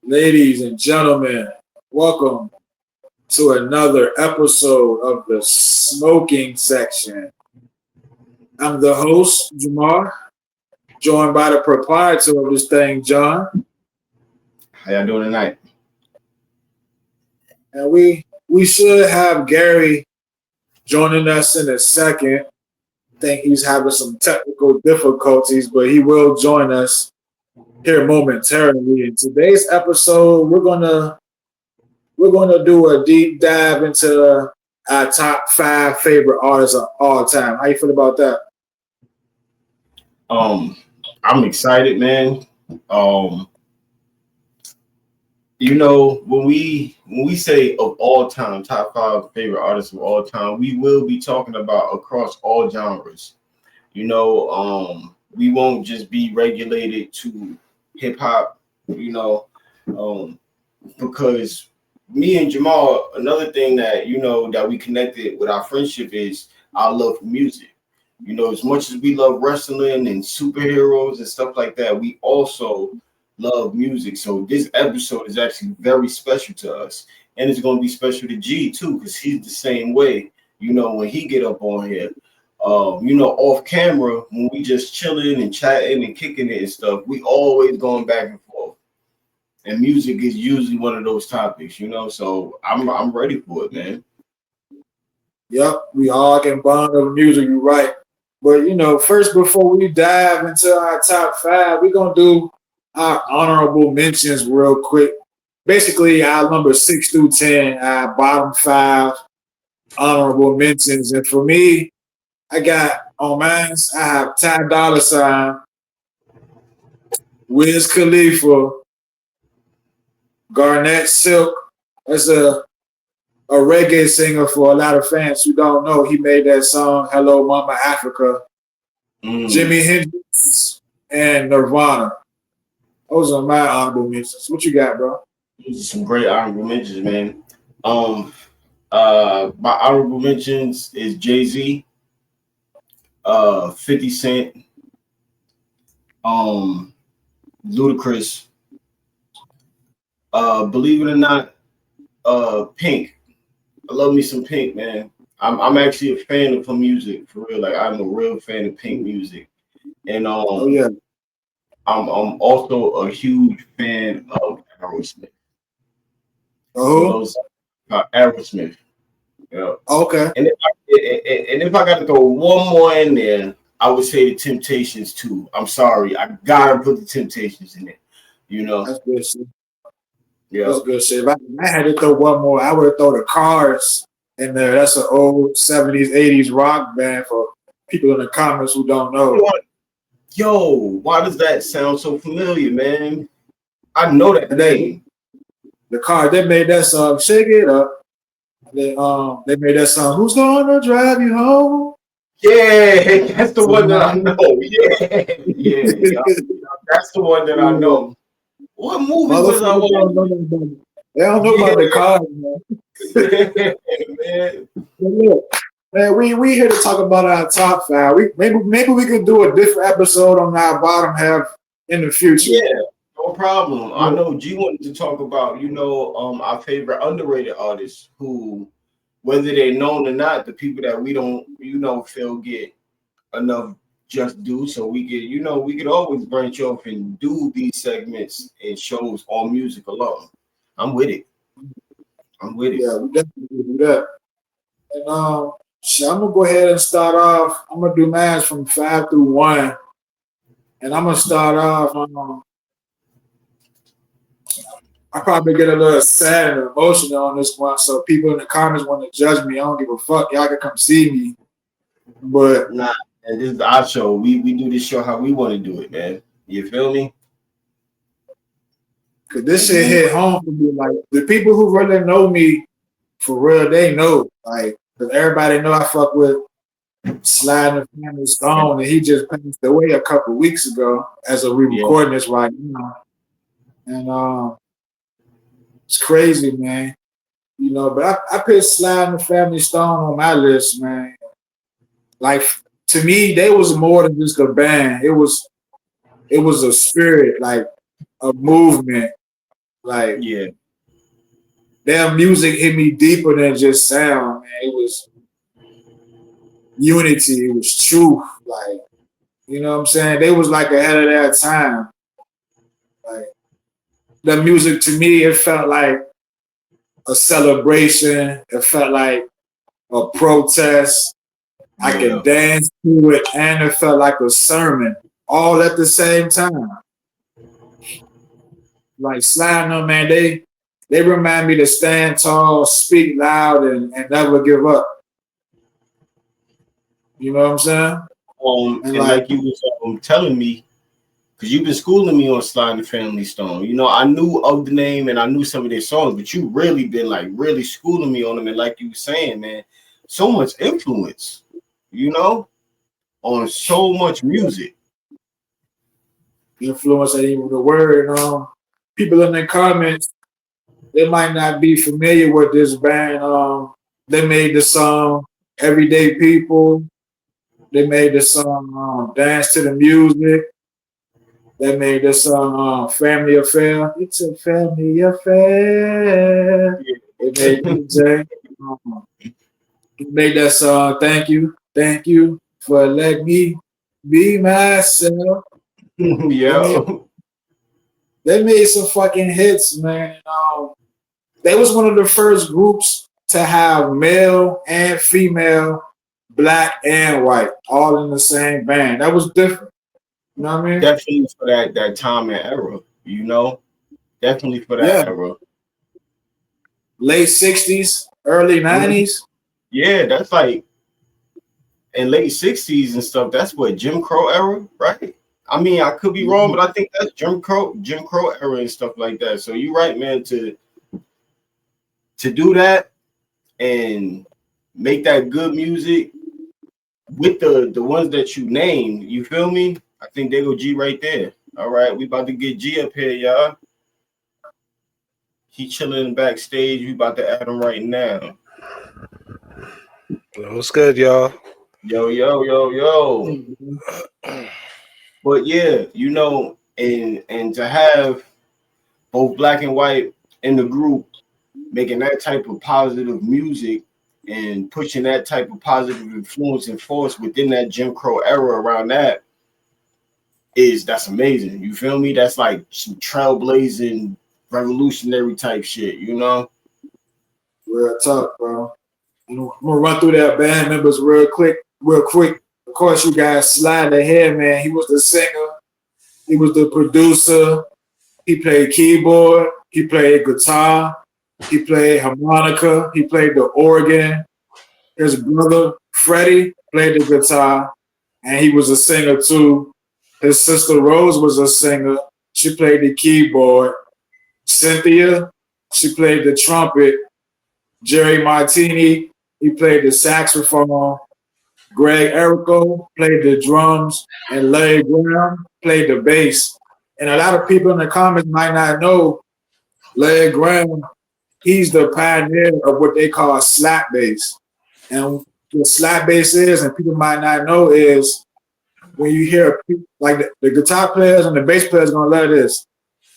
Ladies and gentlemen, welcome to another episode of the smoking section. I'm the host, Jamar, joined by the proprietor of this thing, John. How y'all doing tonight? And we should have Gary joining us in a second. I think he's having some technical difficulties, but he will join us here momentarily. In today's episode, we're gonna do a deep dive into our top 5 favorite artists of all time. How you feel about that? I'm excited, man. When we say of all time, top 5 favorite artists of all time, we will be talking about across all genres. We won't just be regulated to hip hop, because me and Jamal, another thing that that we connected with our friendship is our love for music. As much as we love wrestling and superheroes and stuff like that, we also love music. So this episode is actually very special to us, and it's going to be special to G too, because he's the same way. When he get up on here, off camera, when we just chilling and chatting and kicking it and stuff, we always going back and forth. And music is usually one of those topics, So I'm ready for it, man. Yep, we all can bond over music. You're right. But first, before we dive into our top 5, we're gonna do our honorable mentions real quick. Basically, our number 6 through 10, our bottom 5 honorable mentions. And for me, I got on mine, I have Ty Dolla $ign, Wiz Khalifa, Garnett Silk. That's a reggae singer for a lot of fans who don't know. He made that song "Hello Mama Africa." Jimi Hendrix and Nirvana. Those are my honorable mentions. What you got, bro? Those are some great honorable mentions, man. My honorable mentions is Jay-Z, 50 Cent, Ludacris, believe it or not, Pink. I love me some Pink, man. I'm actually a fan of her music, for real. Like, I'm a real fan of Pink music. And I'm also a huge fan of Aerosmith. Oh, Aerosmith. Yeah. Okay. And if I got to throw one more in there, I would say the Temptations too. I'm sorry, I gotta put the Temptations in it. That's good shit. Yeah, that's good shit. If I had to throw one more, I would have thrown the Cars in there. That's an old 70s, 80s rock band for people in the comments who don't know. Yo, why does that sound so familiar, man? I know that name. The Cars, they made that song "Shake It Up." They made that song "Who's Gonna Drive You Home." Yeah, that's the one that I know. Yeah. That's the one that I know. What movie was I watching? They don't know about the Cars, man. Man, we here to talk about our top 5. Maybe we could do a different episode on our bottom half in the future. Yeah, no problem. I know G wanted to talk about, our favorite underrated artists who, whether they're known or not, the people that we don't, feel get enough just due. So we could always branch off and do these segments and shows on music alone. I'm with it. Yeah, we definitely do that. And I'm gonna go ahead and start off. I'm gonna do mine from 5 through 1, and I'm gonna start off. I probably get a little sad and emotional on this one, so people in the comments want to judge me. I don't give a fuck. Y'all can come see me, but nah. And this is our show. We do this show how we want to do it, man. You feel me? Cause this shit hit home for me. Like, the people who really know me for real, they know. Like, cause everybody know I fuck with Sly The Family Stone, and he just passed away a couple weeks ago as of recording this right now. And it's crazy, man. But I put Sly The Family Stone on my list, man. Like, to me, they was more than just a band. It was a spirit, like a movement, Like Yeah. their music hit me deeper than just sound, man. It was unity, it was truth. Like, you know what I'm saying? They was like ahead of their time. Like the music to me, it felt like a celebration. It felt like a protest. I could Yeah. dance to it, and it felt like a sermon, all at the same time. Like sliding them, man, they remind me to stand tall, speak loud, and never give up. You know what I'm saying? And And like, like you was telling me, because you've been schooling me on Sly the Family Stone. You know, I knew of the name and I knew some of their songs, but you really been like really schooling me on them. And like you were saying, man, so much influence, you know, on so much music. influence ain't even the word. People in the comments, they might not be familiar with this band. They made the song "Everyday People." They made the song "Dance to the Music." They made the song "Family Affair." It's a family affair. They made DJ. Um, they made that song thank you for letting me be myself. They Yeah. made they made some fucking hits, man. They was one of the first groups to have male and female, black and white, all in the same band. That was different. You know what I mean? Definitely for that time and era, you know, definitely for Yeah. that era. Late 60s, early Mhm. 90s. Yeah, that's like in late 60s and stuff. That's what Jim Crow era, right? I mean, I could be wrong, but I think that's Jim Crow era and stuff like that. So you're right, man, to do that and make that good music with the ones that you name, you feel me? I think they go G right there. All right, we about to get G up here, y'all. He chilling backstage. We about to add him right now. What's good, y'all? Yo, yo, yo, yo. But yeah, you know, and to have both black and white in the group making that type of positive music and pushing that type of positive influence and force within that Jim Crow era around that's amazing. You feel me? That's like some trailblazing, revolutionary type shit, you know? Real talk, bro. I'm gonna run through that band members real quick. Of course, you guys slide ahead, man. He was the singer, he was the producer, he played keyboard, he played guitar, he played harmonica, he played the organ. His brother Freddie played the guitar, and he was a singer too. His sister Rose was a singer. She played the keyboard. Cynthia, she played the trumpet. Jerry Martini, he played the saxophone. Greg Erico played the drums, and Larry Graham played the bass. And a lot of people in the comments might not know Larry Graham. He's the pioneer of what they call slap bass. And what slap bass is, and people might not know, is when you hear like the guitar players and the bass players gonna love this.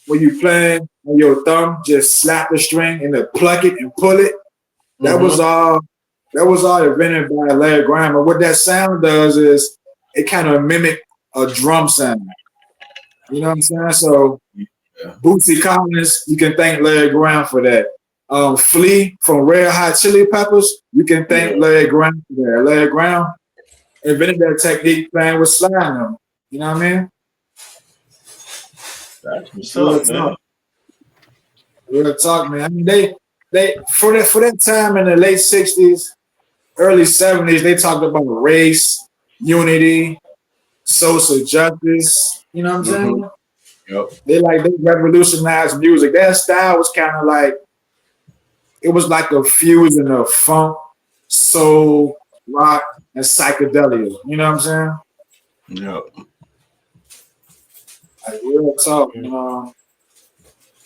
When you playing and your thumb just slap the string and then pluck it and pull it. That was Mm-hmm. all. That was all invented by Larry Graham. And what that sound does is it kind of mimic a drum sound. You know what I'm saying? So Yeah. Bootsy Collins, you can thank Larry Graham for that. Flea from Red Hot Chili Peppers, you can Yeah. thank Larry Graham for that. Larry Graham invented that technique playing with sliding them. You know what I mean? That's what's Real up, man. talk. Real talk, man. I mean, they for that time in the late 60s, early 70s, they talked about race, unity, social justice. You know what I'm Mm-hmm. saying? Yep. They revolutionized music. Their style was kind of like it was like a fusion of funk, soul, rock, and psychedelia. You know what I'm saying? Yep. Like real talk.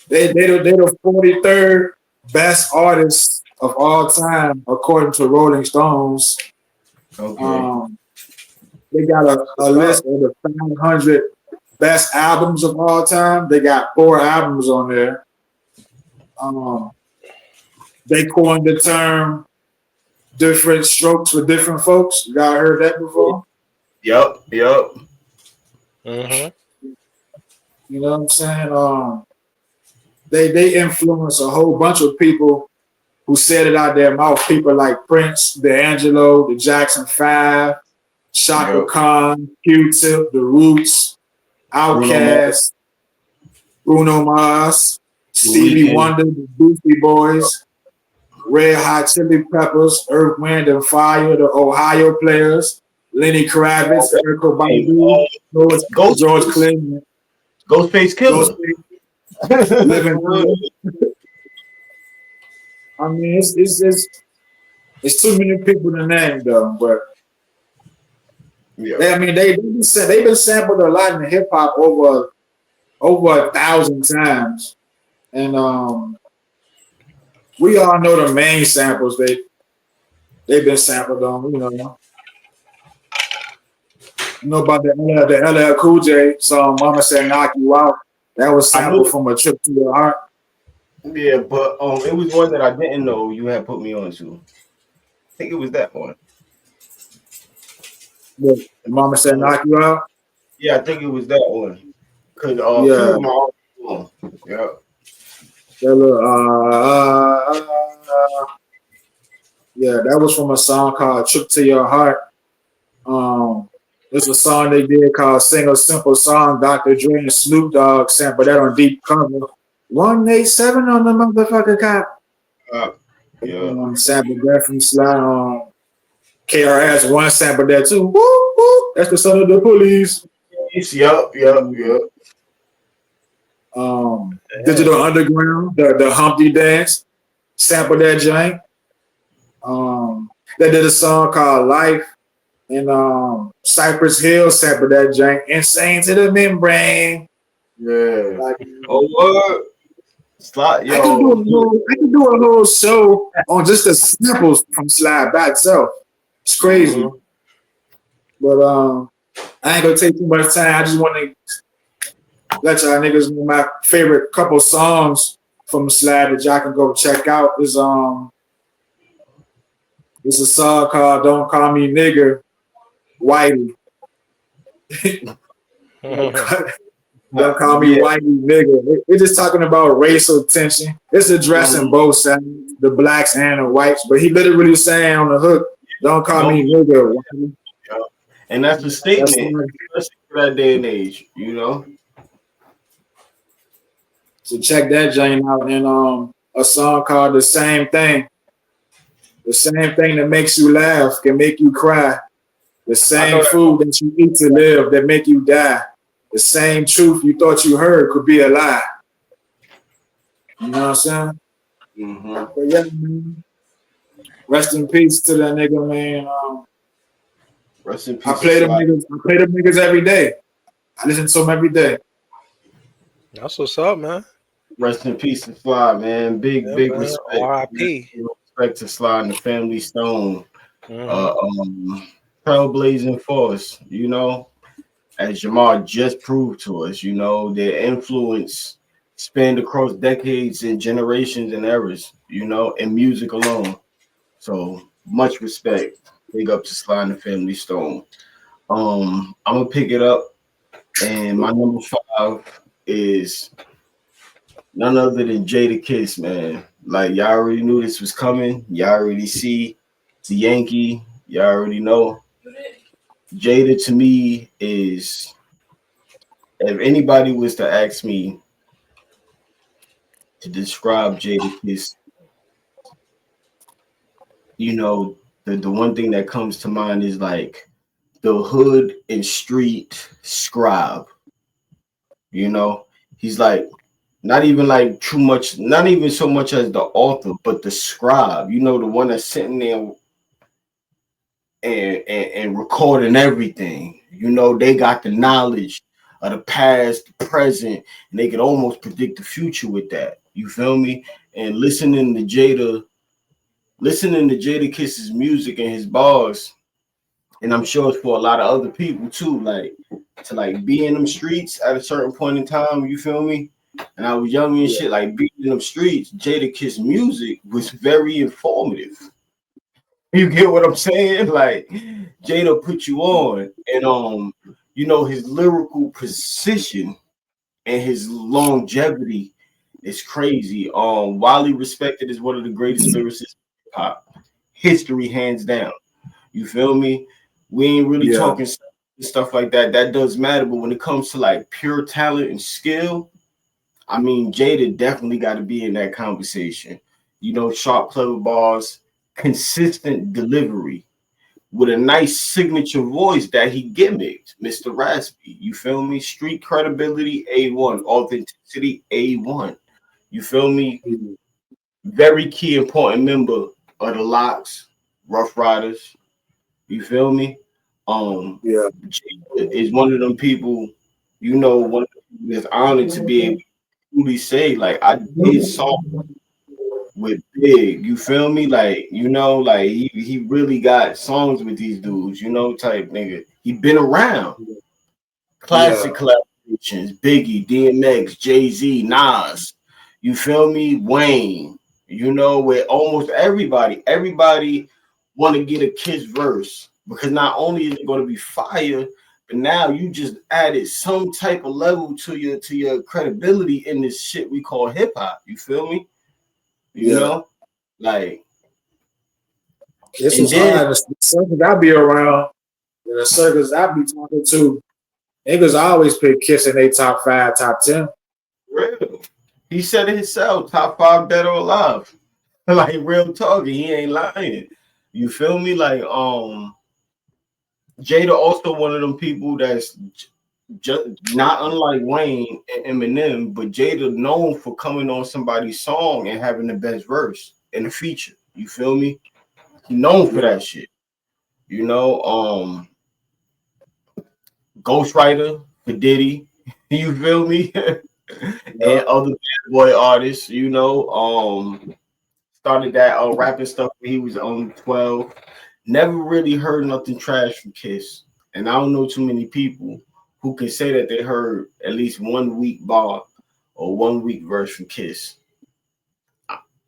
They the 43rd best artists of all time according to Rolling Stones. Okay. Um, they got a What's up? list of the 500 best albums of all time. They got 4 albums on there. Um, they coined the term different strokes for different folks. You guys heard that before? Yep. Mm-hmm. You know what I'm saying? They influence a whole bunch of people who said it out their mouth. People like Prince, D'Angelo, the Jackson 5, Shaka Yep. Khan, Q-Tip, The Roots, Bruno Mars, Outkast, Bruno Mars, The Stevie Weeknd. Wonder, the Beastie Boys, Red Hot Chili Peppers, Earth, Wind and Fire, the Ohio Players, Lenny Kravitz, Erica Hey, Badu, George Ghostface, Clinton, Ghostface Killer. Ghostface, Living Color. I mean, it's too many people to name though, but Yeah. they've been sampled a lot in hip hop over 1,000 times, and we all know the main samples they've been sampled on. You know about the LL Cool J song "Mama Said Knock You Out." That was I knew sampled from A Trip to Your Heart. Yeah, but it was one that I didn't know you had put me on to. I think it was that one. But "Mama Said Knock You Out." Yeah, I think it was that one. Cause Yeah, few of my yeah. that little, yeah, that was from a song called "Trip to Your Heart." There's a song they did called "Sing a Simple Song." Dr. Dre and Snoop Dogg sampled that on Deep Cover. 187 on the motherfucker cop. Yeah. Sampled that from Sly. KRS One sampled that too. Woo, woo. That's the son of the police. Yep. Digital Underground, the Humpty Dance, sampled that jank. They did a song called Life, and Cypress Hill sampled that jank. Insane to the membrane. Yeah. Like, Oh what? Slot, I could yo. do a whole show on just the samples from Slide by itself. It's crazy. Mhm. But I ain't gonna take too much time. I just want to let y'all niggas know my favorite couple songs from Slide that y'all can go check out is it's a song called "Don't Call Me Nigger," Whitey. Don't call me whitey nigga. It's just talking about racial tension. It's addressing both sides, the blacks and the whites. But he literally saying on the hook, "Don't call me nigga." Whitey. Yeah. And that's a statement, especially for that day and age, So check that joint out. And a song called "The Same Thing." The same thing that makes you laugh can make you cry. The same food that you eat to live that make you die. The same truth you thought you heard could be a lie. You know what I'm saying? Mm-hmm. But yeah, man. Rest in peace to that nigga, man. Rest in peace. I play them niggas every day. I listen to them every day. That's what's up, man. Rest in peace to Sly, man. Big respect. R.I.P. Respect to Sly and the Family Stone. Mm-hmm. Trailblazing force, as Jamar just proved to us, their influence spanned across decades and generations and eras, in music alone. So much respect. Big up to Sly and the Family Stone. I'm gonna pick it up, and my number 5 is none other than Jadakiss, man. Like y'all already knew this was coming. Y'all already see the Yankee. Y'all already know. Jada to me is, if anybody was to ask me to describe Jadakiss, the one thing that comes to mind is like the hood and street scribe. He's like not even like too much, not even so much as the author, but the scribe. The one that's sitting there and recording everything. They got the knowledge of the past, the present, and they could almost predict the future with that. You feel me? And listening to Jada Kiss's music and his bars, and I'm sure it's for a lot of other people too, like to like be in them streets at a certain point in time. You feel me? and I was young and Yeah. shit, like beating them streets, Jadakiss music was very informative. You get what I'm saying? Like Jada put you on, and his lyrical precision and his longevity is crazy. Widely respected as one of the greatest lyricists in hip hop history, hands down. You feel me? We ain't really Yeah. talking stuff like that. That does matter, but when it comes to like pure talent and skill, I mean, Jada definitely got to be in that conversation. Sharp, clever bars, consistent delivery with a nice signature voice that he gimmicked, Mr. Raspy. You feel me? Street credibility, A1. Authenticity, A1. You feel me? Very key important member of the Locks, Rough Riders. You feel me? Yeah. Jada is one of them people, one of the people that's honored to be able to truly say, like, I did songs with Big. You feel me? Like, like he really got songs with these dudes, type nigga. He been around. Classic Yeah. collaborations, Biggie, DMX, Jay-Z, Nas. You feel me? Wayne. Where almost everybody want to get a Kiss verse because not only is it going to be fire, but now you just added some type of level to your credibility in this shit we call hip hop. You feel me? Yeah. Like, This and was then hard. The circles I be around, and the circles I be talking to, niggas always pick Kiss in their top 5, top 10. real, he said it himself, top 5 dead or alive. Like real talking, he ain't lying. You feel me? Like Jada also one of them people that's just not unlike Wayne and Eminem, but Jada known for coming on somebody's song and having the best verse in the feature. You feel me? He known for that shit. Ghostwriter for Diddy. You feel me? And Yeah. other bad boy artists. Started that rapping stuff when he was on 12. Never really heard nothing trash from Kiss. And I don't know too many people who can say that they heard at least one weak bar or one weak verse from Kiss.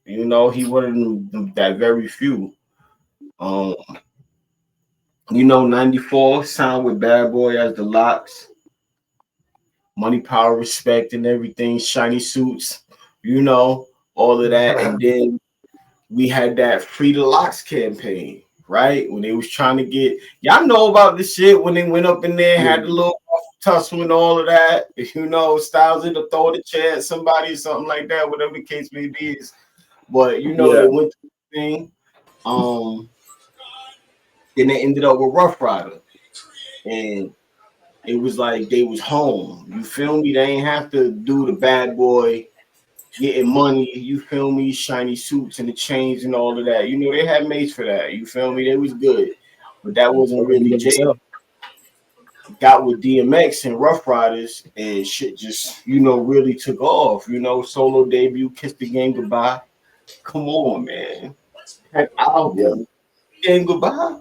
He one of them that very few. 94 signed with Bad Boy as the Locks. Money, power, respect, and everything. Shiny suits, all of that. And then we had that Free the Locks campaign, right? When they was trying to get y'all know about this shit when they went up in there, had the little tussle and all of that. Styles in to throw the chair at somebody or something like that, whatever the case may be. But they went to the thing. Then they ended up with Rough Rider. And it was like they was home. You feel me? They ain't have to do the bad boy getting money, you feel me, shiny suits and the chains and all of that. They had mates for that. You feel me? They was good. But that wasn't really Jay. Got with DMX and Rough Riders and shit just, really took off. Solo debut, Kiss the Game Goodbye. Come on, man. That album, Game Goodbye.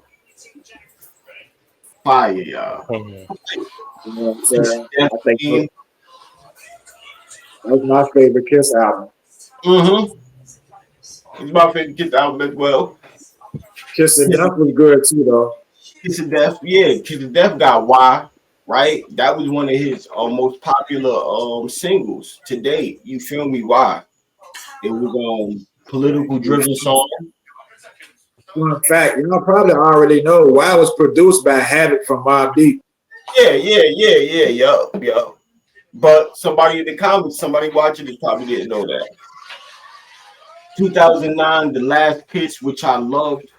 Fire, y'all. Mhm. You know what I'm saying? I think that's my favorite Kiss album. Mm-hmm. It's my favorite Kiss album as well. Kiss of Death was good too, though. Kiss of Death, yeah. Kiss of Death got Why, right? That was one of his most popular singles to date. You feel me? Why? It was political driven song. Fun fact, y'all probably already know why it was produced by Habit from Mobb Deep. Yeah. Yo. But somebody in the comments, somebody watching it probably didn't know that. 2009, The Last Kiss, which I loved.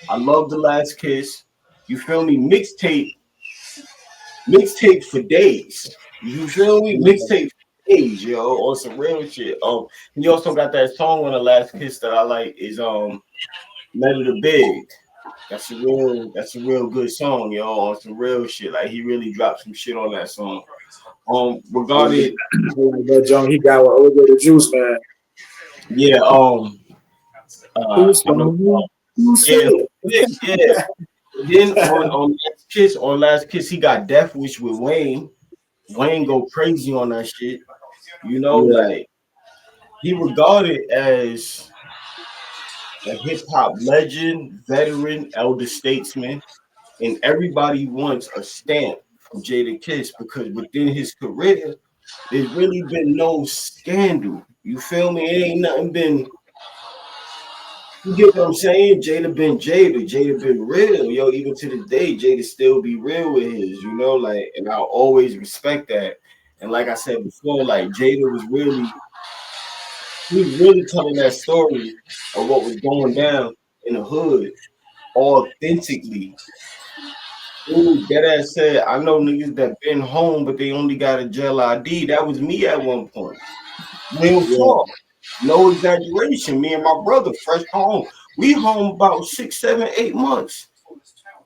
I love The Last Kiss. You feel me? Mixtape for days. You feel me? Mixtape for days, yo, on some real shit. And you also got that song on The Last Kiss that I like is Metal the Big. That's a real good song, yo, on some real shit. Like he really dropped some shit on that song. Regarding That John he got with OJ the Juice Man. yeah, Who's you know, yeah. Then on Last Kiss, he got Death Wish with Wayne. Wayne go crazy on that shit. You know, Yeah. like he regarded as a hip hop legend, veteran, elder statesman, and everybody wants a stamp from Jada Kiss because within his career, there's really been no scandal. You feel me? It ain't nothing been. You get what I'm saying? Jada been Jada. Jada been real. Yo, even to this day, Jada still be real with his, you know, like, and I'll always respect that. And like I said before, like Jada was really, he was really telling that story of what was going down in the hood authentically. Dude, that ass said, I know niggas that been home, but they only got a jail ID. That was me at one point. Real Yeah. talk. No exaggeration. Me and my brother, fresh home. We home about 6, 7, 8 months.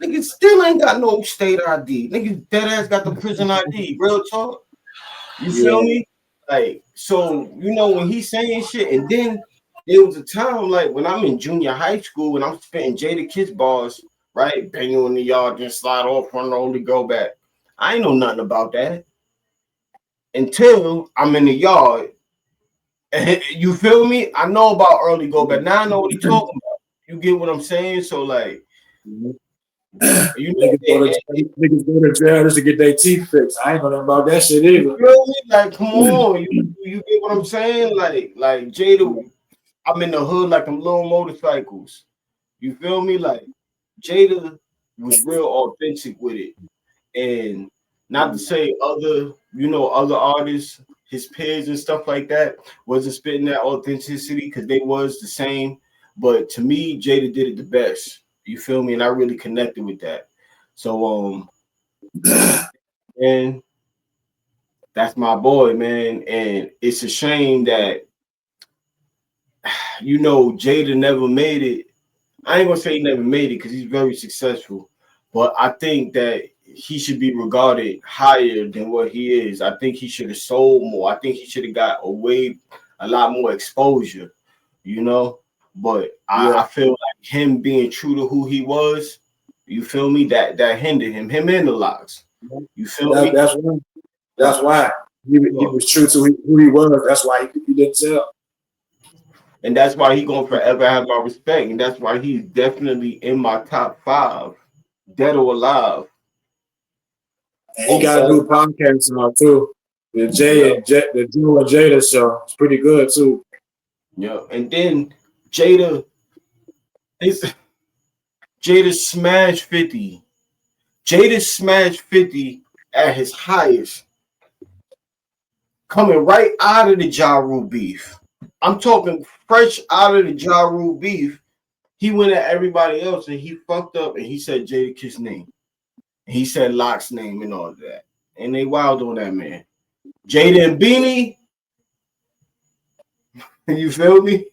Niggas still ain't got no state ID. Niggas dead ass got the prison ID. Real talk. You feel Yeah. me? Like, so, you know, when he's saying shit, and then there was a time like when I'm in junior high school and I'm spitting Jada Kiss bars, right? Bang you in the yard, then slide off, run the only go back. I ain't know nothing about that until I'm in the yard. You feel me? I know about early go back. Now I know what he talking about. You get what I'm saying? So like, you know, Niggas go to jail just to get their teeth fixed. I ain't know nothing about that shit you either. feel me? Like, come on, you get what I'm saying? Like Jada, I'm in the hood like them little motorcycles. You feel me? Like Jada was real authentic with it, and not to say other, you know, other artists, his peers and stuff like that, wasn't spitting that authenticity because they was the same. But to me, Jada did it the best. You feel me? And I really connected with that. So and that's my boy, man. And it's a shame that you know Jada never made it. I ain't gonna say he never made it because he's very successful, but I think that he should be regarded higher than what he is. I think he should have sold more. I think he should have got a lot more exposure, you know. But Yeah. I feel like him being true to who he was, you feel me? That hindered him and the locks. You feel me? That's why. Uh, That's why he was true to who he was. That's why he didn't tell. and that's why he gonna forever have my respect, and that's why he's definitely in my top 5, dead or alive. And he On got a all, new podcast now too. yeah, The Drew and Jada show. It's pretty good too. yeah. And then Jada is Jada smashed 50. Jada smashed 50 at his highest, coming right out of the Ja Rule beef. I'm talking fresh out of the Ja Rule beef. He went at everybody else and he fucked up and he said Jada Kiss name. He said Locke's name and all that. And they wild on that man. Jada and Beanie, you feel me?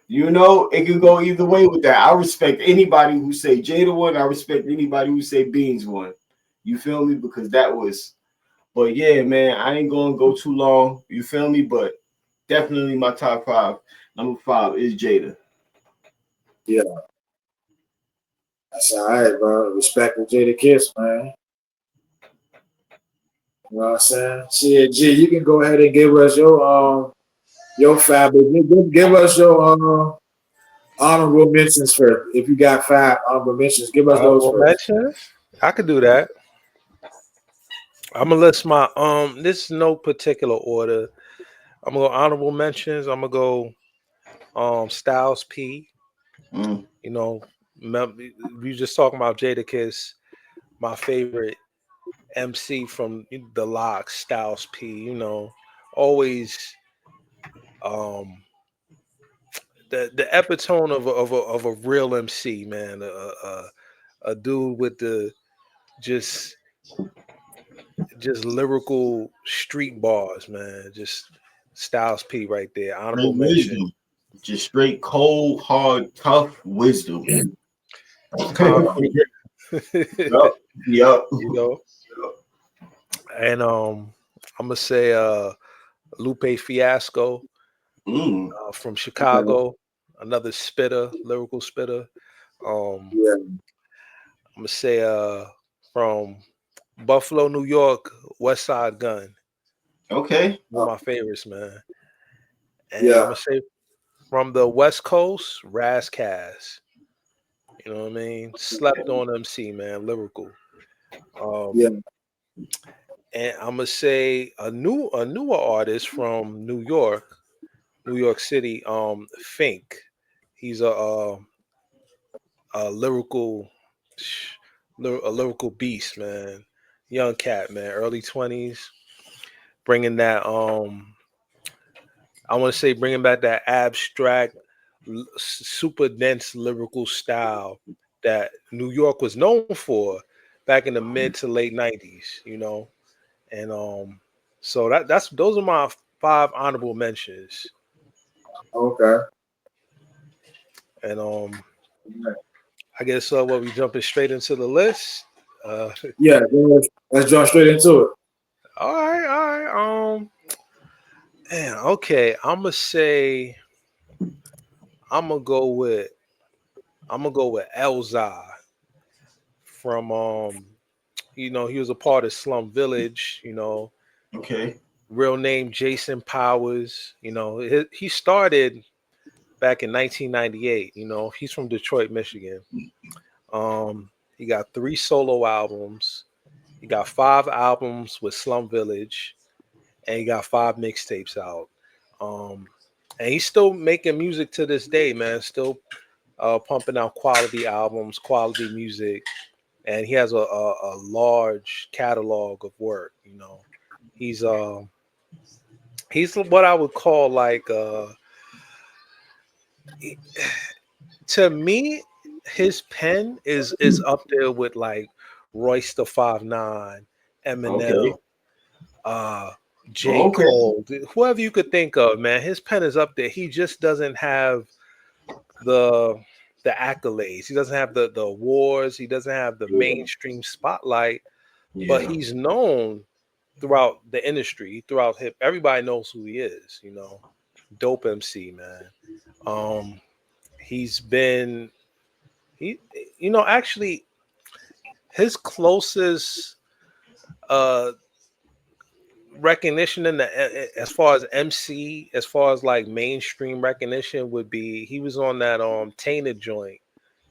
You know, it could go either way with that. I respect anybody who say Jada won. I respect anybody who say Beans won. You feel me? Because that was, but yeah, man, I ain't gonna go too long. You feel me? But definitely my top 5. Number 5 is Jada. Yeah, that's all right, bro. Respect for Jada Kiss, man. You know what I'm saying? Shit, G, you can go ahead and give us your five, but give us your honorable mentions first. If you got 5 honorable mentions, give us those Honorable first. mentions. I could do that. I'm gonna list my This is no particular order. I'm gonna go honorable mentions. I'm gonna go Styles P. Mm. You know, we just talking about Jadakiss, my favorite MC from the Locks, Styles P. You know, always um the epitome of a real MC, man. A dude with the just just lyrical street bars, man. Just Styles P right there. Honorable Straight mention. wisdom. Just straight cold, hard, tough wisdom. Con. Yup. Yup. You know, and I'm gonna say Lupe Fiasco Mm. from Okay. Chicago, another spitter, lyrical spitter. Yeah. I'm gonna say from Buffalo, New York, West Side Gun. Okay. One of my favorites, man. And I'm Yeah, gonna say from the West Coast, Razzcast. You know what I mean? Slept on MC, man, lyrical. yeah. Um, and I'm gonna say a newer artist from New York City, Fink. He's a lyrical a lyrical beast, man. Young cat, man, early 20s, bringing that I want to say bringing back that abstract, super dense lyrical style that New York was known for back in the mid to late 90s, you know. And so that's those are my five honorable mentions. Okay. And I guess what we jumping straight into the list. Uh Yeah, let's jump straight into it. all right. Man, okay. I'm gonna go with I'm gonna go with Elzai from you know, he was a part of Slum Village, you know, Okay. real name Jason Powers, you know, he started back in 1998, you know, he's from Detroit, Michigan. He got 3 solo albums, he got 5 albums with Slum Village, and he got 5 mixtapes out. Um, and he's still making music to this day, man. Still pumping out quality albums, quality music, and he has a large catalog of work. You know, he's he's what I would call like to me, his pen is up there with like Royce the 5'9", Okay. Eminem, uh, J. Okay. Cole, whoever you could think of, man. His pen is up there. He just doesn't have the the accolades. He doesn't have the awards. He doesn't have the Yeah. mainstream spotlight, but Yeah. he's known throughout the industry, throughout hip. Everybody knows who he is. You know, dope MC, man. Um, he's been he, you know, actually his closest uh recognition in the as far as MC, as far as like mainstream recognition would be he was on that Tainted joint.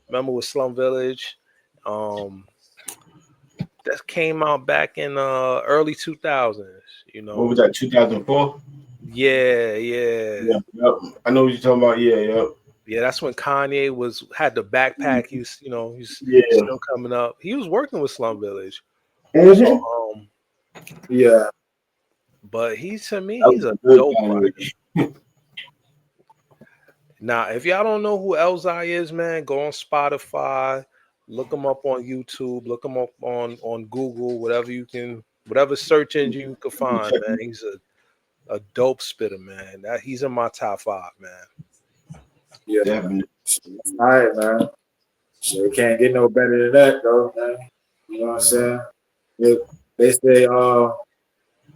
Remember with Slum Village? Um that came out back in early 2000s, you What was know. that? 2004. Yeah, yeah. Yeah. Yep. I know what you're talking about. Yeah. Yep. Yeah, that's when Kanye was had the backpack. He's, you know, he's Yeah. still coming up. He was working with Slum Village. So Mm-hmm. Yeah, but he to me That was he's a a good dope writer. Kanye. Now, if y'all don't know who Elzai is, man, go on Spotify, look him up on YouTube, look him up on Google, whatever you can, whatever search engine you can find, Check man. He's a dope spitter, man. That he's in my top 5, man. yeah. definitely. All right, man. So it can't get no better than that, though, man. You know what I'm Mhm. saying? They, they say,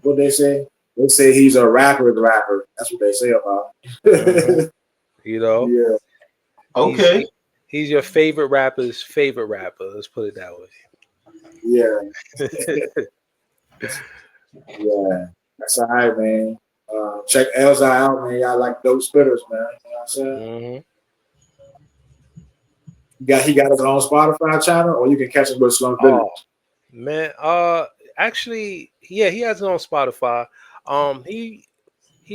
what they say? They say he's a rapper's rapper. That's what they say about Mhm. him. You know, Yeah, he's Okay. he, he's your favorite rapper's favorite rapper. Let's put it that yeah, way. yeah. That's all right, man. Check Elzai out, man. Y'all like dope spitters, man. You know what I'm saying? hmm He got his own Spotify channel, or you can catch him with Slum Village. Oh man, actually, yeah, he has it on Spotify. He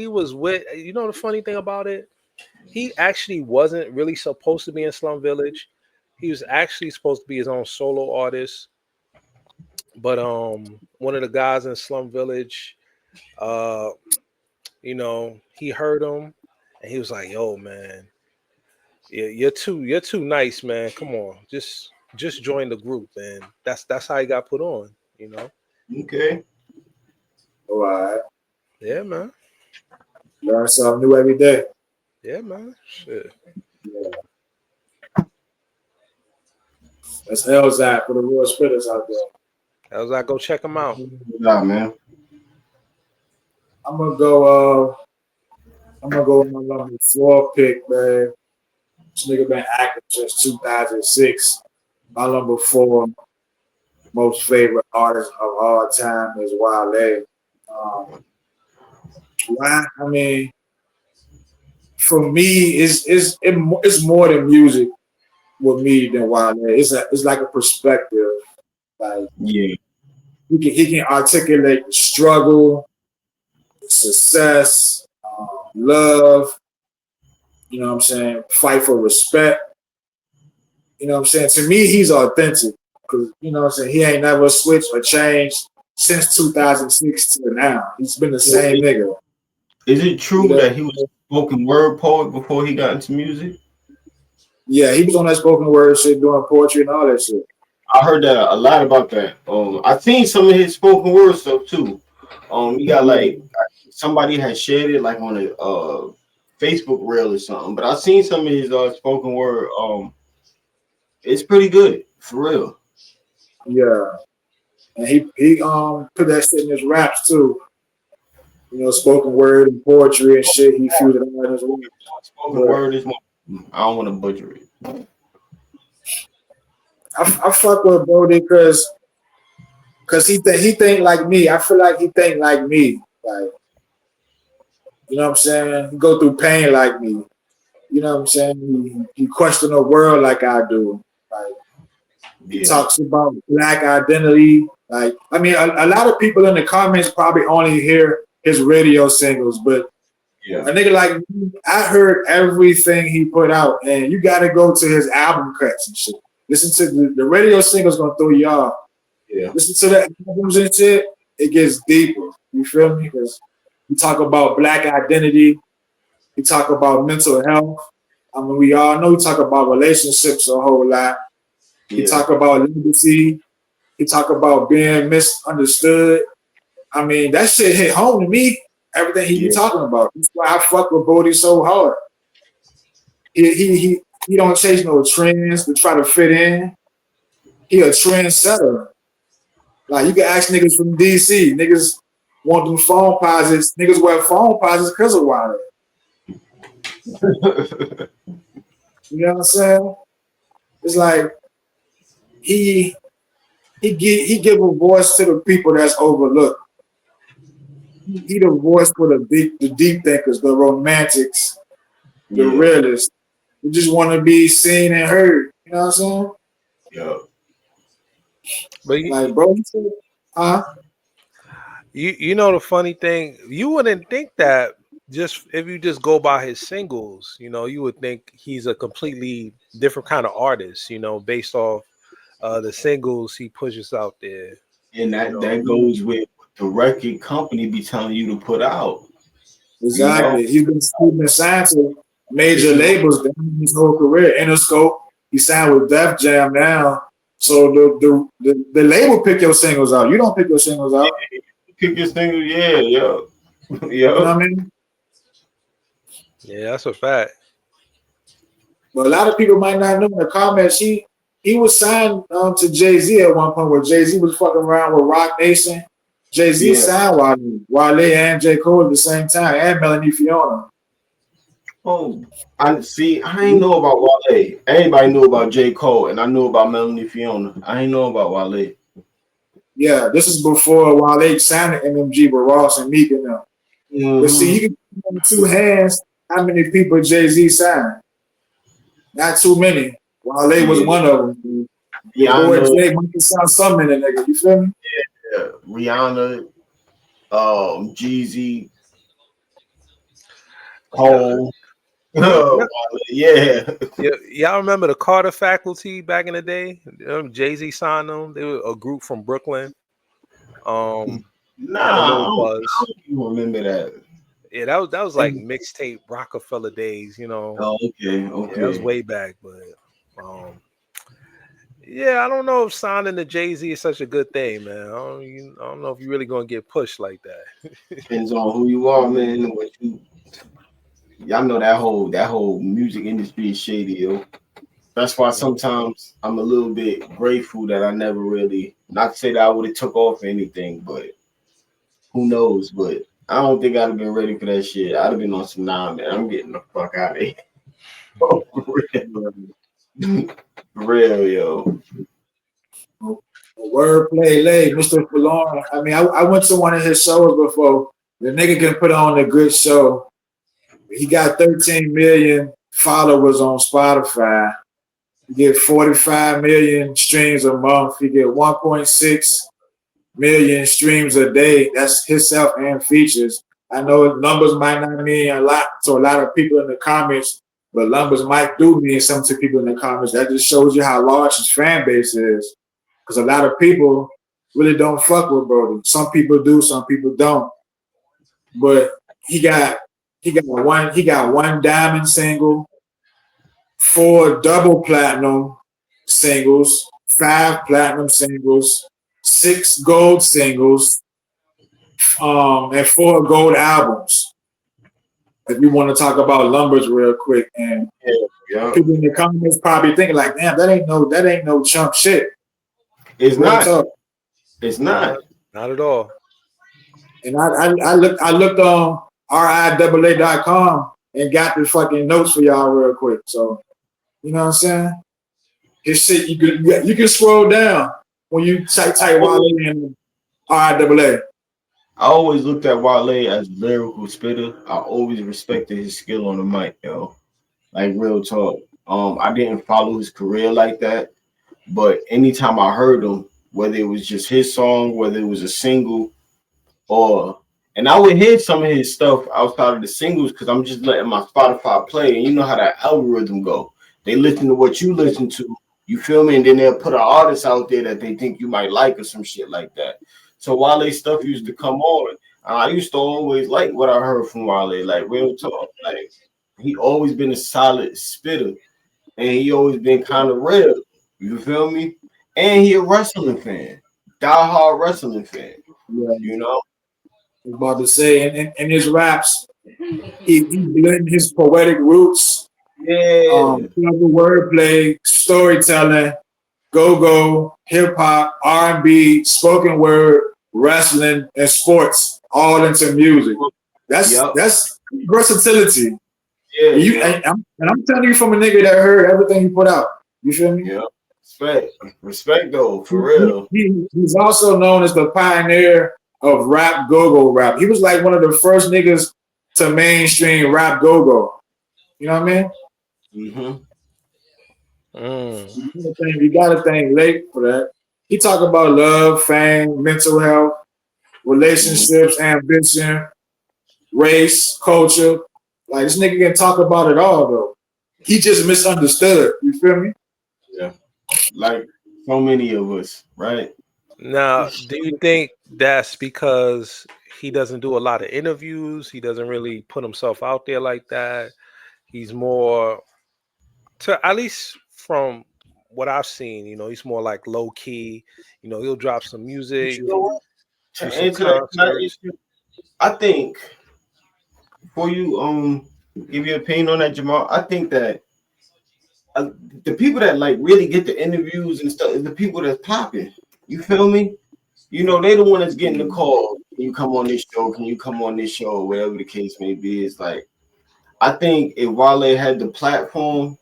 was with, you know, the funny thing about it, he actually wasn't really supposed to be in Slum Village. He was actually supposed to be his own solo artist, but one of the guys in Slum Village, uh, you know, he heard him and he was like, "Yo, man, you're too nice, man. Come on, just join the group." And that's how he got put on. You know, Okay. All right. yeah, man, Learn something new every day. yeah, man, shit. Yeah. That's Elzai for the real spitters out there. As I go check him out. Good job, man. I'm gonna go. I'm gonna go with my number 4 pick, man. This nigga been active since 2006. My number 4 most favorite artist of all time is Wale. Why? I mean, for me, it's more than music with me than Wale. It's like a perspective. Like Yeah, he can articulate struggle, success, love. You know what I'm saying? Fight for respect. You know what I'm saying? To me, he's authentic because you know what I'm saying. He ain't never switched or changed since 2006 to now. He's been the same nigga. is it You true know? that he was a spoken word poet before he got into music? Yeah, he was on that spoken word shit, doing poetry and all that shit. I heard that a lot about that. I seen some of his spoken word stuff too. He got Yeah, like somebody had shared it like on a Facebook reel or something. But I seen some of his spoken word. It's pretty good for real. yeah. And he put that shit in his raps too. You know, spoken word and poetry and shit. He fused it all in his raps. Spoken But word is my. I don't want to butcher it. I fuck with Brody because he think like me. I feel like he think like me. Like, you know what I'm saying? He go through pain like me. You know what I'm saying? He question the world like I do. Like he Yeah, talks about black identity. Like I mean, a lot of people in the comments probably only hear his radio singles, but yeah, a nigga like me, I heard everything he put out, and you got to go to his album cuts and shit. Listen to the radio singles gonna throw you off. yeah, Listen to the albums and shit. It gets deeper. You feel me? Because we talk about black identity. We talk about mental health. I mean, we all know we talk about relationships a whole lot. He yeah, talk about legacy. He talk about being misunderstood. I mean, that shit hit home to me. Everything he be yeah, talking about. That's why I fuck with Bodie so hard. He don't chase no trends to try to fit in. He a trendsetter. Like you can ask niggas from DC. Niggas want them phone posits. Niggas wear phone posits because of Wilder. You know what I'm saying? It's like he he give a voice to the people that's overlooked. He the voice for the deep thinkers, the romantics, the yeah, realists. We just want to be seen and heard. You know what I'm saying? yeah. But Like, bro, huh? you know the funny thing, you wouldn't think that just if you just go by his singles, you know, you would think he's a completely different kind of artist, you know, based off the singles he pushes out there. And You know, that goes with the record company be telling you to put out. You know, Exactly. He's been signed to this major is what labels down his whole career. Interscope. He signed with Def Jam now. So the label pick your singles out. You don't pick your singles out. pick your single. Yeah, yeah, You yeah, know what I mean? yeah, that's a fact. But a lot of people might not know in the comments. He was signed to Jay-Z at one point where Jay-Z was fucking around with Rock Nation. Jay-Z yeah. signed Wale and J. Cole at the same time, and Melanie Fiona. Oh, I see. I ain't know about Wale. Everybody knew about J. Cole, and I knew about Melanie Fiona. I ain't know about Wale. Yeah, this is before Wale signed to MMG with Ross and Meek and them. But see, Mm-hmm. you can count on two hands how many people Jay-Z signed. Not too many. Wale was Yeah, one of them. Your boy Rihanna, Jay must have signed something in the nigga. You feel me? Rihanna, Jeezy, Yeah, Cole. yeah, Wale, yeah. yeah. Y'all remember the Carter faculty back in the day? Jay Z signed them. They were a group from Brooklyn. Had a Nah, little I buzz. don't even remember that. Yeah, that was like mixtape Rockefeller days, you know. Oh, okay, Yeah, that was okay. way back, but um, yeah, I don't know if signing to Jay Z is such a good thing, man. I don't know if you're really gonna get pushed like that. Depends on who you are, man. And what you, y'all know that whole music industry is shady, yo. That's why sometimes I'm a little bit grateful that I never really, not to say that I would have took off anything, but who knows? But I don't think I'd have been ready for that shit. I'd have been on some nah, man. I'm getting the fuck out of here. For real, Yeah. for real, yo. Wordplay lay, Mr. Falon. I mean, I went to one of his shows before. The nigga can put on a good show. He got 13 million followers on Spotify. You get 45 million streams a month. You get 1.6 million streams a day. That's himself and features. I know numbers might not mean a lot to a lot of people in the comments, but numbers might do mean something to people in the comments. That just shows you how large his fan base is. Because a lot of people really don't fuck with Brody. Some people do, some people don't. But he got one diamond single, 4 double platinum singles, 5 platinum singles, 6 gold singles, and 4 gold albums. If you want to talk about numbers real quick, and people in the comments probably thinking like, "Damn, that ain't no chump shit." It's not. It's not. Not at all. And I looked on riaa.com and got the fucking notes for y'all real quick. So you know what I'm saying? His shit, you can scroll down when you type Wale in RIAA. I always looked at Wale as a lyrical spitter. I always respected his skill on the mic, yo. Like real talk. I didn't follow his career like that, but anytime I heard him, whether it was just his song, whether it was a single, and I would hear some of his stuff outside of the singles because I'm just letting my Spotify play, and you know how that algorithm go. They listen to what you listen to, you feel me, and then they'll put an artist out there that they think you might like or some shit like that. So Wale stuff used to come on, and I used to always like what I heard from Wale, like real talk. Like he always been a solid spitter, and he always been kind of real. You feel me? And he a wrestling fan, diehard wrestling fan. Yeah. You know. I was about to say, in his raps, he blend his poetic roots, clever wordplay, storytelling, go-go, hip-hop, R&B, spoken word, wrestling, and sports all into music. That's versatility. Yeah, and I'm telling you from a nigga that heard everything he put out. You feel me? Yeah. Respect though, for real. He's also known as the pioneer of rap go-go rap. He was like one of the first niggas to mainstream rap go-go. You know what I mean? You gotta thank Lake for that. He talk about love, fame, mental health, relationships, ambition, race, culture. Like this nigga can talk about it all though. He just misunderstood. You feel me? Yeah. Like so many of us, right? Now, do you think that's because he doesn't do a lot of interviews? He doesn't really put himself out there like that. He's more, at least from what I've seen, he's more like low key. He'll drop some music. To answer that, I think before you give your opinion on that, Jamal, I think that the people that like really get the interviews and stuff is the people that's popping. You feel me? They the one that's getting the call. Can you come on this show? Can you come on this show? Whatever the case may be. It's like I think if Wale had the platform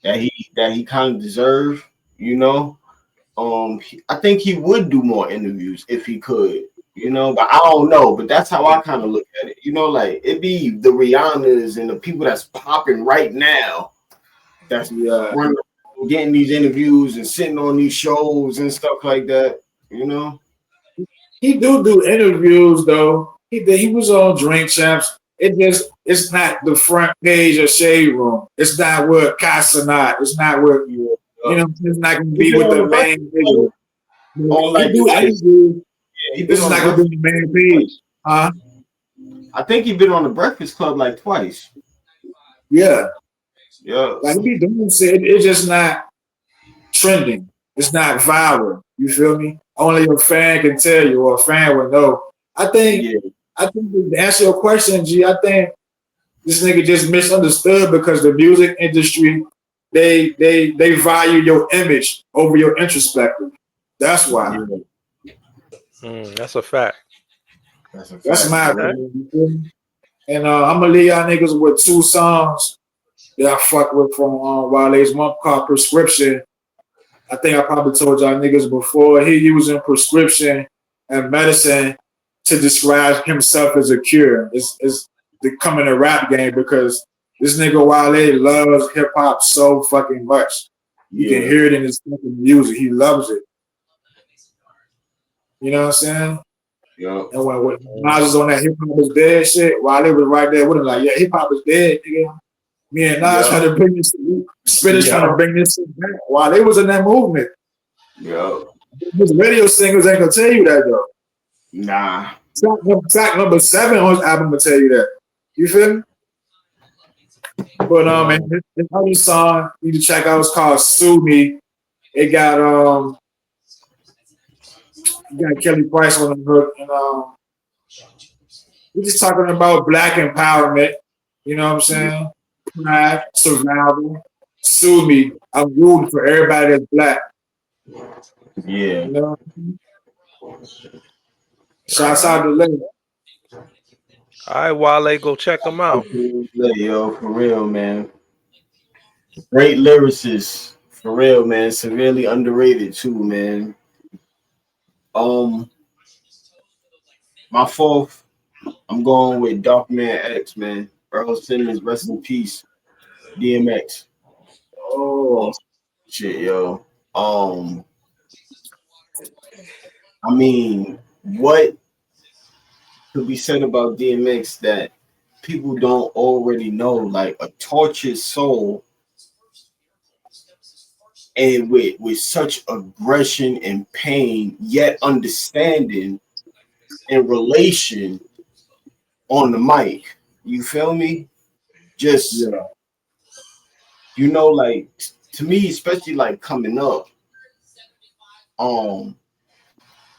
that he kind of deserved, I think he would do more interviews if he could. But I don't know. But that's how I kind of look at it. Like it be the Rihannas and the people that's popping right now. That's getting these interviews and sitting on these shows and stuff like that. He do interviews though. He was on Drink Champs. It's not the front page of Shade Room. It's not with Casanat. It's not with it's not gonna be with the main video. He do interviews. This is not gonna be the main page. Huh? I think he's been on the Breakfast Club like twice. Yeah. Yeah. Like he be doing shit. It's just not trending. It's not viral. You feel me? Only a fan can tell you, or a fan would know. I think to answer your question, G, I think this nigga just misunderstood because the music industry, they value your image over your introspective. That's why. That's a fact. That's my opinion. And I'm gonna leave y'all niggas with 2 songs that I fuck with from Wale's month called Prescription I think I probably told y'all niggas before, he using prescription and medicine to describe himself as a cure. It's becoming a rap game because this nigga Wale loves hip hop so fucking much. You can Yeah. hear it in his fucking music. He loves it. You know what I'm saying? Yep. And when Nas was on that hip hop is dead shit, Wale was right there with him, like, yeah, hip hop is dead, nigga. Me and Nas trying to bring this, Spitters trying to bring this shit back. Wale was in that movement. Yep. His radio singers ain't gonna tell you that though. Nah. Track number 7 on his album will tell you that. You feel me? But and his other song you need to check out is called "Sue Me." It got Kelly Price on the hook, and we're just talking about black empowerment. You know what I'm saying? Pride, survival. Sue me. I'm rooting for everybody that's black. Yeah. You know? Shouts out to Lynn. All right, Wale, go check him out. Yo, for real, man. Great lyricist, for real, man. Severely underrated too, man. My fourth, I'm going with Darkman X, man. Earl Simmons, rest in peace. DMX. Oh, Shit, yo. I mean, what could be said about DMX that people don't already know? Like a tortured soul, and with such aggression and pain, yet understanding and relation on the mic. You feel me? Just yeah. like to me, especially like coming up,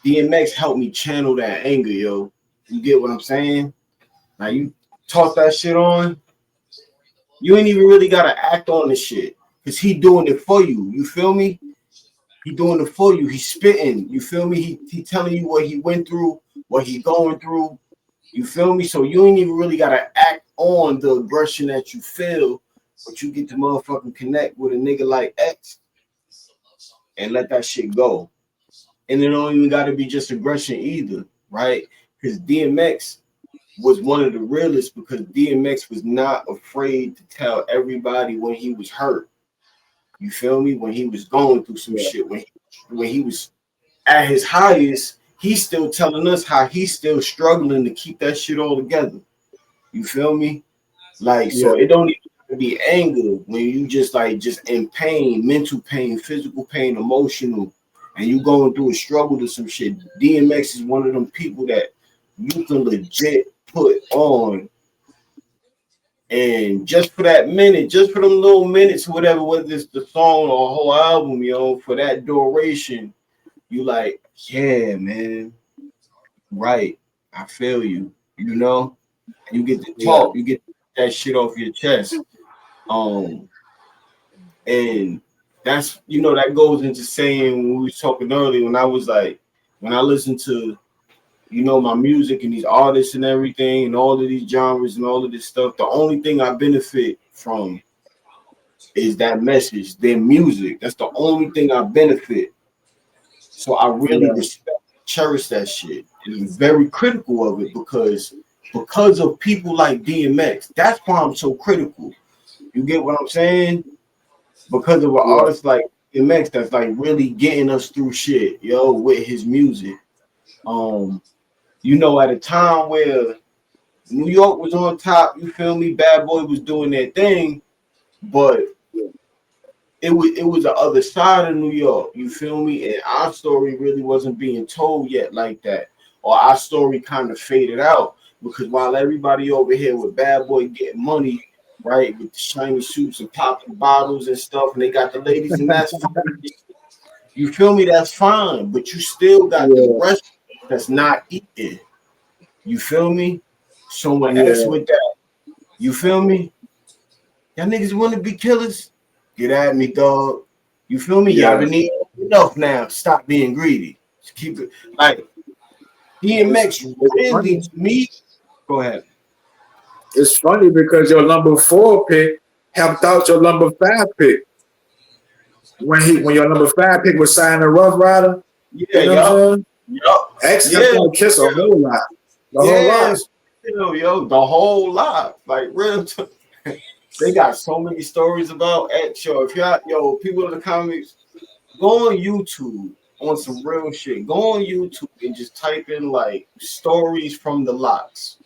DMX helped me channel that anger, yo. You get what I'm saying? Now you talk that shit on, you ain't even really gotta act on the shit. Cause he doing it for you. You feel me? He doing it for you. He's spitting. You feel me? He telling you what he went through, what he going through. You feel me? So you ain't even really gotta act on the aggression that you feel, but you get to motherfucking connect with a nigga like X and let that shit go. And it don't even gotta be just aggression either, right? Because DMX was one of the realest because DMX was not afraid to tell everybody when he was hurt. You feel me? When he was going through some shit, when he was at his highest, he's still telling us how he's still struggling to keep that shit all together. You feel me? Like, so it don't even be anger when you just in pain, mental pain, physical pain, emotional, and you going through a struggle to some shit. DMX is one of them people that you can legit put on. And just for that minute, just for them little minutes, whatever, whether it's the song or a whole album, yo, for that duration, you like, yeah, man, right. I feel you, you know? You get to talk, you get that shit off your chest. And that's, that goes into saying when we was talking earlier, when I listened to, my music and these artists and everything and all of these genres and all of this stuff, the only thing I benefit from is that message, their music. That's the only thing I benefit. So I really respect, cherish that shit. And I'm very critical of it because of people like DMX. That's why I'm so critical. You get what I'm saying? Because of an artist like DMX that's like really getting us through shit, yo, with his music. At a time where New York was on top, you feel me? Bad Boy was doing their thing, but it was the other side of New York, you feel me? And our story really wasn't being told yet like that, or our story kind of faded out because while everybody over here with Bad Boy getting money, right, with the shiny suits and popping bottles and stuff, and they got the ladies, and that's fine. You feel me? That's fine, but you still got the rest that's not eating. You feel me? So when X with that, you feel me? Y'all niggas want to be killers? Get at me, dog. You feel me? Y'all need enough now. Stop being greedy. Just keep it like DMX really to me. Go ahead. It's funny because your number 4 pick helped out your number 5 pick. when your number 5 pick was signing a Rough Rider, Yeah, you know what I'm saying? X yeah, got Kiss a whole lot. The whole yeah. lot. Yo, the whole lot. Like real. They got so many stories about X. Yo, if y'all, people in the comments, go on YouTube on some real shit. Go on YouTube and just type in like stories from the lots.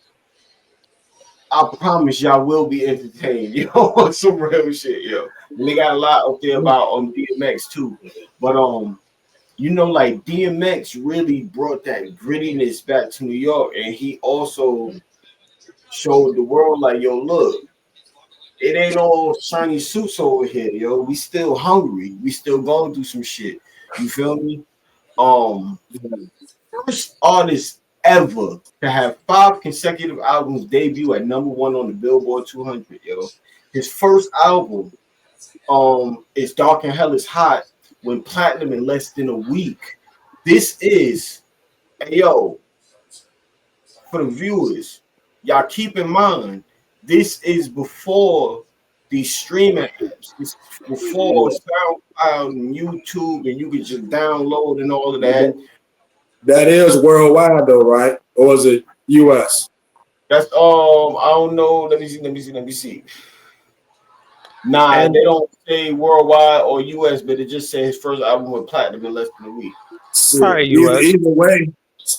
I promise y'all will be entertained, yo, on some real shit, yo. And they got a lot up there about DMX too. But like DMX really brought that grittiness back to New York, and he also showed the world like, yo, look, it ain't all shiny suits over here, yo. We still hungry. We still going through some shit. You feel me? Um, First artist ever to have 5 consecutive albums debut at #1 on the Billboard 200, yo. His first album, is Dark and Hell is Hot, went platinum in less than a week. This is, hey, yo, for the viewers, y'all keep in mind, this is before these streaming apps. This is before SoundCloud and YouTube, and you can just download and all of that. That is worldwide though, right? Or is it US? That's I don't know. Let me see. Nah, And they don't say worldwide or US, but it just says his first album went platinum in less than a week. Shit. probably US. Either way,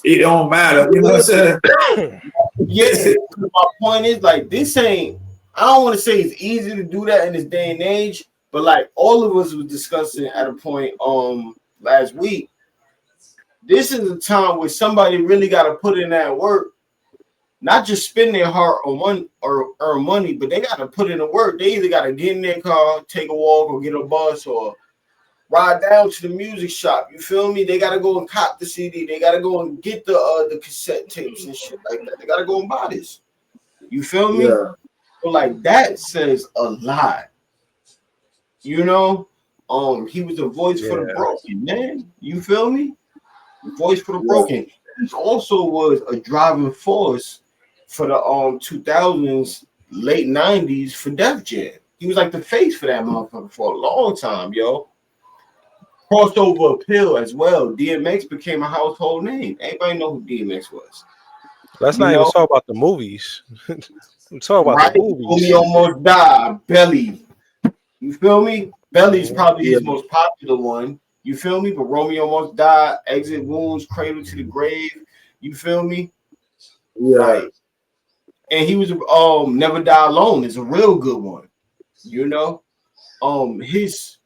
it don't matter. You know what I'm saying? Yeah, my point is like this ain't. I don't want to say it's easy to do that in this day and age, but like all of us was discussing at a point last week. This is a time where somebody really got to put in that work, not just spend their heart on one or earn money, but they got to put in the work. They either got to get in their car, take a walk, or get a bus, or ride down to the music shop. You feel me? They got to go and cop the CD. They got to go and get the cassette tapes and shit like that. They got to go and buy this. You feel me? Yeah. So like that says a lot. You know, he was a voice for the broken, man. You feel me? Voice for the broken. He also was a driving force for the 2000s, late 90s for Def Jam. He was like the face for that motherfucker for a long time, yo. Crossover appeal as well. DMX became a household name. Everybody know who DMX was. Let's not even talk about the movies. I'm talking about the movies. Homie Almost Died. Belly. You feel me? Belly's probably his most popular one. You feel me? But Romeo Almost Died, Exit Wounds, Cradle to the Grave. You feel me? Yeah. Like, and he was Never Die Alone is a real good one. You know? His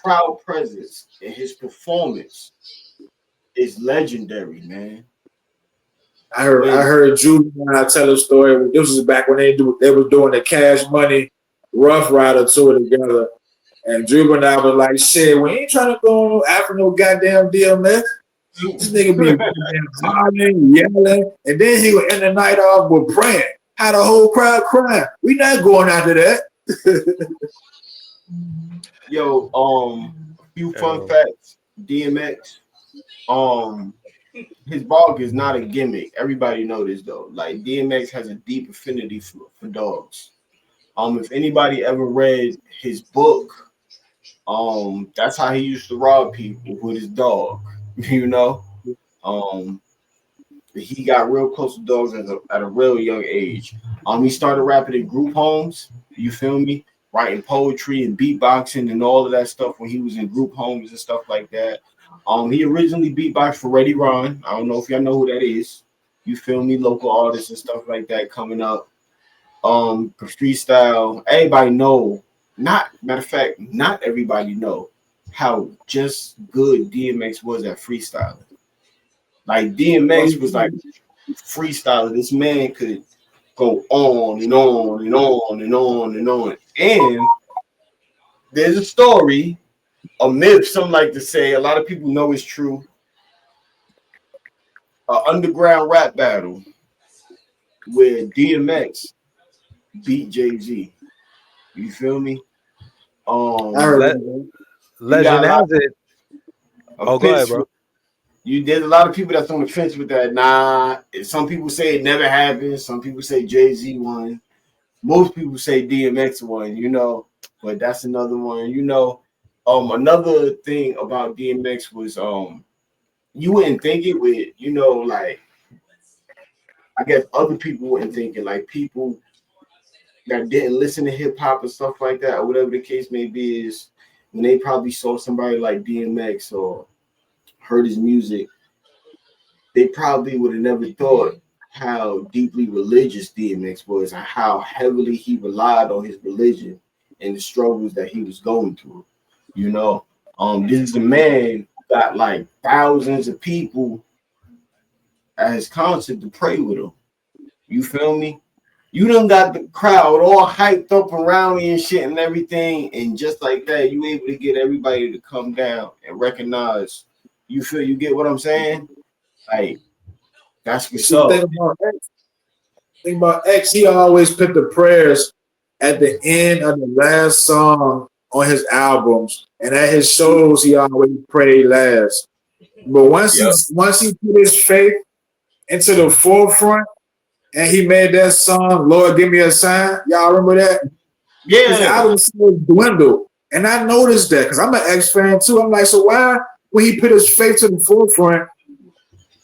crowd presence and his performance is legendary, man. I heard Juvenile tell a story. This was back when they were doing the Cash Money Rough Rider tour together. And Juvenile was like, shit, we ain't trying to go after no goddamn DMX. This nigga be hollering, yelling, and then he would end the night off with praying. Had the whole crowd crying. We not going after that. Yo, few fun facts. DMX, his bark is not a gimmick. Everybody know this though. Like DMX has a deep affinity for dogs. If anybody ever read his book, that's how he used to rob people with his dog. You know, he got real close to dogs at a real young age. He started rapping in group homes. You feel me? Writing poetry and beatboxing and all of that stuff when he was in group homes and stuff like that. He originally beatboxed for Reddy Ron. I don't know if y'all know who that is. You feel me? Local artists and stuff like that coming up. For freestyle, everybody know. Not matter of fact, not everybody know how just good DMX was at freestyling. Like DMX was like freestyler. This man could go on and on and on and on and on. And there's a story, a myth, some like to say, a lot of people know it's true. An underground rap battle where DMX beat Jay-Z. You feel me? Legend has it. Oh, go ahead, bro. There's a lot of people that's on the fence with that. Nah, some people say it never happened. Some people say Jay-Z won. Most people say DMX won. You know, but that's another one. Another thing about DMX was you wouldn't think it would, like I guess other people wouldn't think it, like people that didn't listen to hip hop and stuff like that, or whatever the case may be, is when they probably saw somebody like DMX or heard his music, they probably would have never thought how deeply religious DMX was and how heavily he relied on his religion and the struggles that he was going through. You know, this is a man who got like thousands of people at his concert to pray with him. You feel me? You done got the crowd all hyped up around you and shit and everything, and just like that, you able to get everybody to come down and recognize. You get what I'm saying? Like that's what's See, up. thing about X, he always put the prayers at the end of the last song on his albums, and at his shows, he always prayed last. But Yep. once he put his faith into the forefront, and he made that song, Lord, Give Me a Sign. Y'all remember that? His Yeah. album sales dwindled. And I noticed that because I'm an X fan too. I'm like, so why, when he put his faith to the forefront,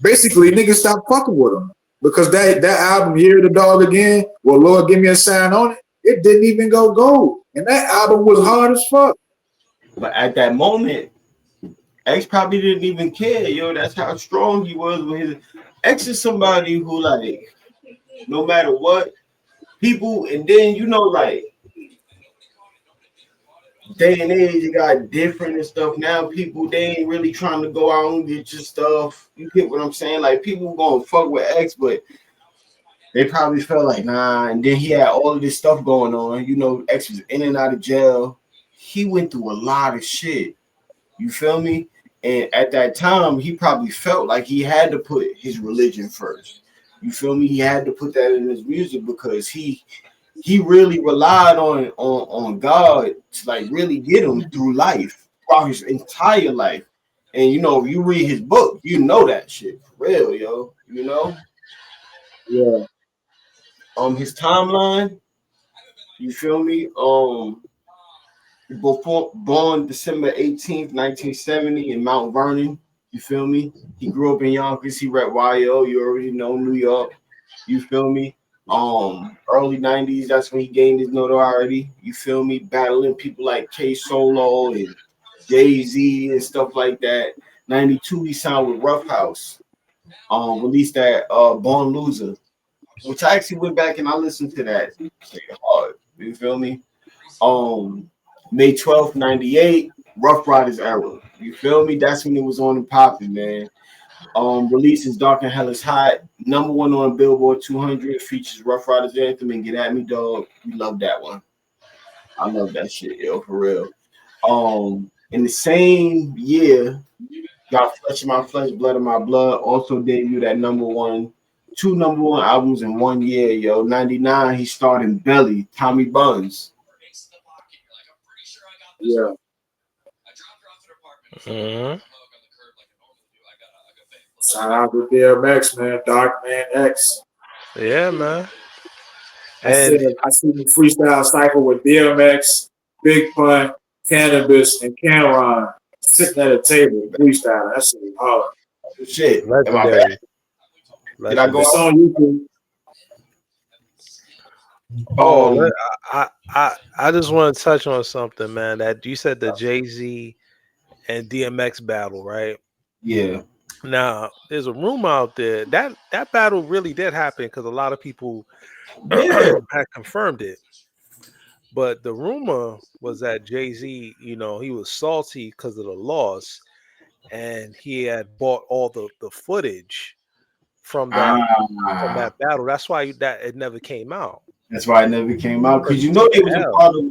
basically niggas stopped fucking with him? Because that album, Year of the Dog Again, well, Lord, Give Me a Sign on it, it didn't even go gold. And that album was hard as fuck. But at that moment, X probably didn't even care, yo. That's how strong he was with his X is somebody who like no matter what, people, and then like day and age, it got different and stuff. Now people they ain't really trying to go out and get your stuff. You get what I'm saying? Like people gonna fuck with X, but they probably felt like nah. And then he had all of this stuff going on. X was in and out of jail. He went through a lot of shit. You feel me? And at that time, he probably felt like he had to put his religion first. You feel me? He had to put that in his music because he really relied on God to like really get him through life, throughout his entire life. And if you read his book, you know that shit for real, yo. Yeah. His timeline, you feel me? Born December 18th, 1970 in Mount Vernon. You feel me? He grew up in Yonkers. He rep YO. You already know New York. You feel me? Early 90s, that's when he gained his notoriety. You feel me? Battling people like K Solo and Jay-Z and stuff like that. 92, he signed with Rough House. Released that Born Loser, which I actually went back and I listened to that. Hard. You feel me? May 12th, 98, Rough Riders era. You feel me? That's when it was on and popping, man. Releases Dark and Hell is Hot, number one on Billboard 200, features Rough Riders Anthem and Get At Me Dog. We love that one. I love that shit, yo, for real. In the same year, got Flesh of My Flesh, Blood of My Blood, also debuted at two number one albums in 1 year, yo. 99, he starred in Belly, Tommy Buns. Yeah. Mm-hmm. Shout out to DMX, man. Dark Man X. Yeah, man. I see the freestyle cycle with DMX, Big Pun, Cannabis, and Cameron sitting at a table freestyle. That shit is hard. Shit. Am I Legendary. bad? Did I go It's out? on YouTube. I just want to touch on something, man. That you said the Jay-Z and DMX battle, right? Yeah. Now, there's a rumor out there that that battle really did happen because a lot of people Yeah. had confirmed it. But the rumor was that Jay-Z, he was salty because of the loss, and he had bought all the footage from that battle. That's why that it never came out. That's why it never came out. Because they was a Hell. part of,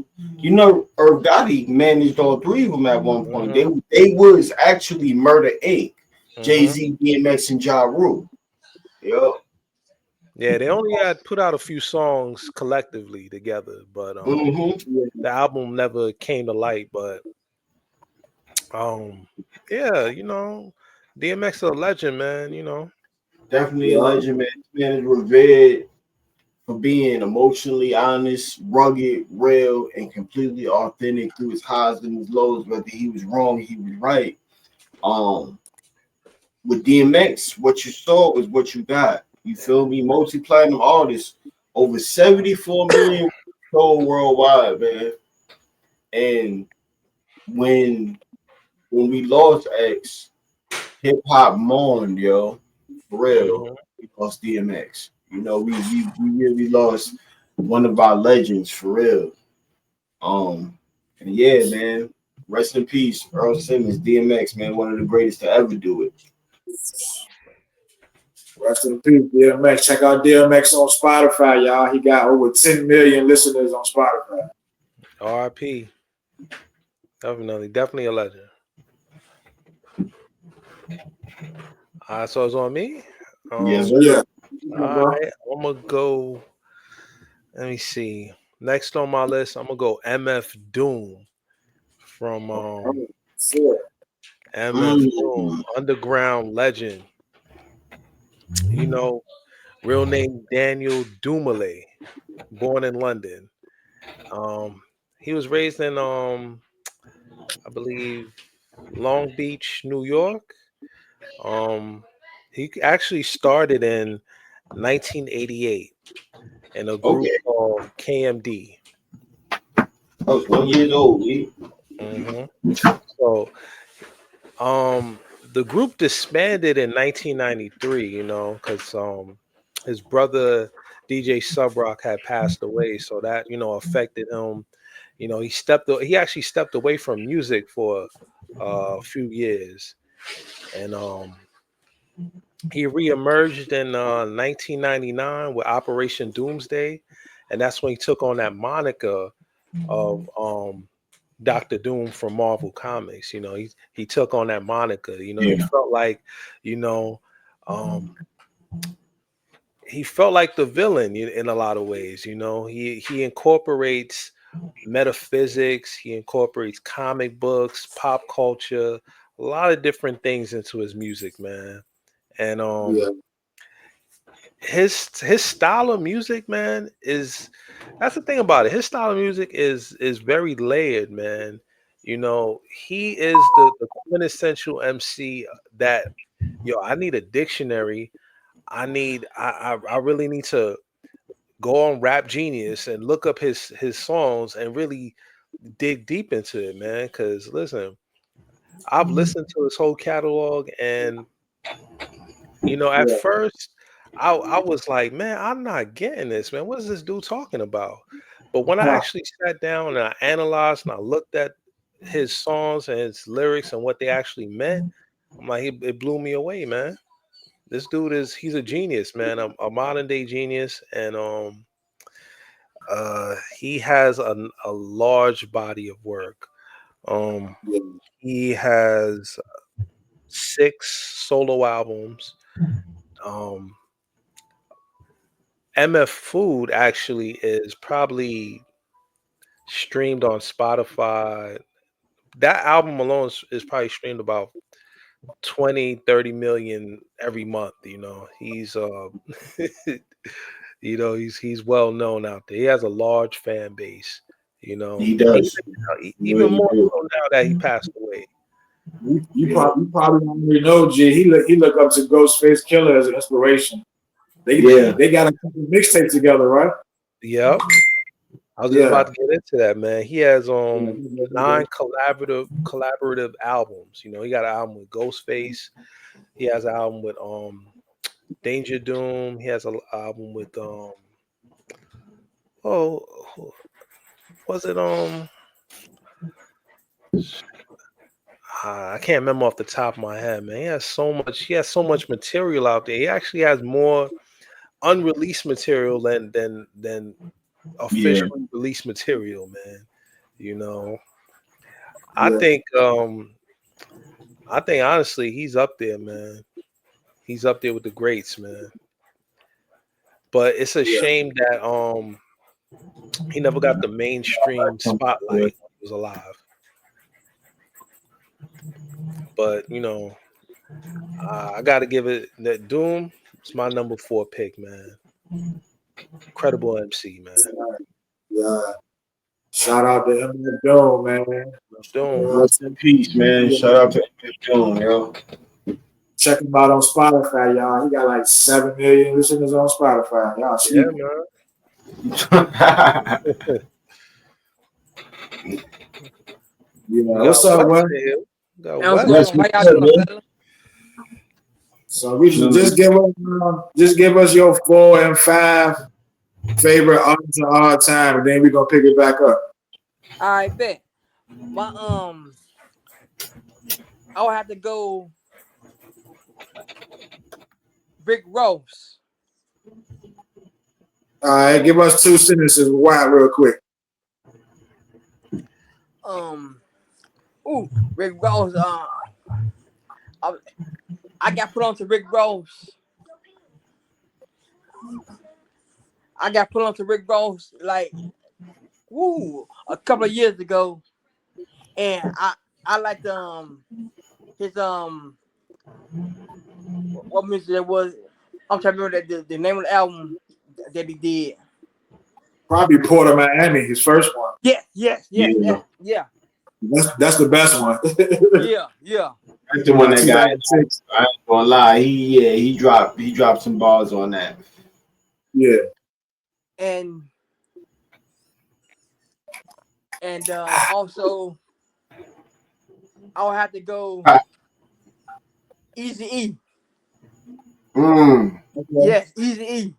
Irv Gotti managed all three of them at one point. Mm-hmm. They was actually Murder Inc. Mm-hmm. Jay-Z, DMX, and Ja Rule. Yep. Yeah, they only had put out a few songs collectively together, but the album never came to light. But yeah, DMX is a legend, man. Definitely a legend, man. This man is revered for being emotionally honest, rugged, real, and completely authentic through his highs and his lows, whether he was wrong or he was right. Um, with DMX, what you saw was what you got. You feel me? Multi-platinum artist, over 74 million sold worldwide, man. And when we lost X, hip hop mourned, yo, for real. Mhm. We lost DMX. You know, we really lost one of our legends for real. And yeah, man, rest in peace, Earl Simmons, DMX, man, one of the greatest to ever do it. Rest in peace, DMX. Check out DMX on Spotify, y'all. He got over 10 million listeners on Spotify. R.I.P. Definitely a legend. All right, so it's on me. Yes, Um, sir. Yeah. all right, I'm gonna go. Let me see. Next on my list, I'm gonna go MF Doom from MF Doom, Mm. underground legend. You know, real name Daniel Dumile, born in London. Um, he was raised in I believe Long Beach, New York. Um, he actually started in 1988 in a group Okay. called KMD. I was 1 year old, we. hmm So, um, the group disbanded in 1993. You know, because his brother DJ Subrock had passed away, so that affected him. You know, he actually stepped away from music for a few years, and he reemerged in 1999 with Operation Doomsday, and that's when he took on that moniker of Doctor Doom from Marvel Comics. You know, he took on that moniker. You know, Yeah. you know, um, he felt like the villain in a lot of ways. You know, he incorporates metaphysics, he incorporates comic books, pop culture, a lot of different things into his music, man. And Yeah. his style of music, man, is that's the thing about it. His style of music is very layered, man. You know, he is the quintessential MC that I need a dictionary. I really need to go on Rap Genius and look up his songs and really dig deep into it, man. Cause listen, I've listened to his whole catalog and at Yeah. first, I was like, "Man, I'm not getting this, man. What is this dude talking about?" But when I actually sat down and I analyzed and I looked at his songs and his lyrics and what they actually meant, I'm like, it blew me away, man. This dude he's a genius, man, a modern day genius, and he has a large body of work. Um, Yeah. he has 6 solo albums. Um, MF Food actually is probably streamed on Spotify. That album alone is probably streamed about 20-30 million every month. He's he's well known out there. He has a large fan base, He even, does. He even really more do. so now that he passed away. Yeah. You probably already know, G. He look up to Ghostface Killer as an inspiration. Yeah. They got a couple mixtapes together, right? Yep. I was just Yeah. about to get into that, man. He has Yeah. 9 collaborative albums. He got an album with Ghostface. He has an album with Danger Doom. He has an album with oh was it I can't remember off the top of my head, man. He has so much material out there. He actually has more unreleased material than Yeah. officially released material, man. You know. I Yeah. think honestly he's up there, man. He's up there with the greats, man. But it's a Yeah. shame that he never got the mainstream spotlight when he was alive. But I got to give it that Doom. It's my number 4 pick, man. Incredible MC, man. Yeah. Shout out to MF Doe, man. Stone. Rest in peace, man. Shout out to John, yo. Check him out on Spotify, y'all. He got like 7 million listeners on Spotify. Y'all Yeah, sleep. man. Yeah. What's up, man? Got How West. y'all doing, fella? So we should just give us your 4 and 5 favorite artists of all time, and then we're gonna pick it back up. All right, bet. My I would have to go Rick Ross. All right, give us 2 sentences why real quick. Rick Ross. I got put on to Rick Ross. Like a couple of years ago, and I liked his what music that was. I'm trying to remember the name of the album that he did. Probably Port of Miami, his first one. Yes. That's the best one. Yeah. That's the one that got. I ain't gonna lie. He dropped some bars on that. Yeah. And also I'll have to go Easy E. Okay. Yes, Easy E.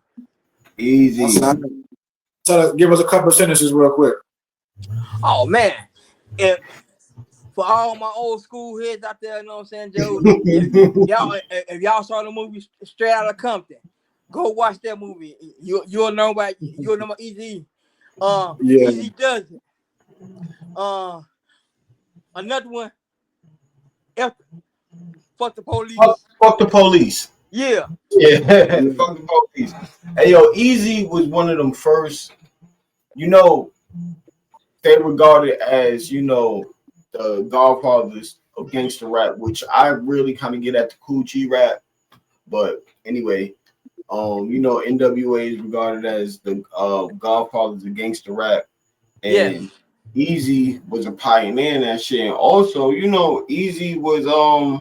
Easy. So give us a couple of sentences real quick. Oh man. For all my old school heads out there, you know what I'm saying, Joe? if y'all saw the movie Straight Outta Compton, go watch that movie. You'll know about Easy. Easy does it. Another one. Fuck the police. Fuck the police. Yeah. Fuck the police. Hey yo, Easy was one of them first. You know, they regarded as the godfathers of gangster rap, which I really kind of get at the Cool G rap. But anyway, NWA is regarded as the godfathers of gangster rap, and Easy was a pioneer in that shit. And also, Easy was I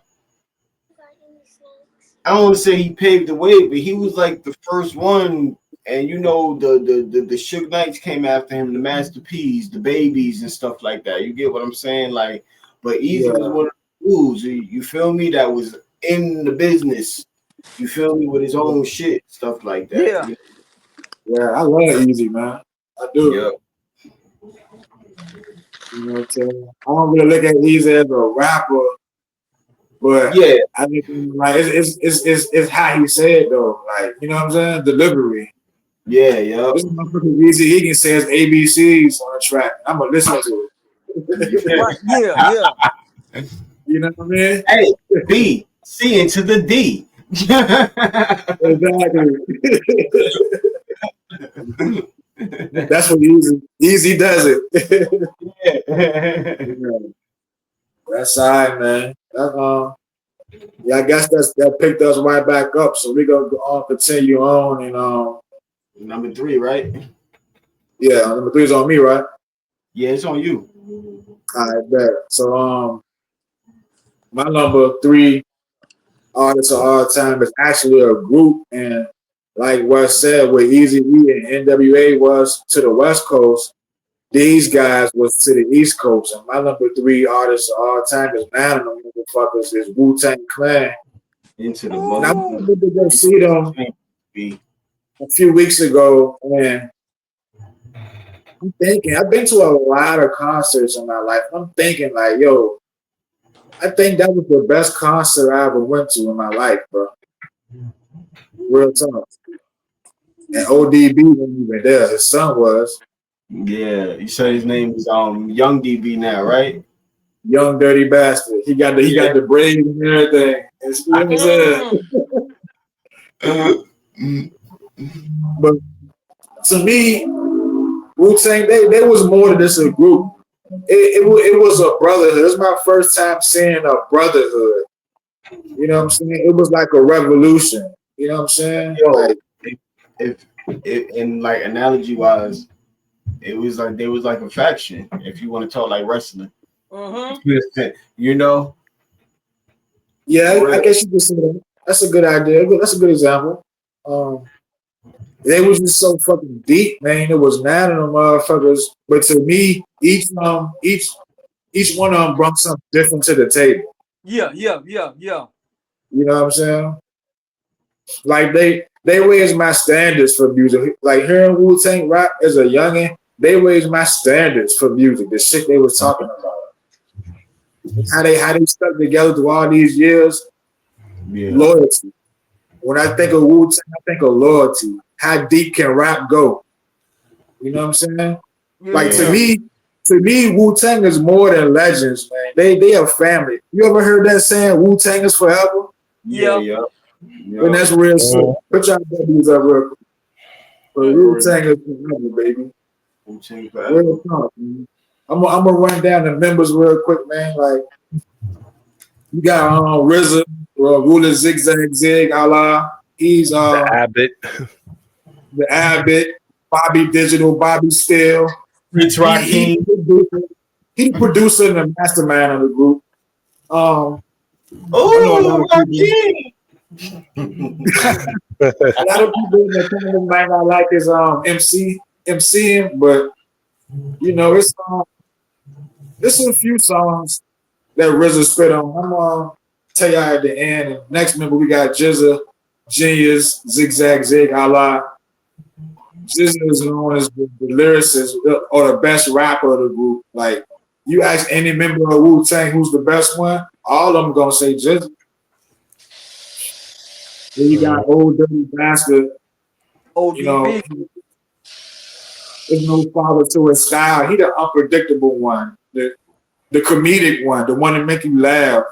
don't want to say he paved the way, but he was like the first one. And the Suge Knights came after him, the Master P's, the Babies, and stuff like that. You get what I'm saying? Like, but Easy was one of the dudes. You feel me? That was in the business. You feel me? With his own shit, stuff like that. Yeah, I love Easy, man. I do. Yeah. You know what I'm saying? I don't really look at Easy as a rapper, but I think like it's how he said though. Like, you know what I'm saying? Delivery. Yeah. This motherfucker Easy, he can say his ABCs on a track. I'm gonna listen to it. Yeah. You know what I mean? Hey, B, C into the D. Exactly. That's what Easy does it. That's all right, man. I guess that picked us right back up. So we're gonna go on, continue on, and number 3, right? Yeah, number 3 is on me, right? Yeah, it's on you. All right, bet. So my number 3 artist of all time is actually a group, and like Wes said, what Easy E and NWA was to the West Coast, these guys was to the East Coast. And my number 3 artist of all time is man of them motherfuckers is Wu-Tang Clan. Into the and I wanted to go see them a few weeks ago, and I'm thinking I've been to a lot of concerts in my life. I'm thinking like, yo, I think that was the best concert I ever went to in my life, bro. Real talk. And ODB wasn't even there. His son was. Yeah, you said his name is Young DB now, right? Young dirty bastard. He got the braids and everything. But to me, Wu-Tang, they was more than just a group. It was a brotherhood. It was my first time seeing a brotherhood. You know what I'm saying? It was like a revolution. You know what I'm saying? Yo, like, if and like analogy wise, it was like they was like a faction. If you want to talk like wrestling, you know. Yeah, I guess you could say that. That's a good idea. That's a good example. Um, they was just so fucking deep, man. It was 9 of them motherfuckers, but to me, each one of them brought something different to the table. Yeah. You know what I'm saying? Like they raised my standards for music. Like hearing Wu-Tang rap as a youngin', they raised my standards for music. The shit they was talking about, how they stuck together through all these years. Yeah. Loyalty. When I think of Wu-Tang, I think of loyalty. How deep can rap go? You know what I'm saying? Like to me, Wu-Tang is more than legends, man. They are family. You ever heard that saying, Wu-Tang is forever? Yeah. And that's real shit. Put your W's up real quick. But Wu-Tang is forever, baby. Real talk, man. I'm gonna run down the members real quick, man. Like you got RZA, Ruler Zigzag Zig, Allah. He's The Abbott. the Abbott, Bobby Digital, Bobby Steele. Rich Rakim. He the producer and the mastermind of the group. Oh, Rakim. A lot of people in the kingdom might not like his MCing, but you know it's a few songs that RZA spit on. I'm gonna tell y'all at the end. And next member we got Jizza, Genius, Zigzag Zig, Allah. Jizza is known as the lyricist or the best rapper of the group. Like you ask any member of Wu-Tang who's the best one, all of them gonna say Jizza. Then you got Old Dirty Bastard. You know, there's no father to his style. He the unpredictable one, the comedic one, the one that make you laugh.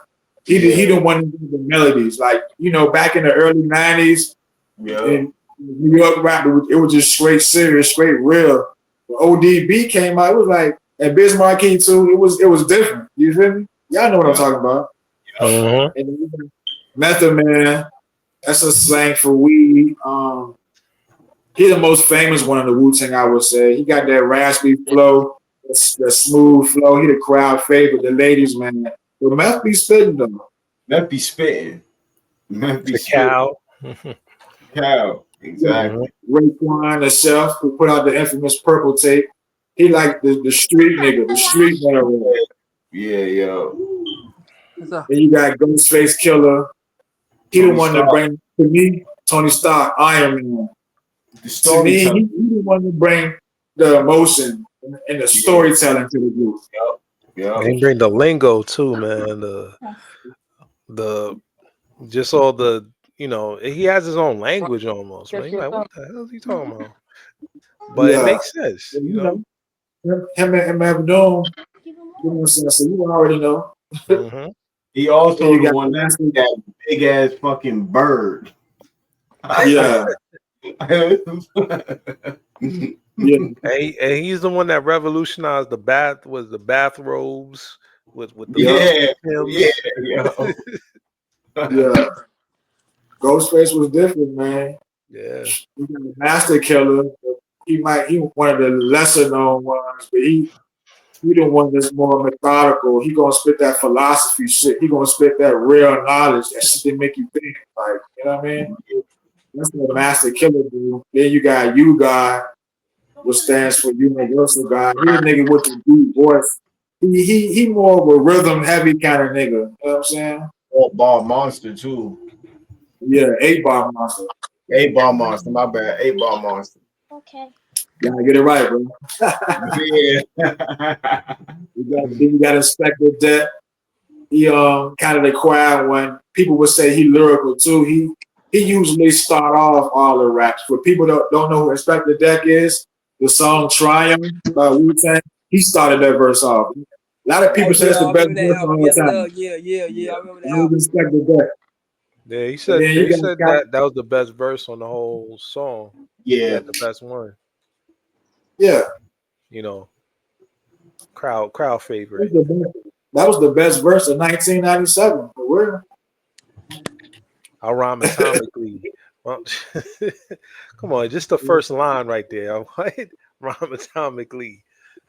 He the one that do the melodies. Like, you know, back in the early 90s, in New York rap, it was just straight serious, straight real. When ODB came out, it was like, and Biz Markie too, it was different. You feel me? Y'all know what I'm talking about. And Method Man, that's a slang for weed. He the most famous one of the Wu-Tang, I would say. He got that raspy flow, the smooth flow. He the crowd favorite, the ladies, man. But Meth be spitting though. Meth be spitting. Meth be The cow. Cow. Exactly. Raekwon, the chef, who put out the infamous purple tape. He like the street nigga, the street nigga. Yeah, yo. Then you got Ghostface Killer. He the one that bring, to me, Tony Stark, Iron Man. To me, he the one to bring the emotion and the storytelling to the group. Yeah. He bring the lingo too, man. The just all the, you know, he has his own language almost, man. You're like, what the hell is he talking about? But it makes sense, you know. Him and Mavdone, you know what I'm saying? So you already know. He also the one that big ass fucking bird. Yeah. And he's the one that revolutionized the bathrobes with the yeah. Ghostface was different, man. Yeah. He got a master killer. He one of the lesser known ones, but he the one that's more methodical. He gonna spit that philosophy shit. He gonna spit that real knowledge, that shit that make you think. Like, you know what I mean? That's the master killer dude. Then you got You God, which stands for Universal God. He a nigga with the deep voice. He more of a rhythm heavy kind of nigga. You know what I'm saying? 8-ball monster too. Yeah, 8-ball monster. 8-ball monster, my bad. 8-ball monster. Okay. You gotta get it right, bro. You got Inspector Debt. He kind of the quiet one. People would say he lyrical too. He usually start off all the raps. For people that don't know who Inspector Deck is, the song Triumph by Wu-Tang, he started that verse off. A lot of people say it's the best verse of all time. Yeah, I remember that. That was Inspector Deck. Yeah, he said they said that was the best verse on the whole song. Yeah, the best one. Yeah. You know, crowd favorite. That was the best verse of 1997. For real. How rhyme atomically. Well, come on, just the first line right there. I'm like, rhyme atomically.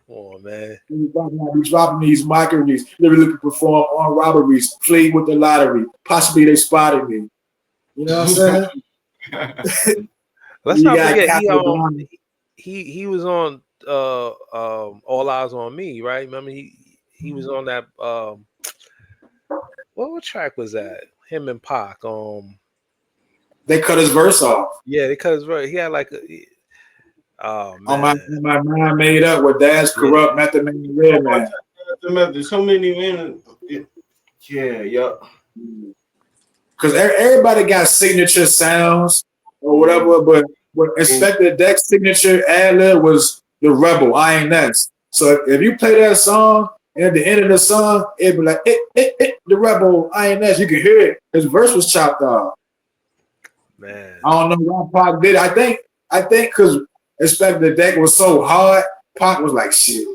Come on, man. He's dropping these mockeries, literally perform on robberies, flee with the lottery. Possibly they spotted me. You know what I'm saying? Let's You not got forget Capital he was on All Eyes on Me, right? Remember he was on that what track was that? Him and Pac. They cut his verse off. Yeah, because he had like oh On man. my mind made up with Dad's corrupt method man red man. There's so many men. Yeah, yup. Because everybody got signature sounds or whatever, but Inspector Deck's signature ad-lib was the Rebel, INS. So if you play that song, and at the end of the song, it'd be like, the Rebel, INS. You can hear it. His verse was chopped off. Man. I don't know why Pac did it. I think because Inspector Deck was so hard, Pac was like, shit.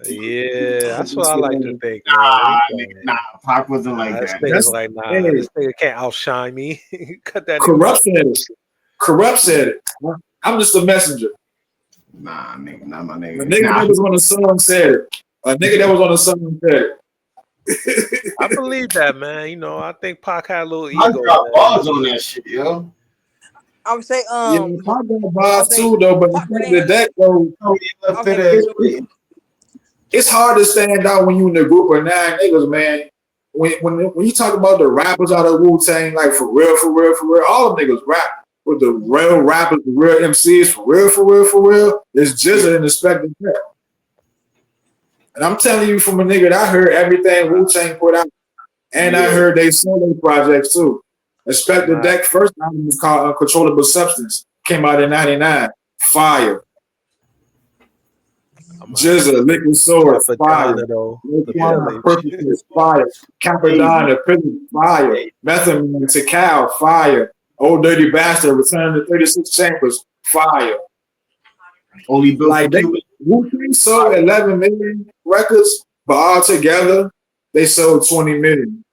Yeah, that's what I like to think, man. Nah, Pac wasn't like This that. nigga's like, nah, this nigga can't outshine me. Cut that. Corrupt said it. Corrupt said it. I'm just a messenger. Nah, nigga, not my nigga. A nigga that was on the song said it. A nigga that was on the song said it. I believe that, man. You know, I think Pac had a little ego. I got bars on that shit, yo. I would say, Yeah, Pac got bars too, though, but the deck, though, it's hard to stand out when you in a group of 9 niggas, man. When you talk about the rappers out of Wu-Tang, like for real, all them niggas rap. With the real rappers, the real MCs, for real, it's Jizza and Inspector Deck. And I'm telling you from a nigga that I heard everything Wu-Tang put out, and I heard they solo projects too. Inspector Deck first album was called Uncontrollable Substance, came out in '99. Fire. Jizza, Liquid Sword, fire. Fire. Capadonna, Prison, fire. Method Man, Tikal, fire. Old Dirty Bastard, Return to 36 Chambers, fire. Only built like Wu-Tang sold 11 million records, but all together they sold 20 million.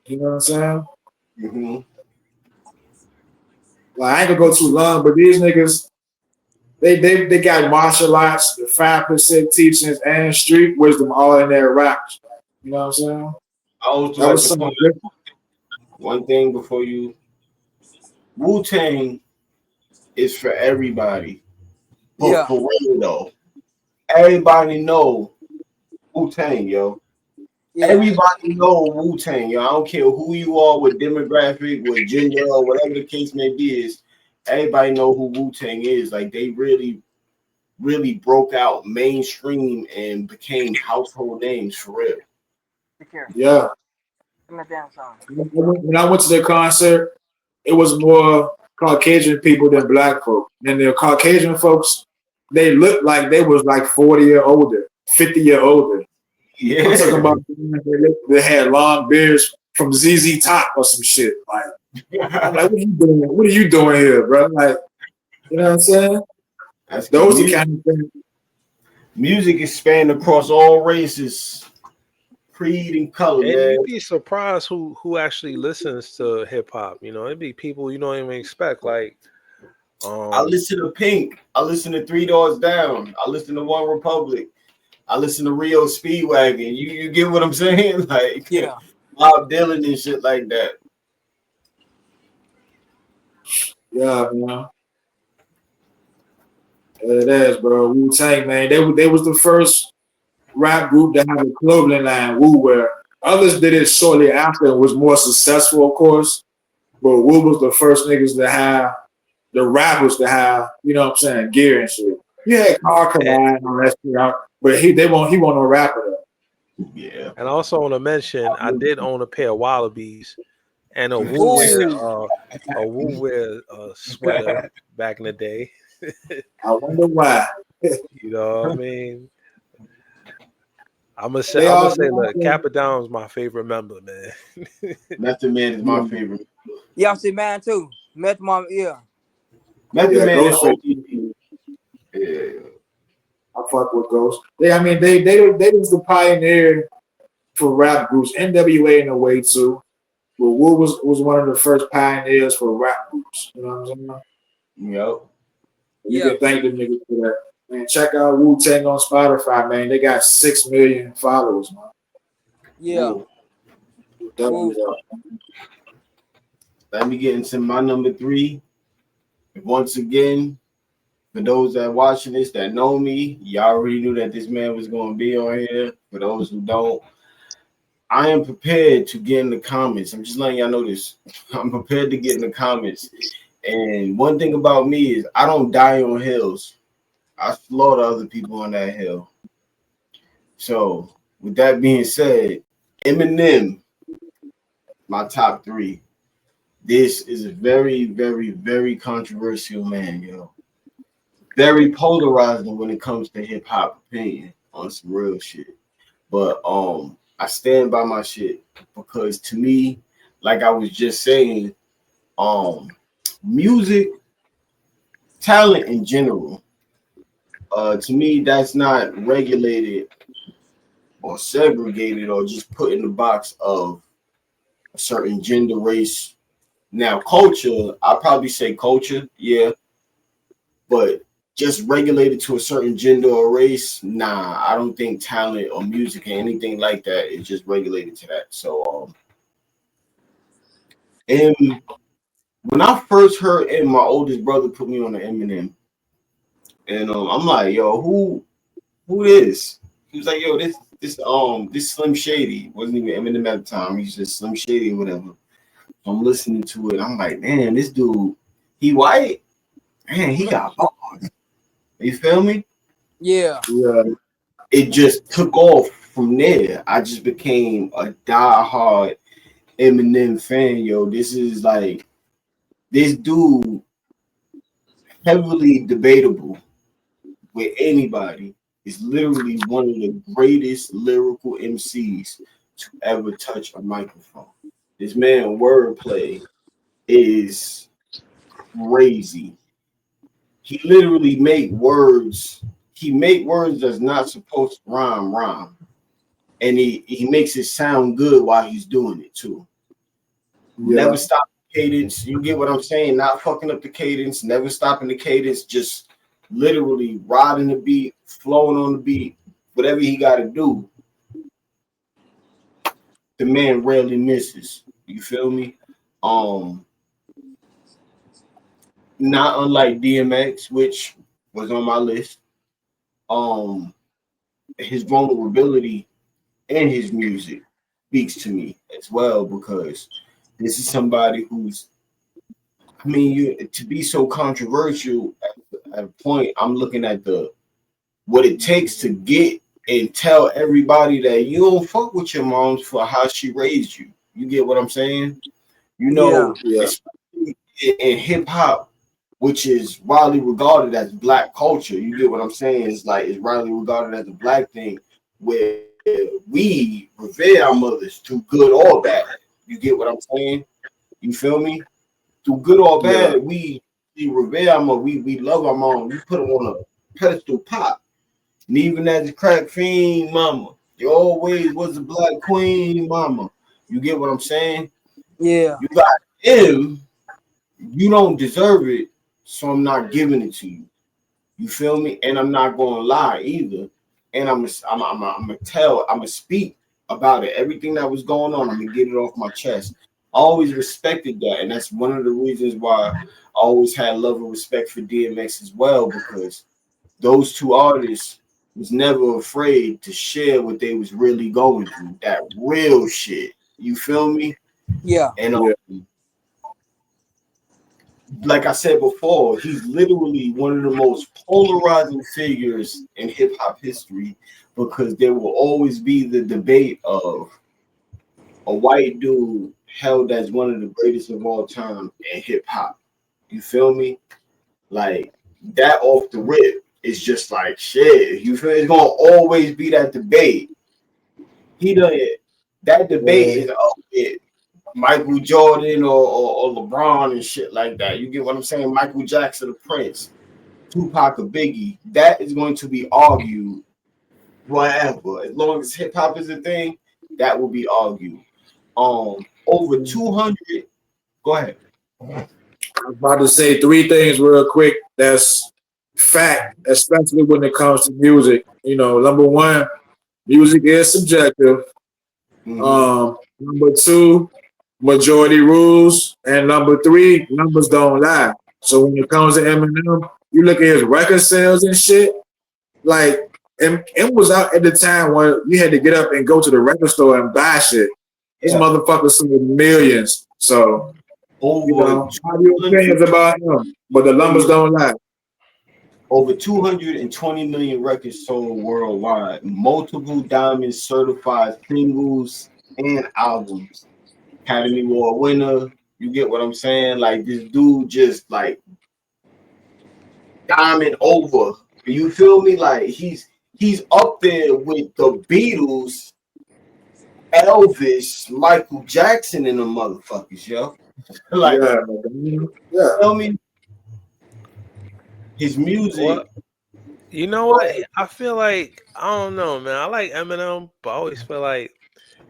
You know what I'm saying? Mm-hmm. Like I ain't gonna go too long, but these niggas, they got martial arts, the 5% teachings, and street wisdom all in their raps. You know what I'm saying? I always like to point one thing before you. Wu-Tang is for everybody. But for real though, everybody know Wu-Tang, yo. Yeah. Everybody know Wu-Tang, yo. I don't care who you are, what demographic, what gender, or whatever the case may be, is everybody know who Wu-Tang is. Like they really broke out mainstream and became household names for real. Yeah. When I went to the concert, it was more Caucasian people than black folk. And the Caucasian folks, they looked like they was like 40 year older, 50 year older. Yeah. I'm talking about they had long beards from ZZ Top or some shit. Like, I'm like, what are you doing? What are you doing here, bro? Like, you know what I'm saying? Those are kind of things. Music is spanned across all races, creed, and color. And man. you'd be surprised who actually listens to hip hop. You know, it'd be people you don't even expect. Like, I listen to Pink. I listen to 3 Doors Down. I listen to One Republic. I listen to Rio Speedwagon. You get what I'm saying? Like, yeah, Bob Dylan and shit like that. Yeah, man. It is, bro. Wu-Tang, man. They was the first rap group to have a clothing line, Wu, where others did it shortly after and was more successful, of course. But Wu was the first niggas to have, the rappers to have, you know what I'm saying, gear and shit. You had Car Collide and all that shit out, but he wasn't no rapper though. Yeah. And I also want to mention, I did own a pair of Wallabies and a Wu wear sweater back in the day. I wonder why. You know what I mean? I'm gonna say, look, Capadon's my favorite member, man. Method Man is my favorite. Yeah, I see mine too. Method Man, yeah. Method Man is OG. Yeah. I fuck with Ghost. They was the pioneer for rap groups. NWA in a way too. But Wu was one of the first pioneers for rap groups. You know what I'm saying? Yep. You Yeah. can thank the niggas for that. Man, check out Wu-Tang on Spotify, man. They got 6 million followers, man. Yeah. Whoa. Definitely. Let me get into my number 3. Once again, for those that watching this that know me, y'all already knew that this man was going to be on here. For those who don't, I am prepared to get in the comments. I'm just letting y'all know this. I'm prepared to get in the comments. And one thing about me is I don't die on hills. I slaughter other people on that hill. So, with that being said, Eminem, my top 3. This is a very, very, very controversial man, yo. Very polarizing when it comes to hip hop opinion on some real shit. But I stand by my shit because to me, like I was just saying, music, talent in general, to me, that's not regulated or segregated or just put in the box of a certain gender, race. Now, culture, I probably say culture, yeah, but just regulated to a certain gender or race, nah, I don't think talent or music or anything like that is just regulated to that. So, and when I first heard it, my oldest brother put me on the Eminem, and I'm like, yo, who this? He was like, yo, this Slim Shady. Wasn't even Eminem at the time. He's just Slim Shady or whatever. I'm listening to it. I'm like, man, this dude, he white. Man, he got bars. You feel me? Yeah. Yeah. It just took off from there. I just became a diehard Eminem fan, yo. This is like this dude heavily debatable with anybody. Is literally one of the greatest lyrical MCs to ever touch a microphone. This man wordplay is crazy. He literally make words. He make words that's not supposed to rhyme, and he makes it sound good while he's doing it too. Yeah. Never stop the cadence. You get what I'm saying? Not fucking up the cadence. Never stopping the cadence. Just literally riding the beat, flowing on the beat. Whatever he got to do, the man rarely misses. You feel me? Um, Not unlike DMX, which was on my list. Um, his vulnerability and his music speaks to me as well because this is somebody who's, I mean, you to be so controversial at a point. I'm looking at the what it takes to get and tell everybody that you don't fuck with your moms for how she raised you. You get what I'm saying? You Yeah. know, especially in hip hop, which is widely regarded as black culture. You get what I'm saying? It's like it's widely regarded as a black thing where we revere our mothers through good or bad. You get what I'm saying? You feel me? Through good or bad, Yeah. we revere our mother. We love our mom. We put them on a pedestal pop. And even as a crack fiend mama, you always was a black queen mama. You get what I'm saying? Yeah. You got him. You don't deserve it, so I'm not giving it to you. You feel me? And I'm not gonna lie either. And I'm gonna tell, I'm gonna speak about it. Everything that was going on, I'm gonna get it off my chest. I always respected that, and that's one of the reasons why I always had love and respect for DMX as well, because those two artists was never afraid to share what they was really going through, that real shit. You feel me? Yeah. And Yeah. like I said before, he's literally one of the most polarizing figures in hip hop history because there will always be the debate of a white dude held as one of the greatest of all time in hip hop. You feel me? Like that off the rip is just like shit. You feel it's gonna always be that debate. He done it. That debate is up with Michael Jordan or LeBron and shit like that. You get what I'm saying? Michael Jackson, the Prince, Tupac, or Biggie. That is going to be argued forever. As long as hip hop is a thing, that will be argued. over 200. Go ahead. I'm about to say three things real quick. That's fact, especially when it comes to music. You know, number one, music is subjective. Mm-hmm. Number two, majority rules, and number three, numbers don't lie. So when it comes to Eminem, you look at his record sales and shit. Like, it was out at the time when you had to get up and go to the record store and buy shit. This Yeah. motherfucker sold millions. So, you Over know, I have your opinions about him, but the numbers don't lie. over 220 million records sold worldwide, multiple diamond certified singles and albums. Academy Award winner. You get what I'm saying? Like this dude just like diamond over. You feel me? Like he's up there with the Beatles, Elvis, Michael Jackson, and the motherfuckers, yo. Like, Yeah. tell me his music. What? You know what? I feel like I don't know, man. I like Eminem, but I always feel like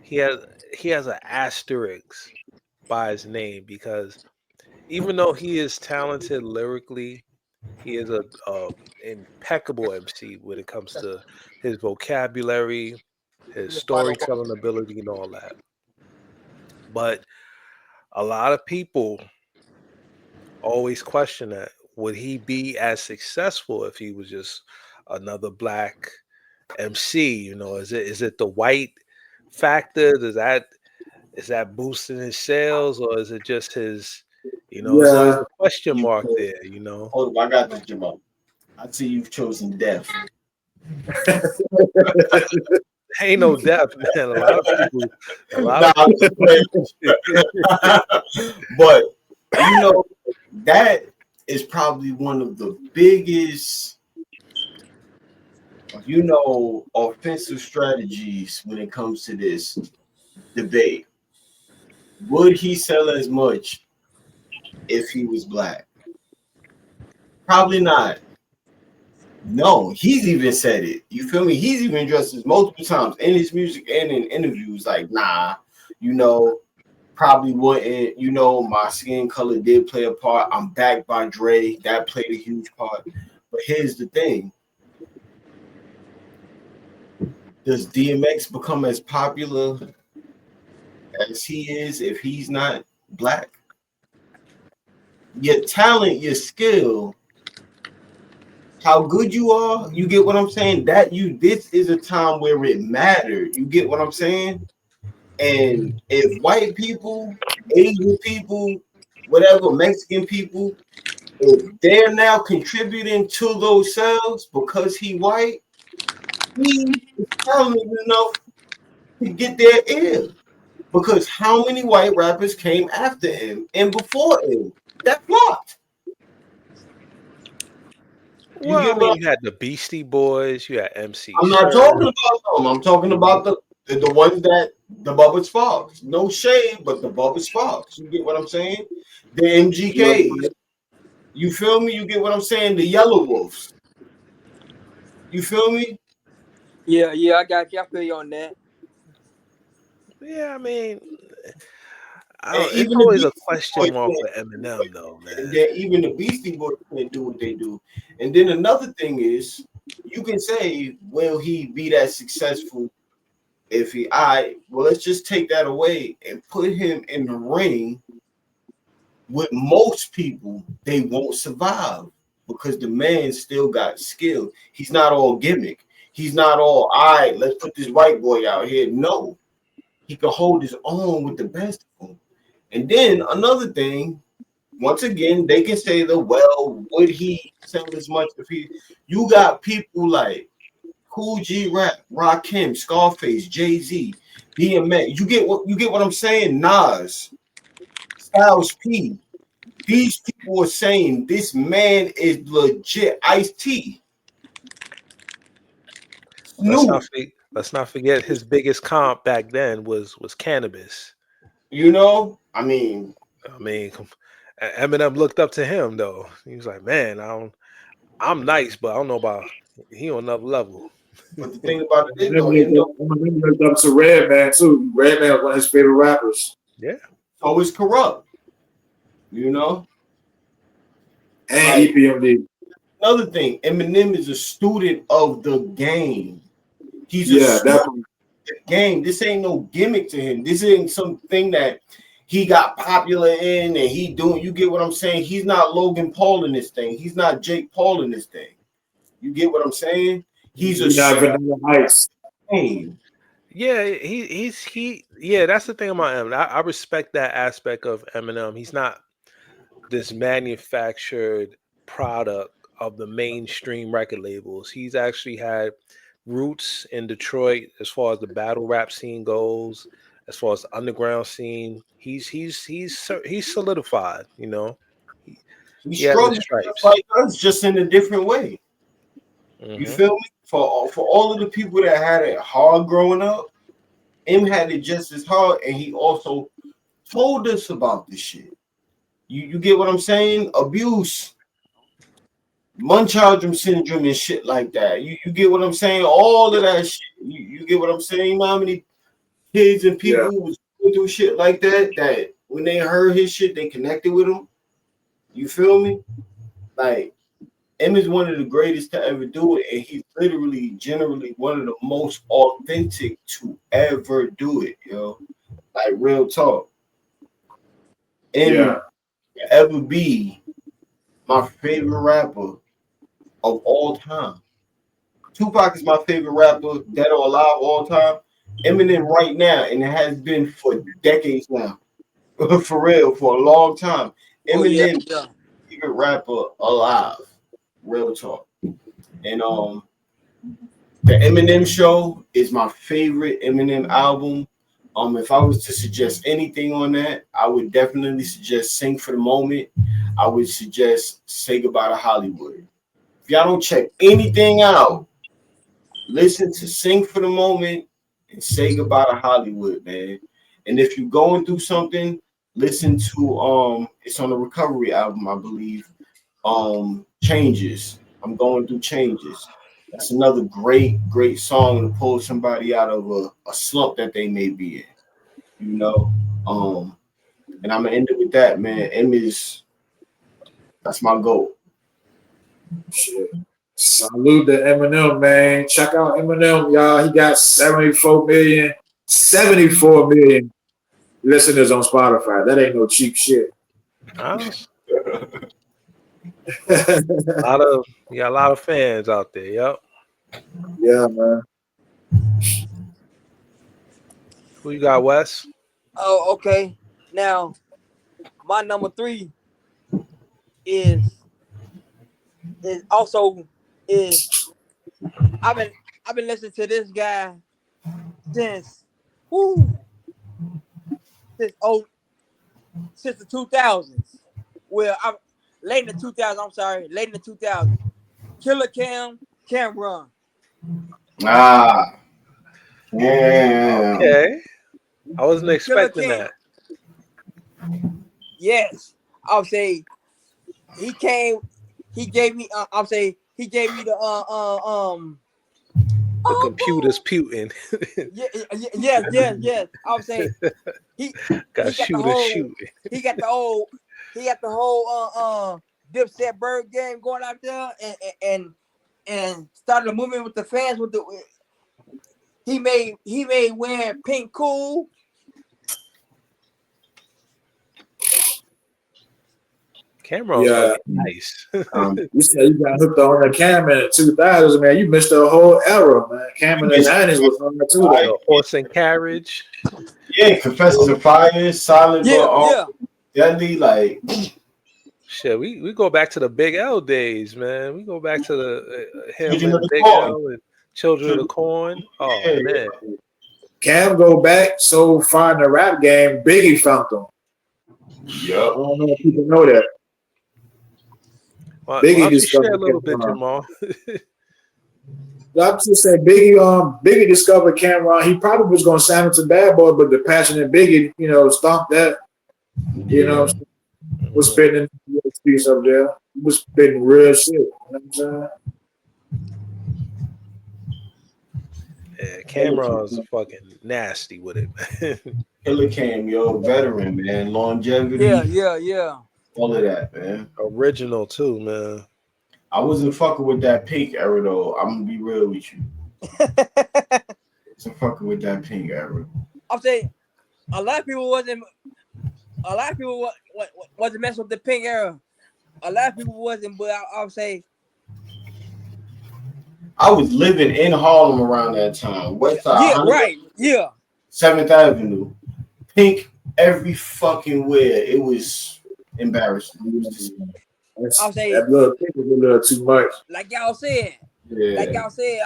he has an asterisk by his name because even though he is talented lyrically, he is a impeccable MC when it comes to his vocabulary, his storytelling ability, and all that. But a lot of people always question that. Would he be as successful if he was just another black MC? You know, is it the white factor? Is that boosting his sales, or is it just his? You know, it's always Yeah. a question mark there. You know, Hold on, I got this, Jamal. I see you've chosen death. ain't no depth, man. A lot of people, but you know that is probably one of the biggest, offensive strategies when it comes to this debate. Would he sell as much if he was black? Probably not. No, he's even said it. You feel me? He's even addressed this multiple times in his music and in interviews. Like, nah, probably wouldn't. My skin color did play a part. I'm backed by Dre. That played a huge part. But here's the thing. Does DMX become as popular as he is if he's not black? Your talent, your skill, how good you are, you get what I'm saying? This is a time where it mattered. You get what I'm saying? And if white people, Asian people, whatever, Mexican people, if they're now contributing to those sales because he white, he is talented enough to get their ear. Because how many white rappers came after him and before him that flopped? well, I mean, you had the Beastie Boys, you had MC. I'm not talking about them. I'm talking about the ones that the Bubba Sparks. No shade, but the Bubba Sparks. You get what I'm saying? The MGKs. You feel me? You get what I'm saying? The Yellow Wolves. You feel me? Yeah, I got you. I feel you on that. Yeah, I mean, it's even always a question mark with Eminem, though, man. And then even the Beastie Boys can't do what they do. And then another thing is, you can say, will he be that successful if he? Well, let's just take that away and put him in the ring with most people. They won't survive because the man still got skill. He's not all gimmick. He's not all right. Let's put this white boy out here. No, he can hold his own with the best of them. And then another thing, once again, they can say would he sell as much if he? You got people like Cool G Rap, Rakim, Scarface, Jay-Z, DMX. You get what I'm saying? Nas, Styles P. These people are saying this man is legit. Ice-T. Let's not forget his biggest comp back then was cannabis. I mean, Eminem looked up to him though. He was like, "Man, I'm nice, but I don't know about he on another level." but the thing about it is, I'm looked up to Redman too. Redman was one of his favorite rappers. Yeah. So it's corrupt. You know. And Like, EPMD. another thing, Eminem is a student of the game. He's a Yeah, student definitely. of the game. This ain't no gimmick to him. This ain't something that he got popular in and he doing. You get what I'm saying? He's not Logan Paul in this thing. He's not Jake Paul in this thing. You get what I'm saying? He's a You're not Vanilla Ice. game. Yeah, he yeah, that's the thing about Eminem. I respect that aspect of Eminem. He's not this manufactured product of the mainstream record labels. He's actually had roots in Detroit as far as the battle rap scene goes, as far as the underground scene. He's solidified, you know. He, He he has his struggled just stripes. like us, just in a different way. You Hmm. feel me? For all of the people that had it hard growing up, M had it just as hard, and he also told us about this shit. You get what I'm saying? Abuse, Munchausen syndrome, and shit like that. You get what I'm saying? All of that shit. You get what I'm saying? You know how many kids and Yeah. people was going through shit like that? That when they heard his shit, they connected with him. You feel me? Like, M is one of the greatest to ever do it, and he's literally, generally one of the most authentic to ever do it, yo. Like, real talk. M Yeah. will ever be my favorite rapper of all time. Tupac is my favorite rapper, dead or alive, all time. Eminem right now, and it has been for decades now. For real, for a long time. Oh yeah, Eminem, yeah. favorite rapper alive. Real talk. And the Eminem Show is my favorite Eminem album. If I was to suggest anything on that, I would definitely suggest Sing for the Moment. I would suggest Say Goodbye to Hollywood. If y'all don't check anything out, listen to Sing for the Moment and Say Goodbye to Hollywood, man. And if you're going through something, listen to it's on the Recovery album, I believe. Changes. I'm going through changes. That's another great song to pull somebody out of a slump that they may be in. You know. And I'm gonna end it with that, man. That's my goal. Shit. Salute to Eminem, man. Check out Eminem, y'all. He got 74 million listeners on Spotify. That ain't no cheap shit. Uh, a lot of you got a lot of fans out there. Yep. Yeah, man. Who you got, Wes? Oh, okay. Now, my number 3 is also is I've been I've been listening to this guy since whoo since oh since the 2000s. Well, I'm late in the 2000s. I'm sorry, late in the 2000s. Killer Cameron. Ah, yeah. Okay. I wasn't Killer expecting Cam. that. Yes, I'll say he came. He gave me. I'll say he gave me the The computer's putin'. yes. I'll say he Got he got the shooters whole shooting. he got the whole Dipset Bird game going out there and started a movement with the fans with the he made wearing pink cool. Cameron's Yeah. fucking nice. You said you got hooked on the Cam in the 2000s, man. You missed the whole era, man. Cam in the 90s was on there too, though. The horse and carriage. Yeah, Confessions of Fire, Silent but Yeah. Deadly, like Shit, we go back to the Big L days, man. We go back to the him Children of and the Big Corn. L and Children of the Corn. Oh Yeah. man, Cam go back so far in the rap game, Biggie found them. I Yup. don't know if people know that. why Biggie don't you discovered share a little bit, Cameron. Jamal? I'm just saying Biggie discovered Cameron. He probably was gonna sign him to Bad Boy, but the passionate Biggie, stopped that. You know, was spitting the piece up there. He was spitting real shit. You know what I'm saying? Yeah, Cameron's fucking nasty with it, man. Killer Cam, yo, veteran, man, longevity, Yeah. all of that, man. Original too, man. I wasn't fucking with that pink era though. I'm gonna be real with you. Wasn't fucking with that pink era. I'll say a lot of people wasn't. A lot of people wasn't messing with the pink era. A lot of people wasn't, but I'll say I was living in Harlem around that time. West Side, yeah, 100 right, yeah. 7th Avenue. Pink every fucking where. It was embarrassing. I'll say That little thing was a little too much. like y'all said. Yeah. Like y'all said,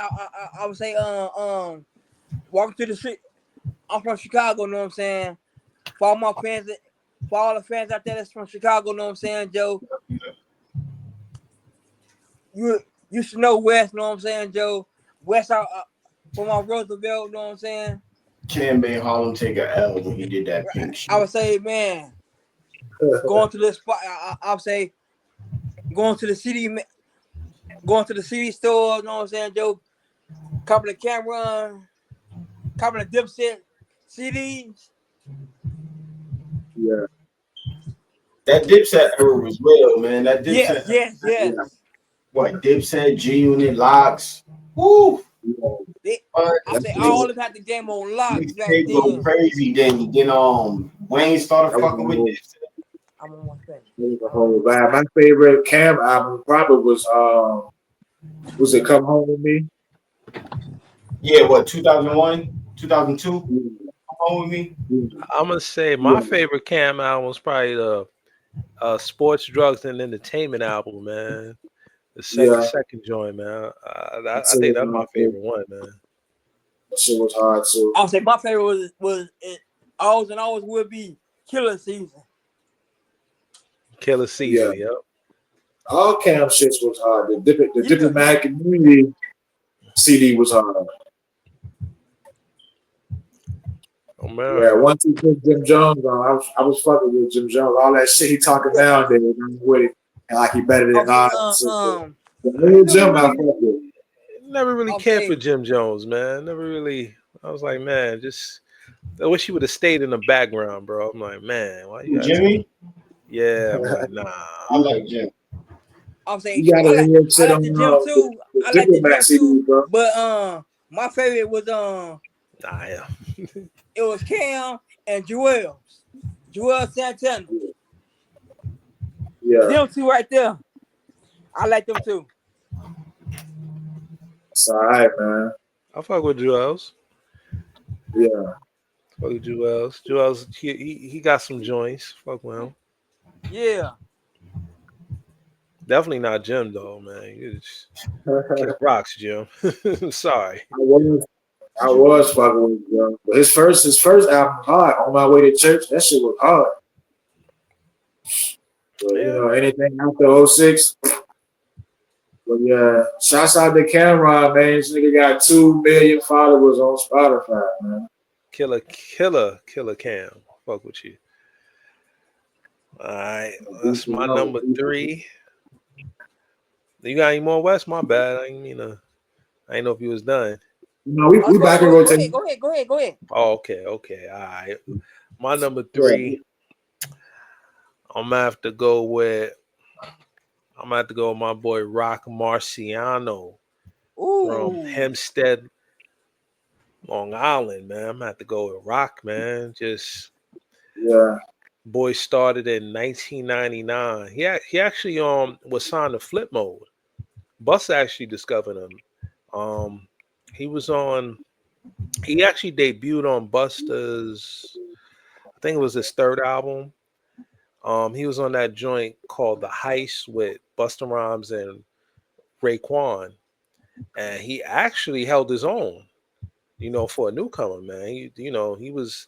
I would say walking through the street. I'm from Chicago, know what I'm saying? For all my fans, for all the fans out there that's from Chicago, know what I'm saying, Joe? You should know West, know what I'm saying, Joe? West out from my Roosevelt, know what I'm saying? Cam made Harlem take a L when he did that pink shit. I would say, man, going to this spot, I would say going to the CD store, you know what I'm saying, Joe? Couple of Cameron, couple of Dipset CDs. Yeah. That Dipset era was real, man. That Dipset. Yes. Yeah. What, Dipset, G Unit, Locks. Woo! I say all of them had the game on lock back They go then. crazy. Then Wayne started fucking with Dipset. I'm on one thing. It was a whole vibe. My favorite Cam album probably was it Come Home With Me? Yeah, what, 2001, 2002? Come home with me. I'm gonna say my favorite Cam album was probably the Sports, Drugs, and Entertainment album, man. The second joint, man. I think that's my favorite one, man. That shit was hard too. I'll say my favorite was it always and always will be Killer Season. Killer Season, yep. All Cam shits was hard. The Diplomatic Community CD was hard. Oh man. Yeah, once he put Jim Jones on, I was fucking with Jim Jones. All that shit he talking nowadays, I'm with it. And like he better than us. The real Jim, I fuck with. Never really cared for Jim Jones, man. Never really. I was like, man, just I wish he would have stayed in the background, bro. I'm like, man, why you guys? Jimmy? Yeah, I'm like, nah. I like Jim. I'm saying you gotta I like the Jim too. I like the Jim too. Bro. But my favorite was yeah. it was Cam and Joel Santana. Yeah, them two right there. I like them too. it's all right, man. I fuck with Joel's. Yeah. Fuck with Joel's. Joel's he got some joints. Fuck with him. Yeah. Definitely not Jim though, man. You just kick rocks, Jim. Sorry. I was fucking with Jim. But his first album hard. On My Way to Church, that shit was hard. But, you know, anything after 06. But yeah, shouts out to Cameron, man. This nigga got 2 million followers on Spotify, man. Killer Cam. Fuck with you. All right, that's my number 3. You got any more, West? My bad. I didn't know if you was done. No, we back in rotation. Go ahead. Oh, okay. All right. My number 3. I'm gonna have to go with my boy Rock Marciano from Hempstead, Long Island, man. I'm gonna have to go with Rock, man. Just boy started in 1999. He actually was signed to Flip Mode. Bus actually discovered him. He actually debuted on Busta's, I think it was his 3rd album. He was on that joint called The Heist with Busta Rhymes and Raekwon, and he actually held his own, for a newcomer, man. He was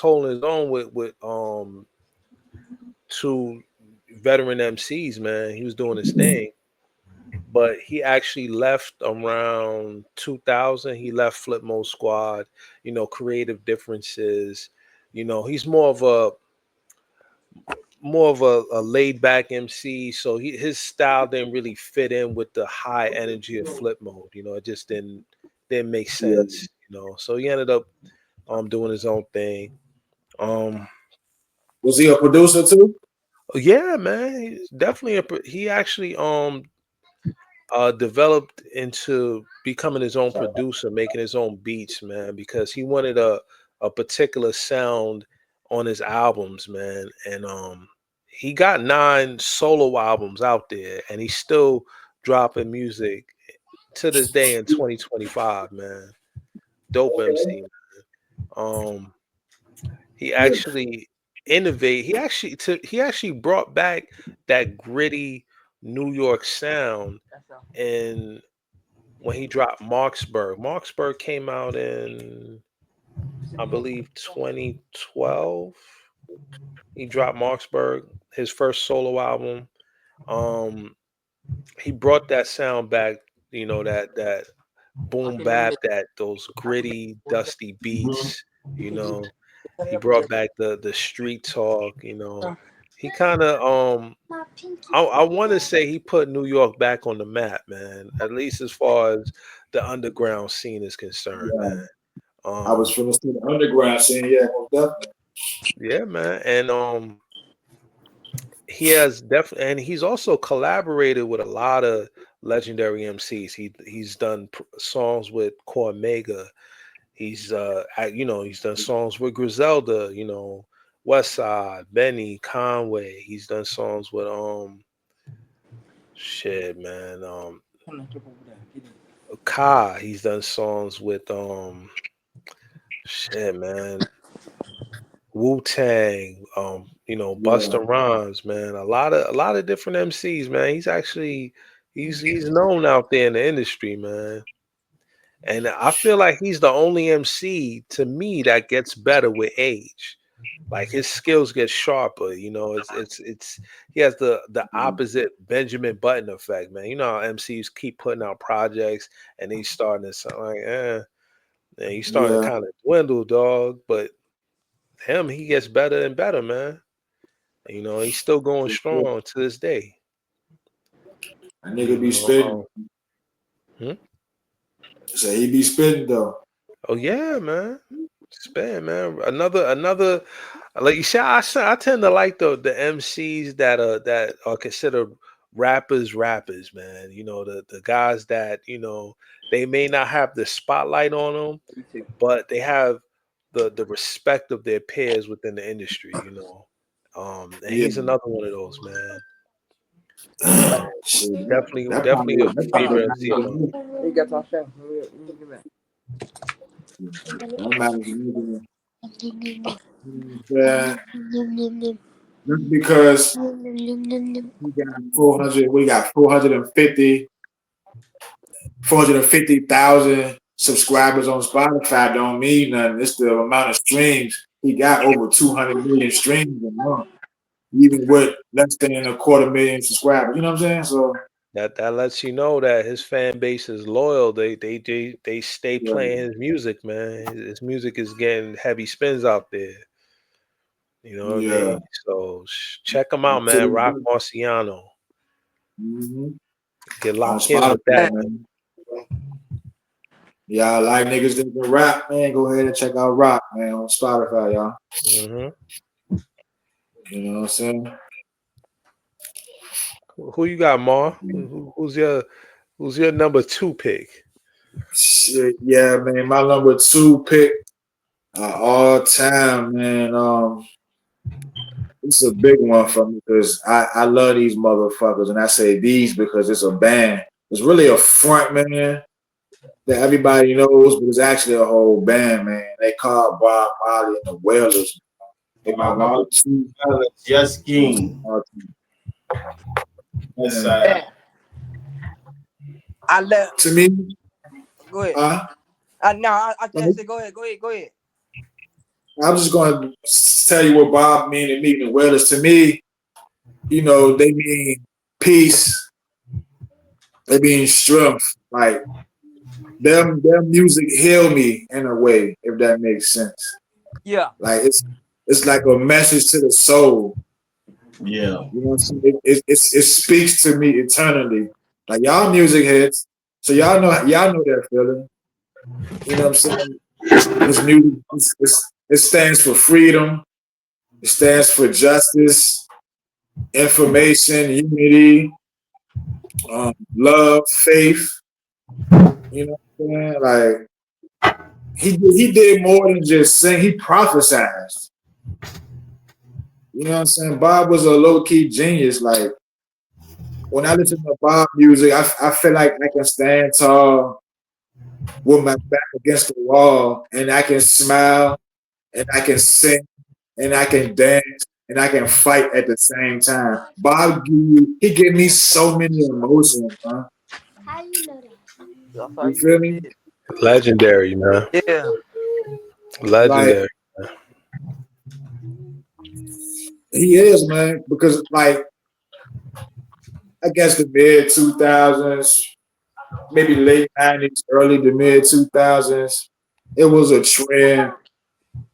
holding his own with 2 veteran MCs, man. He was doing his thing, but he actually left around 2000. He left Flip Mode Squad, creative differences. He's more more of a laid back MC, so his style didn't really fit in with the high energy of Flip Mode. You know, it just didn't make Yeah. sense. You know, so he ended up doing his own thing. Was he a producer too? Yeah, man, he's definitely he actually developed into becoming his own producer, making his own beats, man, because he wanted a particular sound on his albums, man. And he got 9 solo albums out there, and he's still dropping music to this day in 2025, man. Dope MC. Um, he Yeah. actually he actually brought back that gritty New York sound and when he dropped Marksburg. Marksburg came out in, I believe, 2012. He dropped Marksburg, his first solo album. Um, he brought that sound back, you know, that boom bap, that those gritty, dusty beats, you know. He brought back the street talk, you know. He kind of I want to say he put New York back on the map, man. At least as far as the underground scene is concerned, Yeah. man. I was Um, finna see the underground scene. Yeah, most definitely. yeah, man, and he has definitely, and he's also collaborated with a lot of legendary MCs. He's done songs with Cormega. He's he's done songs with Griselda. You know, Westside, Benny, Conway. He's done songs with shit, man. Ka. He's done songs with shit, man. Wu-Tang, Yeah. Busta Rhymes, man. A lot of different MCs, man. He's actually he's known out there in the industry, man. And I feel like he's the only MC to me that gets better with age. Like his skills get sharper, you know. It's he has the opposite Benjamin Button effect, man. You know how MCs keep putting out projects and he's starting to sound like, and he's starting to Yeah. kind of dwindle, dog. But him, he gets better and better, man. You know, he's still going That strong to this day. nigga You be know, spitting. hmm? So he be spitting though. Oh yeah, man. Span, man. Another like you said, I tend to like the MCs that are considered rappers, man. You know, the guys that, you know, they may not have the spotlight on them, but they have the respect of their peers within the industry, you know. And Yeah. he's another one of those, man. Shit, that Definitely probably a that probably favorite MC matters of to mine. me. That matters to me. Yeah. Just because we got 400, we got 450,000 subscribers on Spotify don't mean nothing. It's the amount of streams. He got over 200 million streams a month, even with less than a quarter million subscribers. You know what I'm saying? So, That lets you know that his fan base is loyal. They stay yeah, playing his music, man. His music is getting heavy spins out there. You know what I yeah. mean? So check him out, To man. this Rock day. Marciano. Mhm. Get On locked in with Spotify, that. man. Y'all like niggas that can rap, man, go ahead and check out Rock, man, on Spotify, y'all. Hmm. You know what I'm saying? Who you got, Ma? Who's your number 2 pick? Shit, yeah, man. My number 2 pick all time, man. It's a big one for me because I love these motherfuckers, and I say these because it's a band. It's really a front man that everybody knows, but it's actually a whole band, man. They call Bob Marley and the Wailers. They my number 2. Just King. That's Man. I left. To me, Go ahead. uh, No, I can't say. Go ahead. I'm just going to tell you what Bob mean to me. The Wailers, to me, you know, they mean peace. They mean strength. Like their music heal me in a way, if that makes sense. Yeah. Like it's like a message to the soul. Yeah. You know what I'm saying? It speaks to me eternally. Like y'all music heads, so y'all know that feeling. You know what I'm saying? His music, it stands for freedom. It stands for justice, information, unity, love, faith. You know what I'm saying? Like he did more than just sing. He prophesied. You know what I'm saying? Bob was a low key genius. Like when I listen to Bob music, I feel like I can stand tall with my back against the wall, and I can smile, and I can sing, and I can dance, and I can fight at the same time. He gave me so many emotions, man. That's how You you feel me? did. Legendary, man. Yeah. Like Legendary. he is, man. Because like I guess the mid 2000s, maybe late 90s, early to mid 2000s, it was a trend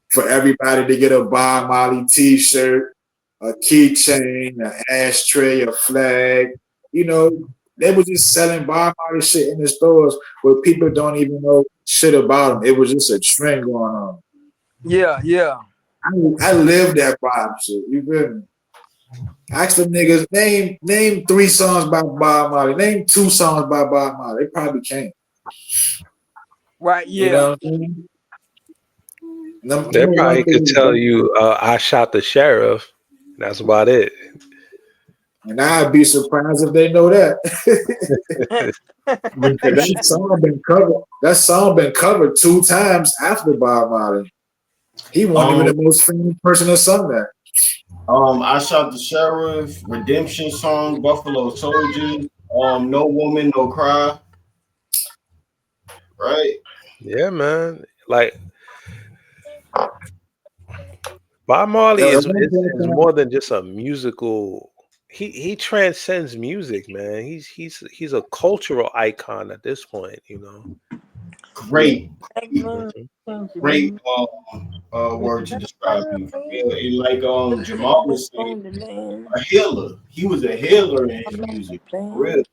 for everybody to get a Bob Marley T-shirt, a keychain, an ashtray, a flag. You know, they were just selling Bob Marley shit in the stores where people don't even know shit about them. It was just a trend going on. Yeah, yeah. I lived that Bob shit. You feel me? Ask them niggas, name 3 songs by Bob Marley. Name 2 songs by Bob Marley. They probably can't. Right, You yeah. know what I'm saying? Number They one probably could thing, tell you, I shot the sheriff. That's about it. and I'd be surprised if they know that. That song been covered. That song been covered 2 times after Bob Marley. He wasn't even Um, the most famous person that sung that. I shot the sheriff, redemption song, Buffalo Soldiers, no woman, no cry, right? Yeah, man. Like Bob Marley At is one is, point is in time, more than just a musical. He transcends music, man. He's a cultural icon at this point. You know. yeah, Great, great word to describe him. For real. And like Jamal was saying, a healer. He was a healer in his music. For real.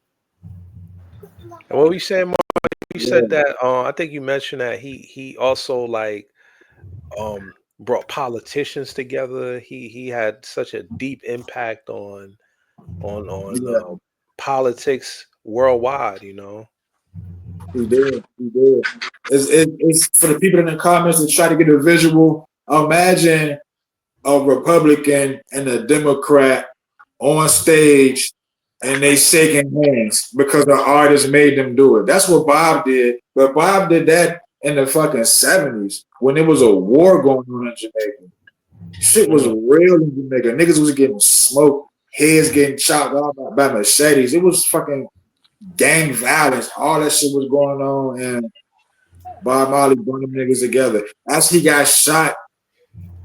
And what we saying, Mark? You said yeah. that. I think you mentioned that he also like brought politicians together. He had such a deep impact on Yeah, politics worldwide. You know. he did. He did. It's for the people in the comments that try to get a visual. Imagine a Republican and a Democrat on stage and they shaking hands because the artist made them do it. That's what Bob did. But Bob did that in the fucking 70s when there was a war going on in Jamaica. Shit was Mm. real in Jamaica. Niggas was getting smoked, heads getting chopped off by machetes. It was fucking gang violence. All that shit was going on. And Bob Marley brought them niggas together. As he got shot,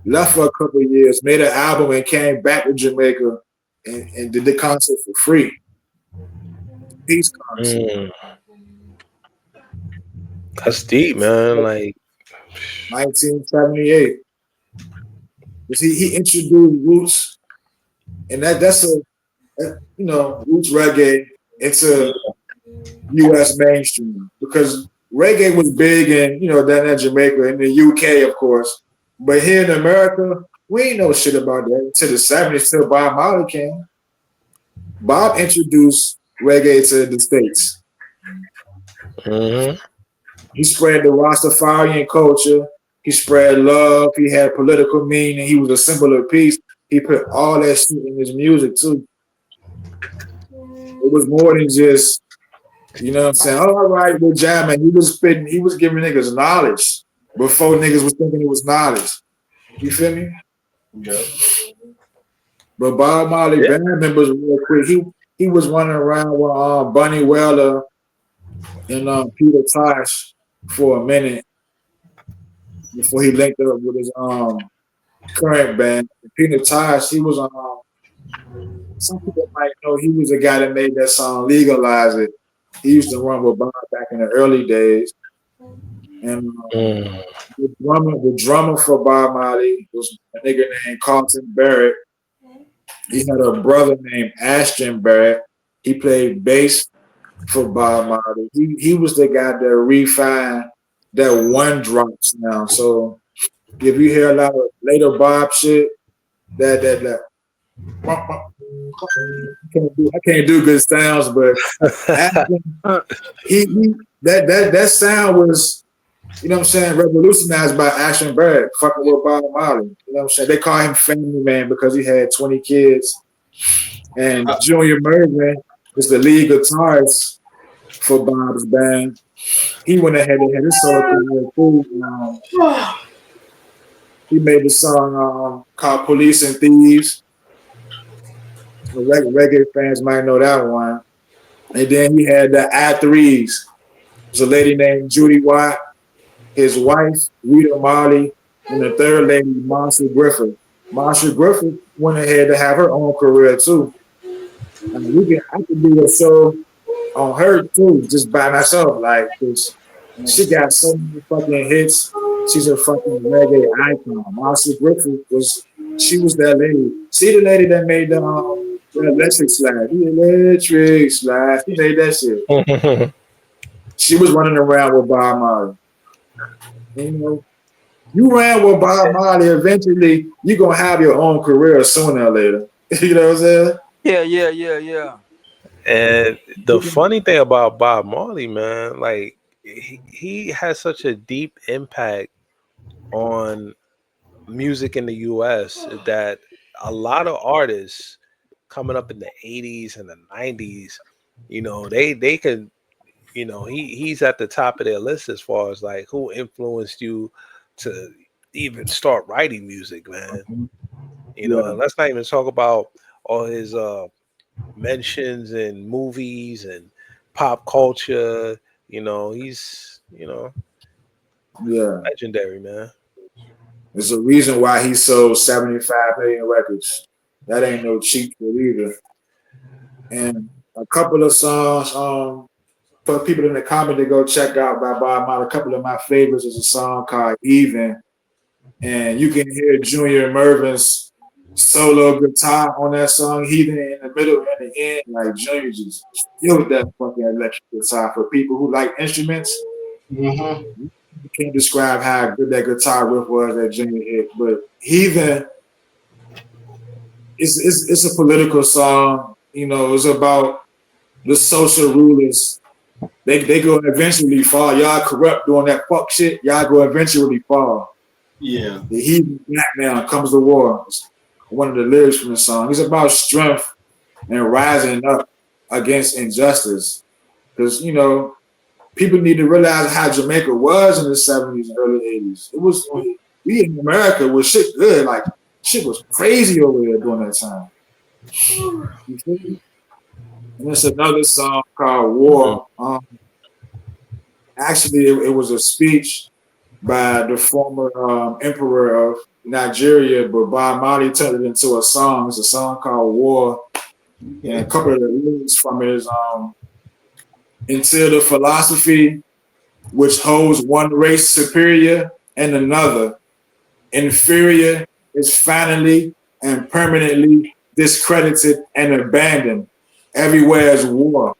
left for a couple of years, made an album and came back to Jamaica and did the concert for free. Peace concert. Mm. That's deep, man. Like, 1978. He introduced roots, and that's roots reggae Yeah. into U.S. mainstream because reggae was big in down in Jamaica and the UK, of course, but here in America, we ain't know shit about that until the 70s till Bob Marley came. Bob introduced reggae to the States. mhm. He spread the Rastafarian culture. He spread love. He had political meaning. He was a symbol of peace. He put all that shit in his music too. It was more than just, what I'm saying? All right, we're jamming. He was spitting. He was giving niggas knowledge before niggas was thinking it was knowledge. You feel me? Yeah. But Bob Marley Yeah. band members real quick. He was running around with Bunny Weller and Peter Tosh for a minute before he linked up with his current band. Peter Tosh, he was on. Some people might know he was the guy that made that song "Legalize It." He used to run with Bob back in the early days, and Mm. the drummer for Bob Marley was a nigga named Carlton Barrett. He had a brother named Ashton Barrett. He played bass for Bob Marley. He was the guy that refined that one drop sound. So if you hear a lot of later Bob shit, that I can't do good sounds, but Ashton, he that sound was, you know what I'm saying, revolutionized by Ashton Barrett, fucking with Bob Marley. You know what I'm saying? They call him Family Man because he had 20 kids. And Junior Mervin is the lead guitarist for Bob's band. He went ahead and had his solo career too. He made the song called Police and Thieves. Reggae fans might know that one. And then he had the I3s. There's a lady named Judy Watt, his wife, Rita Marley, and the third lady, Marcia Griffith. Marcia Griffith went ahead to have her own career too. And I could do a show on her too, just by myself. Like, cause she got so many fucking hits. She's a fucking reggae icon. Marcia Griffith she was that lady. See the lady that made the electric slide. The electric slide. She made that shit. She was running around with Bob Marley. You know, you ran with Bob Marley. Eventually, you're gonna have your own career sooner or later. You know what I'm saying? Yeah. And the funny thing about Bob Marley, man, like he has such a deep impact on music in the US that a lot of artists coming up in the 80s and the 90s, you know, they could, you know, he's at the top of their list as far as like who influenced you to even start writing music, man. You know, and let's not even talk about all his mentions in movies and pop culture. You know, he's, you know, legendary, man. There's a reason why he sold 75 million records. That ain't no cheap shit either. And a couple of songs for people in the comment to go check out by Bob Marley. A couple of my favorites is a song called Even. And you can hear Junior Mervin's solo guitar on that song, even in the middle and the end. Like, Junior just killed that fucking electric guitar. For people who like instruments, you can't describe how good that guitar riff was that Junior hit. But Heathen, it's a political song. You know, it's about the social rulers. They go eventually fall. Y'all corrupt doing that fuck shit. Y'all go eventually fall. Yeah. The heathen black now comes to war. It's one of the lyrics from the song. It's about strength and rising up against injustice. Because, you know, people need to realize how Jamaica was in the 70s and early 80s. It was, we in America was shit good. Like, shit was crazy over there during that time. You feel me? And there's another song called War. Actually, it was a speech by the former emperor of Nigeria, but Bob Marley turned it into a song. It's a song called War. And a couple of the lyrics from it is until the philosophy which holds one race superior and another inferior is finally and permanently discredited and abandoned. Everywhere is war.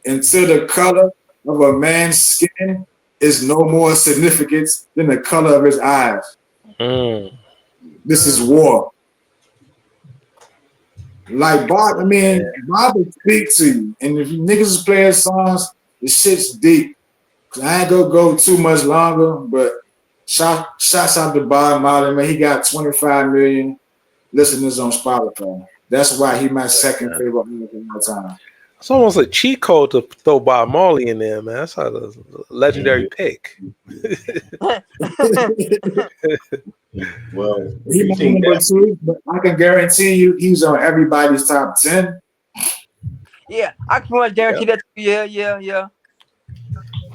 Until the color of a man's skin is no more significant than the color of his eyes. This is war. Like Bob, Bob will speak to you. And if you niggas is playing songs, the shit's deep. I ain't gonna go too much longer, but shouts out to Bob Marley, man. He got 25 million listeners on Spotify. That's why he my second favorite music of all time. It's almost a cheat code to throw Bob Marley in there, man. That's how the legendary pick. Well, he might be number 2, but I can guarantee you he's on everybody's top 10. Yeah, I can pretty much guarantee that. Yeah.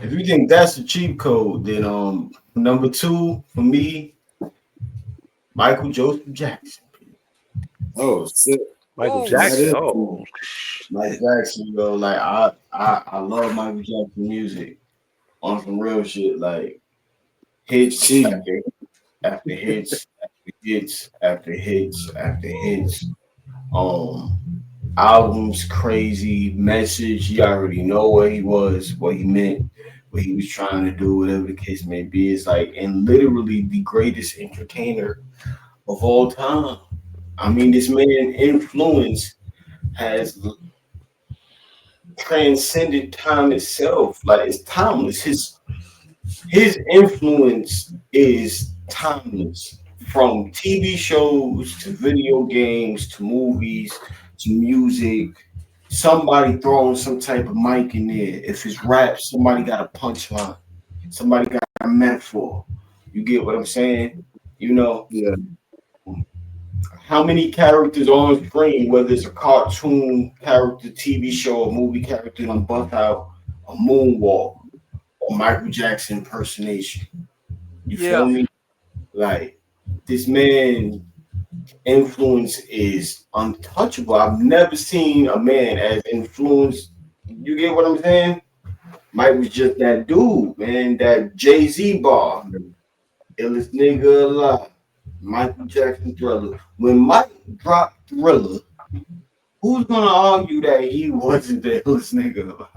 If you think that's a cheat code, then number 2 for me, Michael Joseph Jackson. Oh shit. Michael Jackson. Oh, Michael Jackson, bro. Like I love Michael Jackson music on some real shit. Like hits after hits after hits after hits after hits. Albums crazy, message. You already know what he was, what he meant, what he was trying to do, whatever the case may be. It's like, and literally the greatest entertainer of all time. I mean, this man influence has transcended time itself. Like it's timeless. His influence is timeless. From TV shows to video games to movies to music. Somebody throwing some type of mic in there. If it's rap, somebody got a punchline. Somebody got a metaphor. You get what I'm saying? You know, Yeah. how many characters on screen, whether it's a cartoon character, TV show, or movie character, on bust out a moonwalk or Michael Jackson impersonation. You feel me? Like this man influence is untouchable. I've never seen a man as influenced. You get what I'm saying? Mike was just that dude, man. That Jay-Z bar, illest nigga alive. Michael Jackson Thriller. When Mike dropped Thriller, who's gonna argue that he wasn't the illest nigga alive?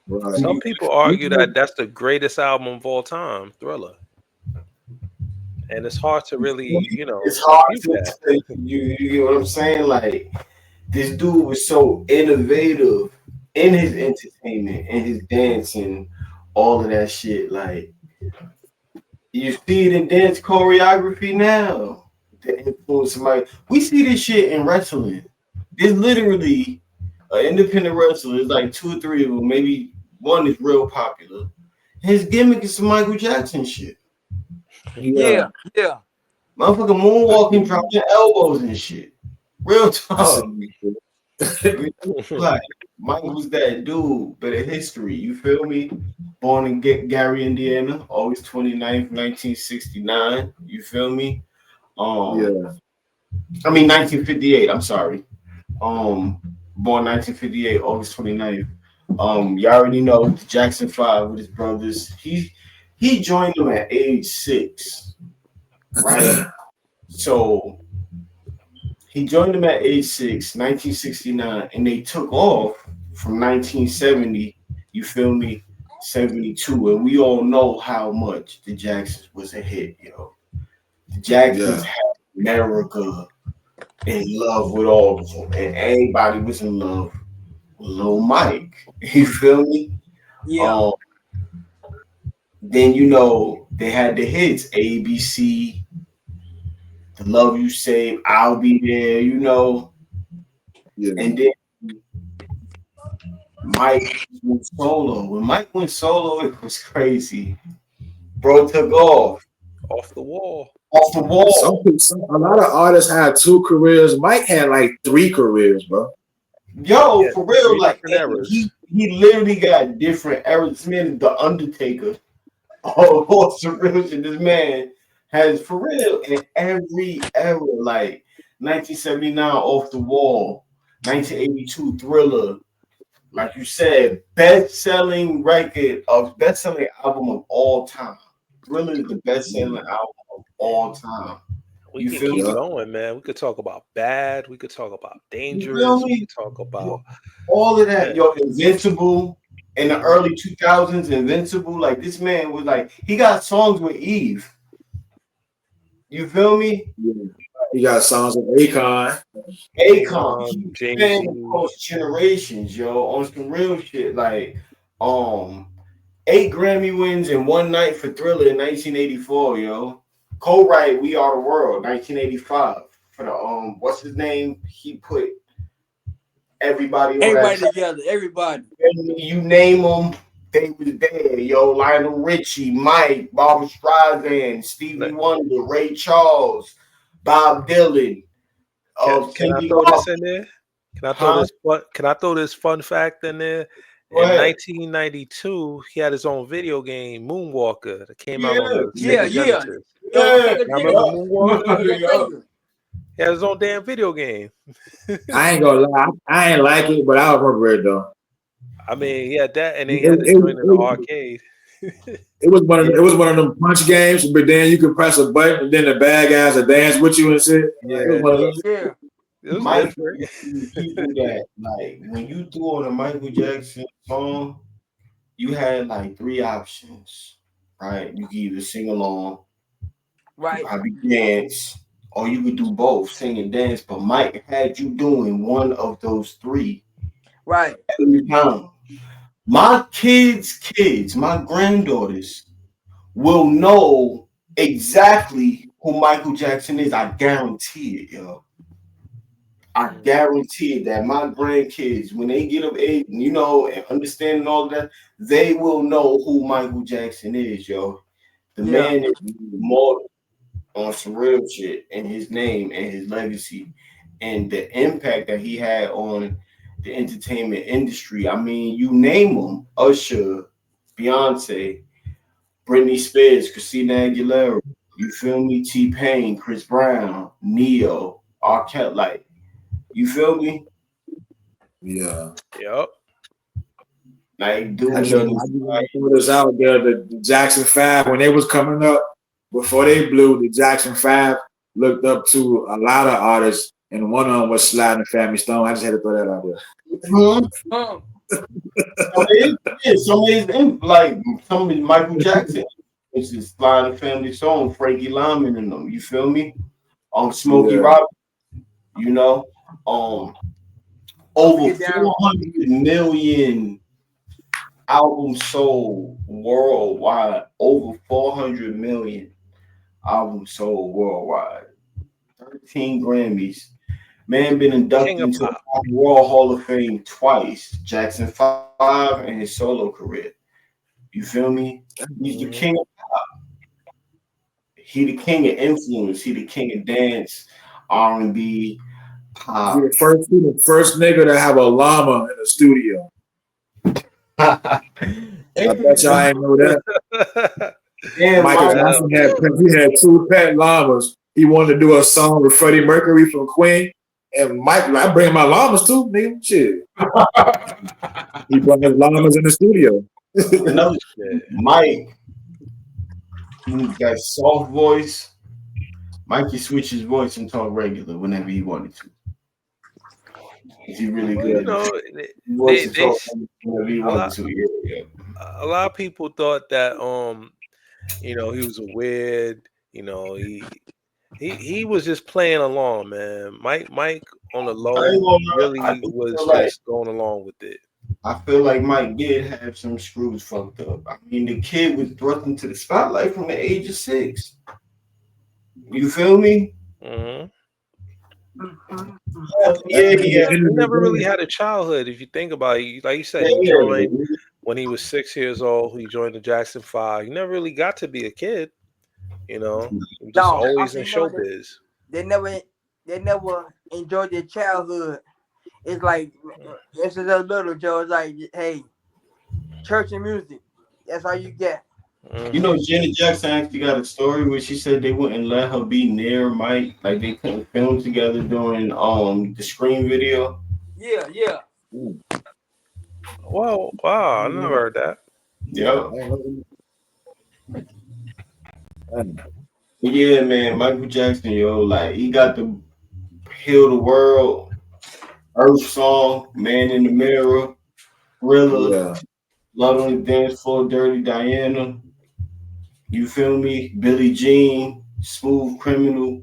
Right. Some people argue that that's the greatest album of all time, Thriller. And it's hard to really, It's hard dispute to that. you get what I'm saying? Like this dude was so innovative in his entertainment and his dancing, all of that shit. Like you see it in dance choreography now. The influence of Mike. We see this shit in wrestling. There's literally an independent wrestler. There's like 2 or 3 of them. Maybe one is real popular. His gimmick is some Michael Jackson shit. Yeah. Motherfucker moonwalking, dropping elbows and shit. Real talk. Like Mike was that dude, but in history, you feel me? Born in Gary, Indiana, August 29th, 1969. You feel me? Yeah. I mean 1958, I'm sorry. Born 1958, August 29th. You already know the Jackson 5 with his brothers. He joined them at age 6, right? So he joined them at age 6, 1969, and they took off from 1970, you feel me, 72. And we all know how much the Jacksons was a hit, yo. The Jacksons had America in love with all of them, and everybody was in love with Lil Mike. You feel me? Yeah. Then they had the hits, ABC, The Love You Save, I'll Be There, Yeah. And then Mike went solo. When Mike went solo, it was crazy. Bro took off the wall. off the wall. A lot of artists had 2 careers. Mike had like 3 careers, bro. Yo, Yeah, for real, 3 like different eras. he literally got different eras. This man is the Undertaker. Oh, some real shit. This man has for real in every era, like 1979 Off the Wall, 1982 Thriller, like you said, best-selling album of all time. Thriller is the best-selling album of all time. We You can feel keep me? going, man. We could talk about Bad. We could talk about You feel Dangerous. me? We could talk about All of that, yo, Invincible in the early 2000s, Invincible. Like this man was like, he got songs with Eve. You feel me? Yeah. He got songs with Akon. Akon, he James been Z. across generations, yo, on some real shit. Like, 8 Grammy wins in one night for Thriller in 1984, yo. Co-write We Are the World, 1985. For the what's his name? He put everybody on that track. Together, everybody. You name them, they was there, yo. Lionel Richie, Mike, Barbra Streisand, Stevie Wonder, Ray Charles, Bob Dylan. Can I throw this in there? Can I throw this fun fact in there? In 1992, he had his own video game, Moonwalker, that came out on the Sega Genesis. Remember Moonwalker? He had his own damn video game. I ain't gonna lie, I ain't like it, but I remember it though. I mean, he had that, and then he had to join in the arcade. It was one of them punch games, but then you could press a button, and then the bad guys would dance with you and shit. Yeah. It was Mike, different. people that like when you threw on a Michael Jackson song, you had like three options, right? You could either sing along, Right, probably dance, or you could do both, sing and dance. But Mike had you doing one of those three right. every time. My kids, my granddaughters will know exactly who Michael Jackson is. I guarantee it, yo. I guarantee it that my grandkids, when they get of age, and understanding all of that, they will know who Michael Jackson is, yo. The Yeah, man is immortal on some real shit, and his name and his legacy and the impact that he had on the entertainment industry. I mean, you name them: Usher, Beyonce, Britney Spears, Christina Aguilera. You feel me? T Pain, Chris Brown, Neo, R. Kelly. Like, you feel me? Yeah. Yep. Like, I dude, just want to throw this out there. The Jackson 5, when they was coming up, before they blew, the Jackson 5 looked up to a lot of artists, and one of them was Sly The Family Stone. I just had to throw that out there. huh. some of his, like some of Michael Jackson, which is Sly the Family Stone, Frankie Lyman and them. You feel me? Smokey Yeah. Robinson. You know, um, over Get down. 400 million albums sold worldwide. Over 400 million albums sold worldwide. 13 Grammys. Man been King inducted of into the pop. Royal Hall of Fame twice. Jackson 5 and his solo career. You feel me? He's the king. He the king of influence. He the king of dance, R&B, He pop. the first nigga to have a llama in the studio. I bet y'all ain't know that. Damn, Michael Mike. Jackson had two pet llamas. He wanted to do a song with Freddie Mercury from Queen. And Mike, I bring my llamas too, nigga. Shit. He brought his llamas in the studio. Another Yeah. Mike. He got soft voice. Mike can switch his voice and talk regular whenever he wanted to. He's really Well, good you at it. know, Voice to they talk whenever he a wanted lot to. Yeah. a lot of people thought that he was a weird, he was just playing along, man. Mike on the I ain't low gonna lie. really was Feel like just going along with it. I feel like Mike did have some screws fucked up. I mean, the kid was thrust into the spotlight from the age of 6. You feel me? Hmm. Yeah, At the yeah, end He of never really the had a childhood. If you think about it, like you said, he joined yeah. when he was 6 years old. He joined the Jackson 5. He never really got to be a kid. He was just No, I always in said no. showbiz. They never, they never enjoyed their childhood. It's like this is a little Joe. It's like, hey, church and music. That's all you get. You Hmm. know, Janet Jackson actually got a story where she said they wouldn't let her be near Mike, like they couldn't film together during the Scream video. Yeah, yeah. Well, wow, I never heard that. Yeah, day. but yeah, man, Michael Jackson, yo, like he got the Heal the World, Earth Song, Man in the Mirror, Thriller, Yeah. Love on the Dance Floor, Dirty Diana. You feel me? Billie Jean, Smooth Criminal,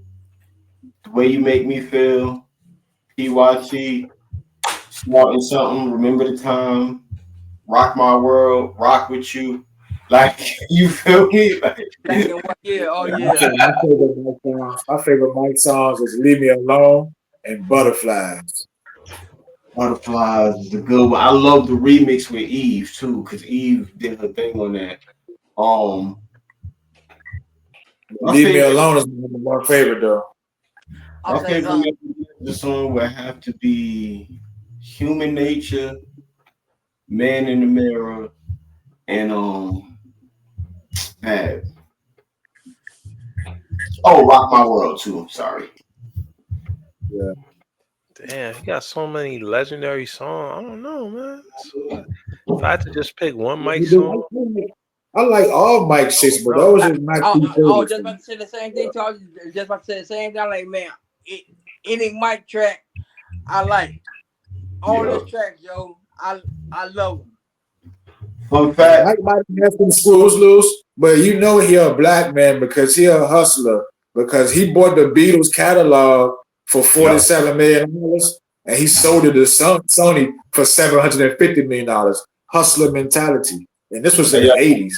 The Way You Make Me Feel, PYT, Smart and Something, Remember the Time, Rock My World, Rock With You. Like, you feel me? Like, Black and white. Yeah, oh My yeah. favorite Mike songs is Leave Me Alone and Butterflies. Butterflies is a good one. I love the remix with Eve too, because Eve did her thing on that. Um, my Leave Me favorite, Alone is my favorite though. I my say, favorite the song would have to be Human Nature, Man in the Mirror, and man, Rock My World too. I'm sorry. Yeah. Damn, he got so many legendary songs. I don't know, man. If I had to just pick one Mike song, I like all Mike shits, but no. those are my two I was favorites. just about to say the same thing. So I was just about to say the same thing. I'm like, man, any mic track I like all Yeah. this tracks, yo. I love them. Fun fact. Mike might have some screws loose, but you know he a black man because he a hustler. Because he bought the Beatles catalog for $47 million and he sold it to Sony for $750 million. Hustler mentality. And this was in the 80s.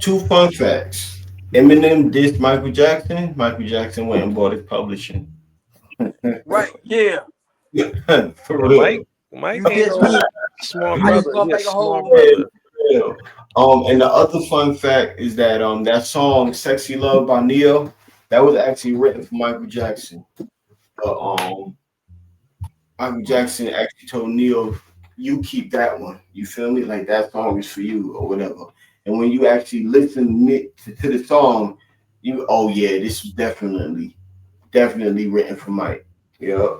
2 fun facts. Eminem dissed Michael Jackson. Michael Jackson went and bought his publishing. Right? Yeah. For real. Mike You ain't just no me. smart I just brother. gonna He a make a smart whole. brother. Real. And the other fun fact is that that song "Sexy Love" by Neo, that was actually written for Michael Jackson. But Michael Jackson actually told Neo, "You keep that one. You feel me? Like that song is for you or whatever." And when you actually listen to the song, oh yeah, this was definitely written for Mike. Yeah.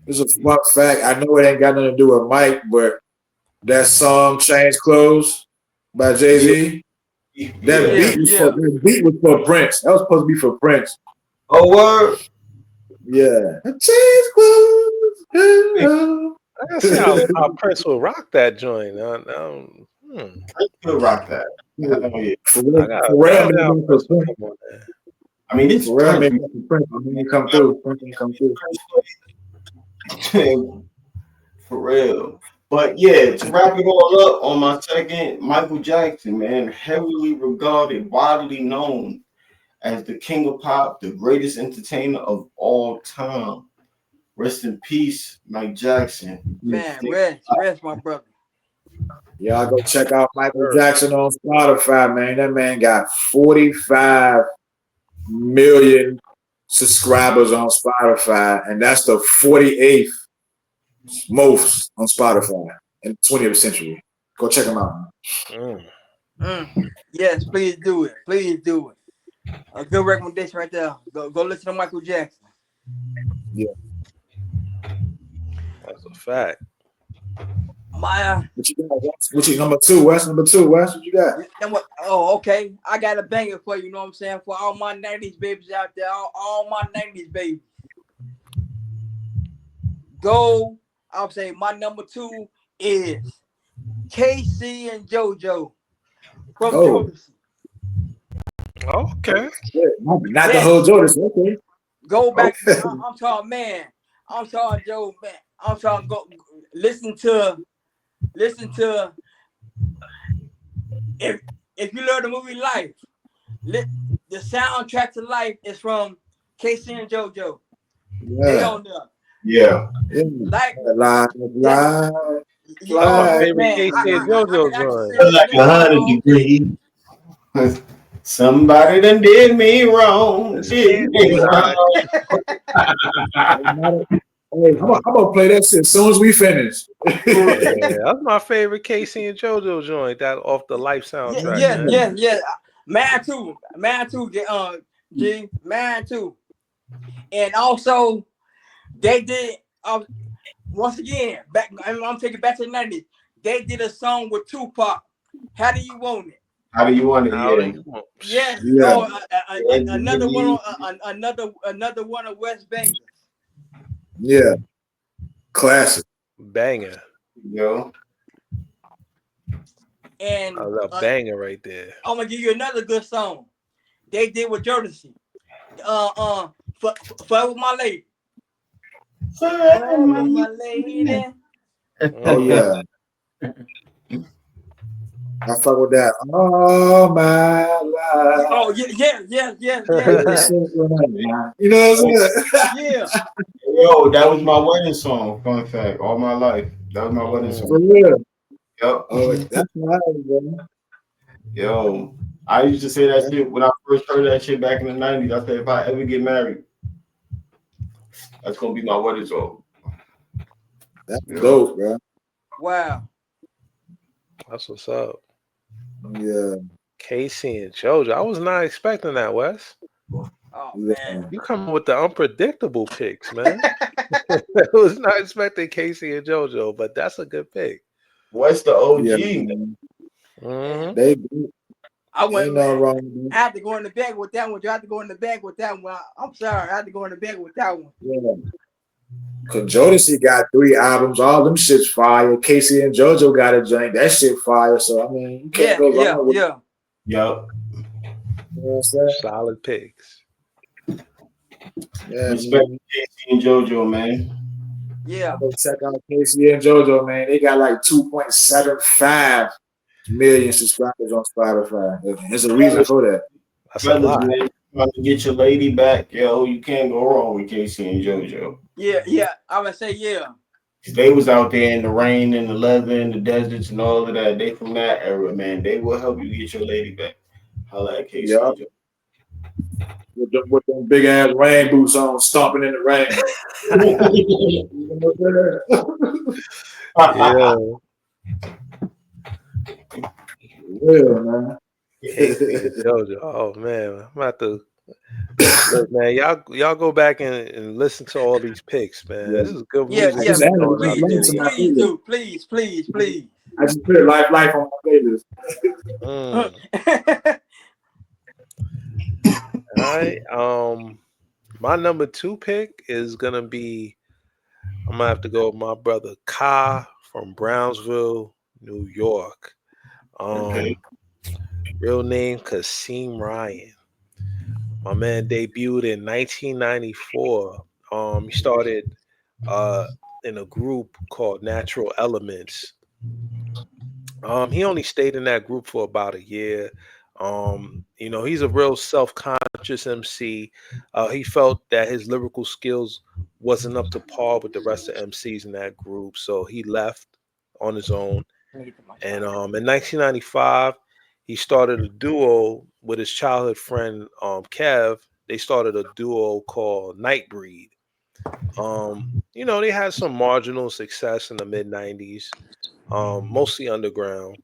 This is a fun fact. I know it ain't got nothing to do with Mike, but that song "Change Clothes" by Jay-Z, that beat was for Prince. That was supposed to be for Prince. Oh, word. Yeah. Change clothes. I see how Prince will rock that joint. Prince could rock that. Oh, yeah. I mean, it's Prince. Come through. For real. But yeah, to wrap it all up on my second, Michael Jackson, man, heavily regarded, widely known as the king of pop, the greatest entertainer of all time. Rest in peace, Mike Jackson. Man, rest, my brother. Y'all go check out Michael Jackson on Spotify, man. That man got 45 million subscribers on Spotify, and that's the 48th most on Spotify in the 20th century. Go check him out. Yes, please do it. Please do it. A good recommendation right there. Go listen to Michael Jackson. Yeah. That's a fact. Maya. What you number two, Wes? Number two, Wes, what you got? Oh, okay. I got a banger for you, know what I'm saying? For all my 90s babies out there, all my 90s babies. I'll say my number two is KC and JoJo from Jodeci. Okay. Not the whole Jodeci. Okay. Go back. Okay. I'm talking, man. I'm talking, Joe, man. I'm talking, go listen to if you love the movie Life, the soundtrack to Life is from Casey and JoJo. Yeah. They on there. Yeah. Like my favorite Casey and JoJo joint. Like 100 degrees. Somebody done did me wrong. I'm gonna play that shit as soon as we finish. That's my favorite Casey and JoJo joint. That off the Life soundtrack. Yeah. Man too. G, man too. And also, they did. Once again, I'm taking back to the 90s. They did a song with Tupac. How do you want it? How do you want it? Yeah. Oh, another one of West Bangers. Yeah. Classic. Banger. Yo. And I love banger right there. I'm gonna give you another good song. They did with Jodeci. Forever My Lady. Forever My Lady. Oh yeah. I fuck with that. Oh my life. Oh yeah. You know what I'm saying? Yeah. Yo, that was my wedding song. Fun fact. All my life. That was my wedding song. For real. Yep. Oh, that's nice, bro. Yo, I used to say that shit when I first heard that shit back in the 90s. I said, if I ever get married, that's gonna be my wedding song. That's dope, bro. Wow. That's what's up. Yeah. Casey and JoJo. I was not expecting that, Wes. Oh man. You come with the unpredictable picks, man. I was not expecting Casey and JoJo, but that's a good pick. What's the OG? Mm-hmm. They I went wrong. I had to go in the bag with that one. You had to go in the bag with that one. I'm sorry, I had to go in the bag with that one. Yeah. Cause Jodeci got 3 albums, all them shit's fire. Casey and JoJo got a joint, that shit fire. So I mean, you can't Yeah, go yeah, wrong with it. yeah, Yup. You know what I'm saying? Solid picks. Yeah, Respect man. Casey and JoJo, man. yeah. Go check out Casey and JoJo, man. They got like 2.75 million subscribers on Spotify. There's a reason for that. That's a Fellas, lot. man, trying to get your lady back, yo, you can't go wrong with Casey and JoJo. Yeah, yeah. I would say yeah. They was out there in the rain and the leather and the deserts and all of that. They from that era, man. They will help you get your lady back. Holla at Casey Yeah. and JoJo. With them big ass rain boots on, stomping in the rain. Yeah. Yeah, man. Casey and JoJo. Oh man, I'm about to look, man. Y'all go back and listen to all these picks, man. Yeah. This is good Yeah, music. yeah. just added Going Life up Please, Life there, to my yeah. please playlist. do. Please, please, please. I just put Life on my playlist. Mm. All right. My number 2 pick is gonna be. I'm gonna have to go with my brother Ka from Brownsville, New York. Okay. Real name Kasim Ryan. My man debuted in 1994. He started uh, in a group called Natural Elements. He only stayed in that group for about a year. He's a real self-conscious MC. He felt that his lyrical skills wasn't up to par with the rest of MCs in that group, so he left on his own. And in 1995, he started a duo with his childhood friend Kev. They started a duo called Nightbreed. They had some marginal success in the mid '90s, mostly underground.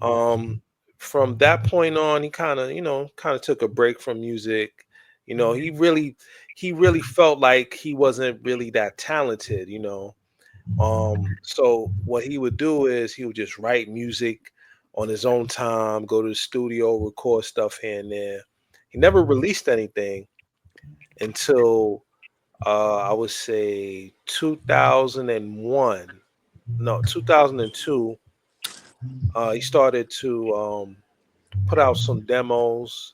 Um, from that point on, he kind of took a break from music. He really felt like he wasn't really that talented. So what he would do is he would just write music on his own time, go to the studio, record stuff here and there. He never released anything until I would say 2001. No, 2002. He started to put out some demos,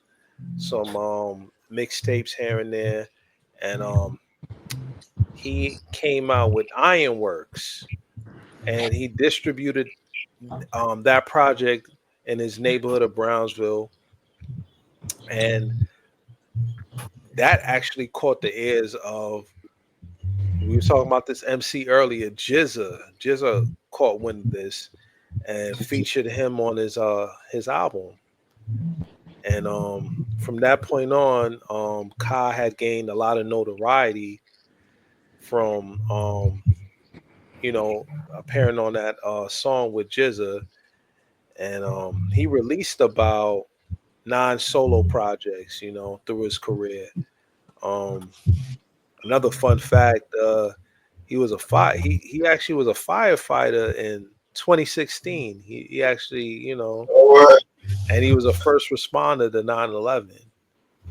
some mixtapes here and there, and he came out with Ironworks, and he distributed that project in his neighborhood of Brownsville, and that actually caught the ears of. We were talking about this MC earlier, Jizza. Jizza caught wind of this and featured him on his album. And from that point on, Ka had gained a lot of notoriety from appearing on that song with Jizza, and he released about 9 solo projects, through his career. Um, Another fun fact, he was a fire. He actually was a firefighter in 2016. He actually, and he was a first responder to 9/11.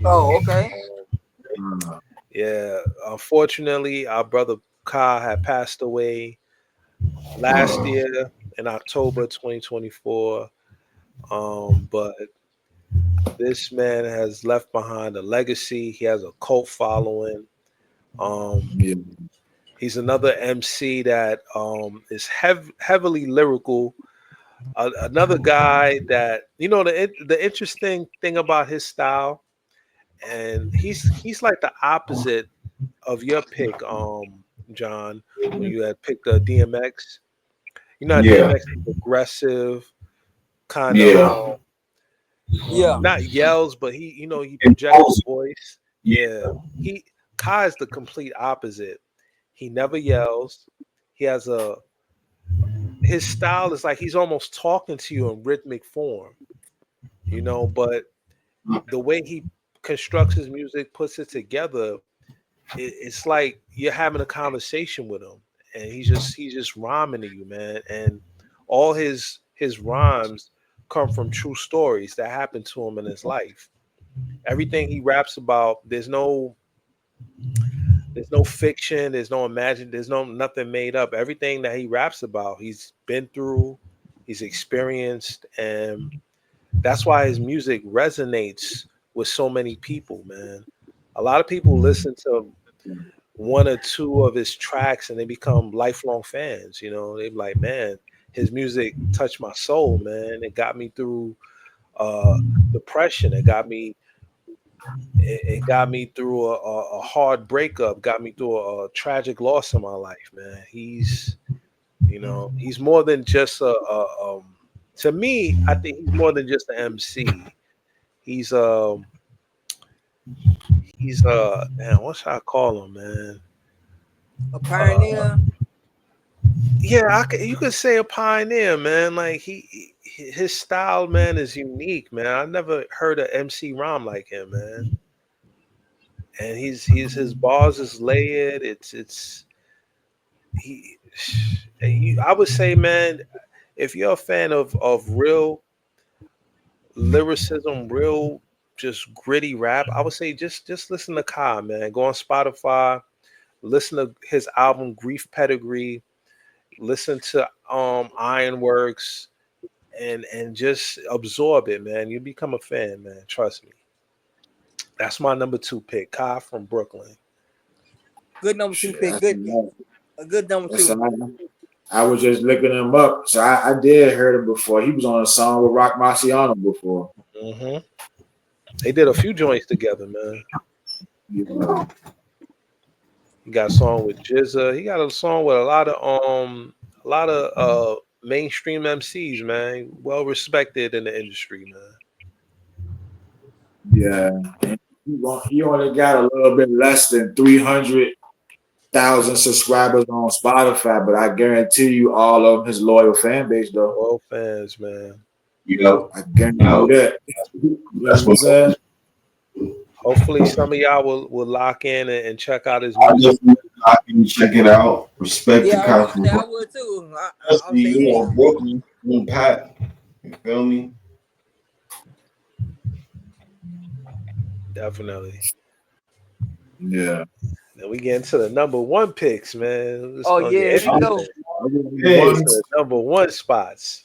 Oh, okay. Yeah, unfortunately, our brother Ka had passed away last year in October 2024. But this man has left behind a legacy. He has a cult following. Yeah. He's another MC that is heavily lyrical. Another guy that the interesting thing about his style, and he's like the opposite of your pick, John, when you had picked DMX. Yeah. DMX is aggressive, kind of Yeah. Yeah. not yells, but he projects his voice. Yeah, he Kai is the complete opposite. He never yells. He has his style is like he's almost talking to you in rhythmic form, but the way he constructs his music, puts it together, it's like you're having a conversation with him, and he's just rhyming to you, man. And all his rhymes come from true stories that happened to him in his life. Everything he raps about, there's no There's no fiction. There's no imagine. There's no nothing made up. Everything that he raps about, he's been through, he's experienced, and that's why his music resonates with so many people. Man, a lot of people listen to one or two of his tracks and they become lifelong fans. You know, they're like, man, his music touched my soul. Man, it got me through uh, depression. It got me through a hard breakup, got me through a tragic loss in my life, man. He's more than just to me, I think he's more than just an MC. He's man, what should I call him, man? A pioneer. Yeah, you could say a pioneer, man. Like his style, man, is unique, man. I never heard an MC rhyme like him, man. And his bars is layered. He, I would say, man, if you're a fan of real lyricism, real just gritty rap, I would say just listen to Kai, man. Go on Spotify, listen to his album Grief Pedigree, listen to Ironworks, and just absorb it, man. You become a fan, man. Trust me. That's my number 2 pick, Kai from Brooklyn. Good number 2 pick. A good number 2. I was just looking him up. So I did heard him before. He was on a song with Rock Marciano before. Mm-hmm. They did a few joints together, man. Yeah. He got a song with Jizza. He got a song with a lot of mainstream MCs, man. Well respected in the industry, man. Yeah. He only got a little bit less than 300,000 subscribers on Spotify, but I guarantee you all of his loyal fan base, though. Loyal fans, man. I guarantee you that. That's what I'm saying. Hopefully, some of y'all will lock in and check out his I music. can check it out. Respect the I convo. would too. Brooklyn, Pat. You feel me? Definitely. Yeah. Then we get into the number 1 picks, man. Here we go. Number 1 spots.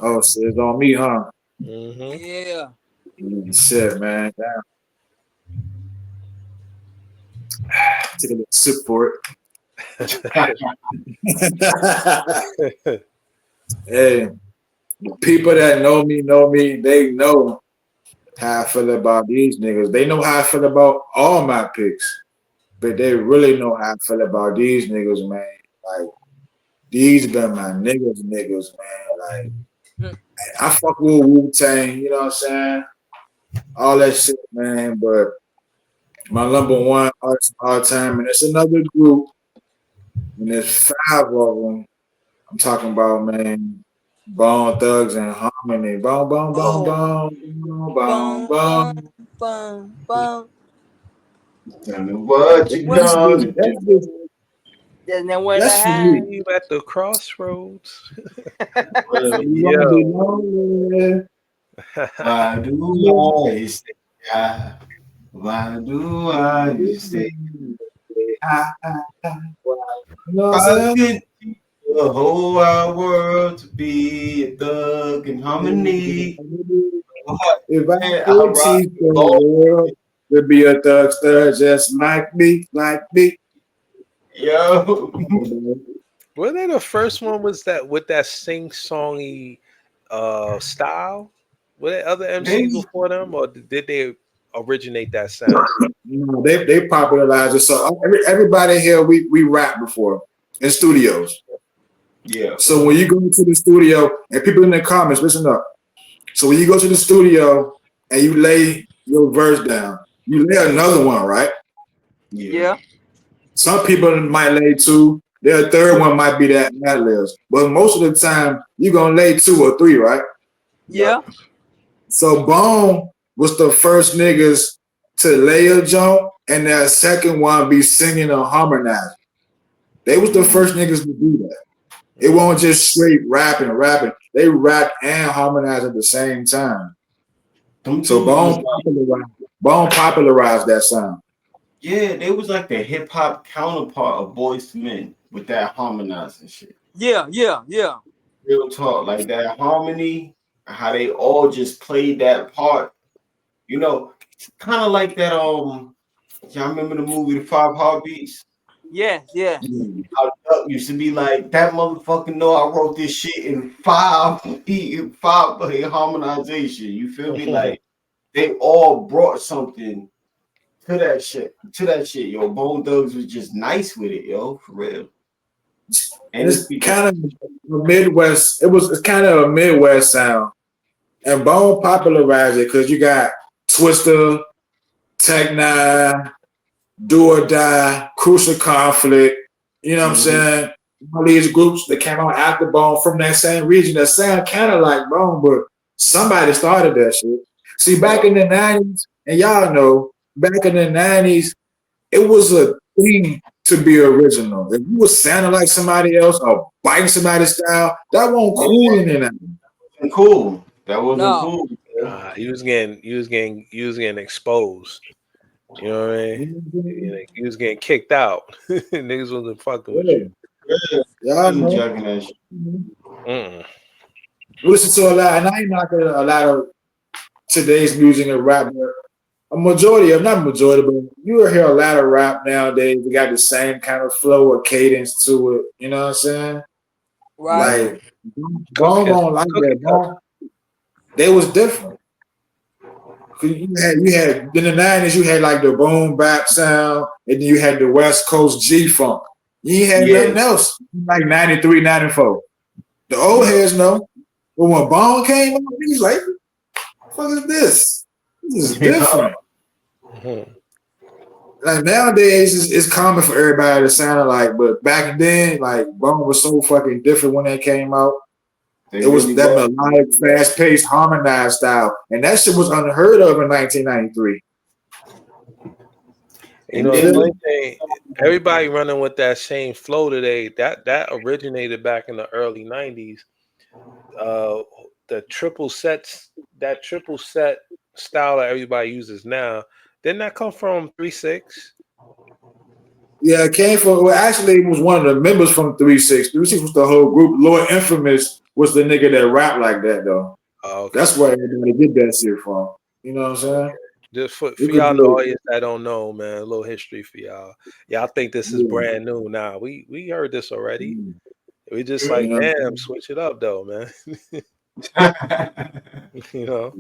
Oh, so it's on me, huh? Mm-hmm. Yeah. Shit, man. Damn. Take a little sip for it. Hey, people that know me, they know how I feel about these niggas. They know how I feel about all my picks, but they really know how I feel about these niggas, man. Like, these been my niggas, man. Like, I fuck with Wu-Tang, you know what I'm saying? All that shit, man, but my number 1 artist of all time, and it's another group, and there's 5 of them. I'm talking about, man, Bone Thugs and Harmony. Bone, bone, bone, bone, bone, bone, bone. Tell me what you done. That's for me. You at the crossroads. Why do I stay high? Why do I stay high? I could teach the whole wide world to be a thug in harmony. If I could teach the world to be a thug just like me. Yo. Were they the first one with that sing-songy style? Were there other MCs before them, or did they originate that sound? No, they popularized it. So everybody here, we rap before in studios. Yeah. So when you go to the studio, and people in the comments, listen up. So when you go to the studio and you lay your verse down, you lay another one, right? Yeah. Some people might lay 2. Their third one might be that ad-libs. But most of the time, you're going to lay 2 or 3, right? Yeah. So Bone was the first niggas to lay a joint, and that second one be singing or harmonizing. They was the first niggas to do that. It won't just straight rapping. They rap and harmonize at the same time. So Bone popularized that sound. Yeah, they was like the hip hop counterpart of Boys to Men with that harmonizing shit. Yeah, yeah, yeah. Real talk, like that harmony, how they all just played that part. You know, kind of like that. Y'all remember the movie The Five Heartbeats? Yes, yes. How Duck used to be like that motherfucker. Know I wrote this shit in five harmonization. You feel me? Like they all brought something to that shit. Yo, Bone Thugs was just nice with it, yo, for real. And And it's it's kind of a Midwest. It's kind of a Midwest sound, and Bone popularized it because you got Twister, Tech Nine, Do or Die, Crucial Conflict. You know what I'm saying? All these groups that came out after Bone from that same region that sound kind of like Bone, but somebody started that shit. See, back in the 90s, and y'all know, back in the 90s, it was a thing to be original. If you was sounding like somebody else or biting somebody's style, that wasn't cool in there. cool. That wasn't No. cool. You was getting exposed. You know what I mean? You was getting kicked out. Niggas wasn't fucking with you. Y'all know. Jacking that shit. We listen to a lot, and I ain't knocking a lot of today's music and rap, but a majority of, not majority, but you will hear a lot of rap nowadays. We got the same kind of flow or cadence to it. You know what I'm saying? Right. Like, Bone don't like that. Bone, they was different. You had in the 90s, you had like the boom bap sound, and then you had the West Coast G funk. You ain't had nothing else like 93, 94. The old heads know. But when Bone came out, he was like, what the fuck is this? This is different. Like nowadays, it's common for everybody to sound alike, but back then, like Bone was so fucking different when they came out. It was that melodic, fast-paced, harmonized style, and that shit was unheard of in 1993. You know, the funny thing, everybody running with that same flow today. That originated back in the early '90s. The triple sets, that triple set style that everybody uses now, didn't that come from 3-6? Yeah, it came from. Well, actually, it was one of the members from 3-6. 3-6 was the whole group. Lord Infamous was the nigga that rapped like that, though. Oh, okay. That's where everybody get that shit from. You know what I'm saying? Just for y'all, the audience that don't know, man, a little history for y'all. Y'all think this is brand new. Nah, we heard this already. We just like, damn, switch it up though, man. You know.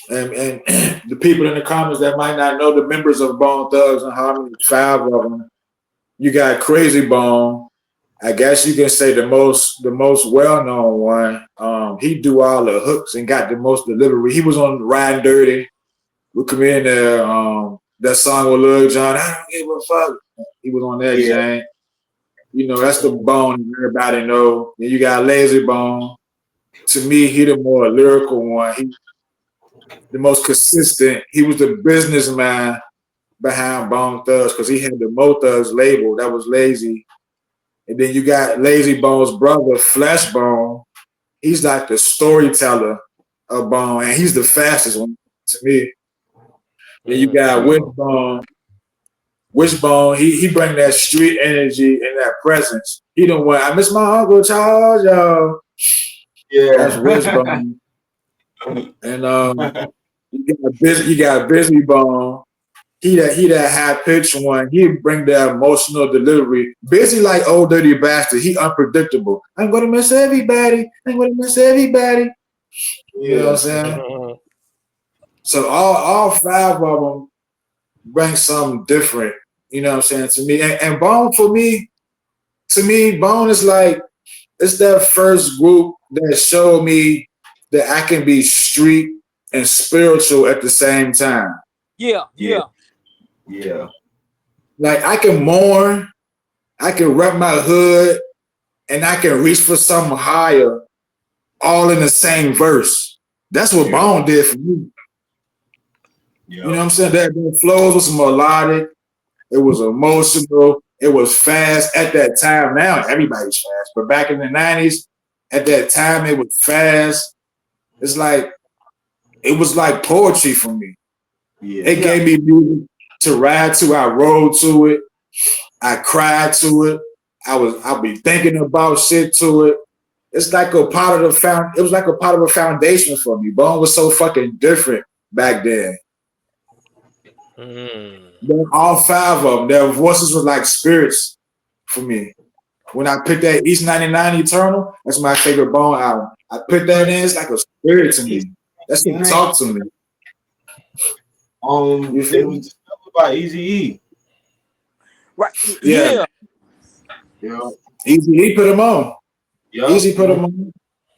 And the people in the comments that might not know the members of Bone Thugs and Harmony, 5 of them. You got Crazy Bone. I guess you can say the most well-known one. He do all the hooks and got the most delivery. He was on Riding Dirty. We come in there, that song with Lil Jon, I don't give a fuck. He was on that giant. You know, that's the Bone everybody know. Then you got Lazy Bone. To me, he the more lyrical one. He the most consistent. He was the businessman behind Bone Thugs because he had the Mo Thugs label that was Lazy. And then you got Lazy Bone's brother, Flesh Bone. He's like the storyteller of Bone, and he's the fastest one to me. Then you got Wishbone. Wishbone, he bring that street energy and that presence. He don't want, I miss my Uncle Charles, y'all. Yeah. That's Wishbone. And you got Busy Bone. He that high pitched one. He bring that emotional delivery. Busy like old dirty bastard. He unpredictable. I'm gonna miss everybody. I'm gonna miss everybody. You know what I'm saying? So all 5 of them bring something different. You know what I'm saying to me. And Bone for me, to me, Bone is like it's that first group that showed me that I can be street and spiritual at the same time. Yeah. Like I can mourn, I can rep my hood, and I can reach for something higher, all in the same verse. That's what Bone did for me. You know what I'm saying? That flows was melodic, it was emotional, it was fast at that time. Now everybody's fast, but back in the 90s, at that time it was fast. It's like it was like poetry for me. It gave me music to ride to. I rode to it. I cried to it. I'll be thinking about shit to it. It's like a part of the it was like a part of a foundation for me. Bone was so fucking different back then. All 5 of them, their voices was like spirits for me. When I picked that East 99 Eternal, that's my favorite Bone album. I put that in, it's like a spirit to me. That's what talk to me. It was discovered by Eazy-E. Right. Yeah. Yeah. Eazy-E put him on. Yep. Easy put him on.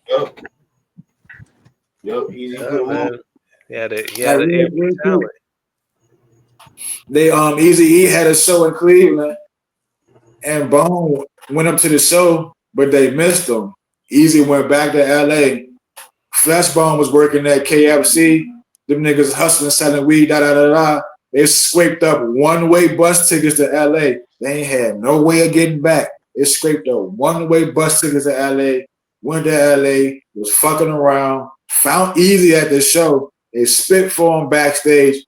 Yep. Easy put him on. Yeah, the talent. They Eazy-E had a show in Cleveland, and Bone went up to the show, but they missed him. Easy went back to LA. Fleshbone was working at KFC. Them niggas hustling, selling weed, They scraped up one-way bus tickets to LA. They ain't had no way of getting back. They scraped up one-way bus tickets to LA, went to LA, was fucking around, found Easy at the show. They spit for him backstage,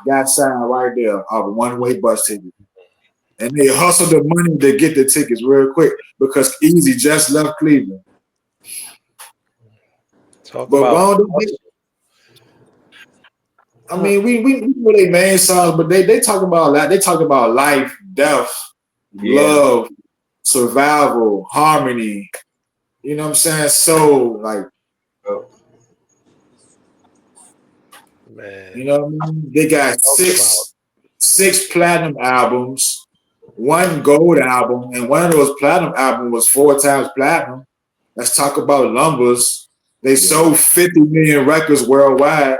got signed right there off a one-way bus ticket. And they hustled the money to get the tickets real quick because Easy just left Cleveland. I mean, we know their main songs, but they talk about that. They talk about life, death, love, survival, harmony. You know what I'm saying? So, like, man, you know what I mean? They got six platinum albums, 1 gold album, and one of those platinum albums was 4 times platinum. Let's talk about numbers. They sold 50 million records worldwide.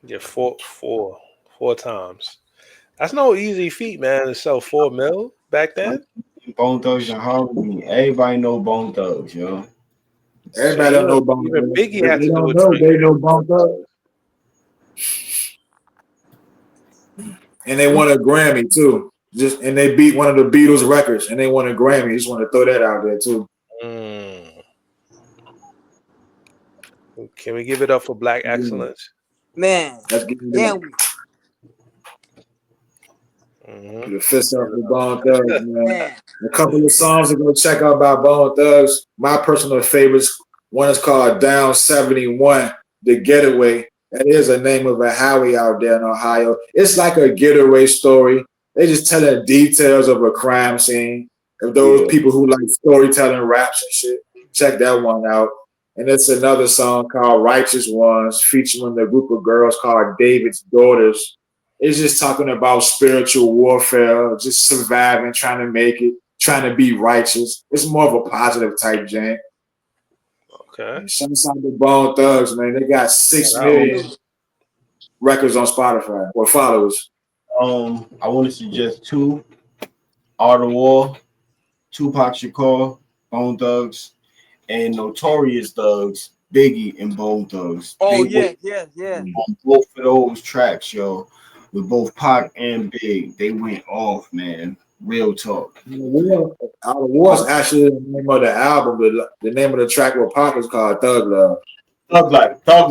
Yeah, four times. That's no easy feat, man, to sell 4 mil back then. Bone Thugs and Harmony. Everybody know Bone Thugs, yo. Everybody don't know Bone Thugs. Biggie had to do it. They know Bone Thugs. And they won a Grammy too. And they beat one of the Beatles records and they won a Grammy. Just want to throw that out there too. Can we give it up for Black excellence? Man, the fist up for Bone Thugs, man. A couple of songs to go check out by Bone Thugs. My personal favorites. One is called Down 71, The Getaway. That is the name of a highway out there in Ohio. It's like a getaway story. They just telling details of a crime scene. Of those people who like storytelling raps and shit, check that one out. And it's another song called Righteous Ones, featuring a group of girls called David's Daughters. It's just talking about spiritual warfare, just surviving, trying to make it, trying to be righteous. It's more of a positive type jam. Okay. Shout out to Bone Thugs, man. They got 6 million records on Spotify or followers. I want to suggest 2. Art of War, Tupac Shakur, Bone Thugs, and Notorious Thugs, Biggie and Bone Thugs. Oh, yeah. On both of those tracks, yo, with both Pac and Big, they went off, man. Real talk. Art of War is actually the name of the album. The name of the track with Pac is called Thug Love. Thug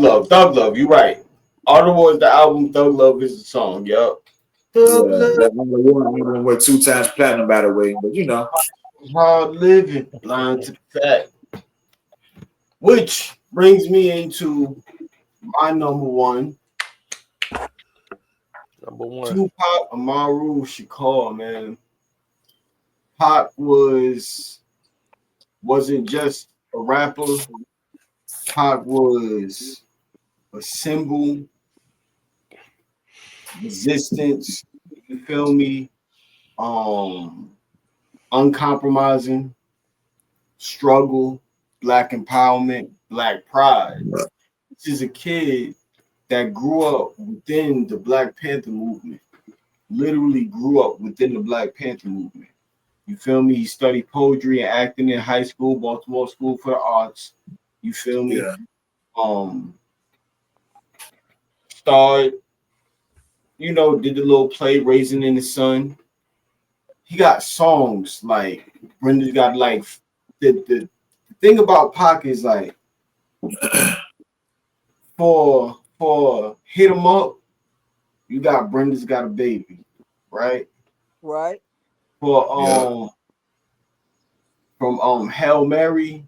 Love. You're right. Art of War is the album. Thug Love is the song. Yep. That Art of War album went 2 times platinum, by the way. But you know, hard living, blind to the fact. Which brings me into my number one. Tupac Amaru Shakur, man. Pac wasn't just a rapper. Pac was a symbol, resistance, you feel me? Uncompromising, struggle, Black empowerment, Black pride. This is a kid that grew up within the Black Panther movement. Literally grew up within the Black Panther movement. You feel me? He studied poetry and acting in high school, Baltimore School for the Arts. You feel me? Yeah. Starred, did the little play Raising in the Sun. He got songs like Brenda's got like the thing about Pac is like for Hit 'Em Up, you got Brenda's Got a Baby, right? Right. For Yeah. from Hail Mary,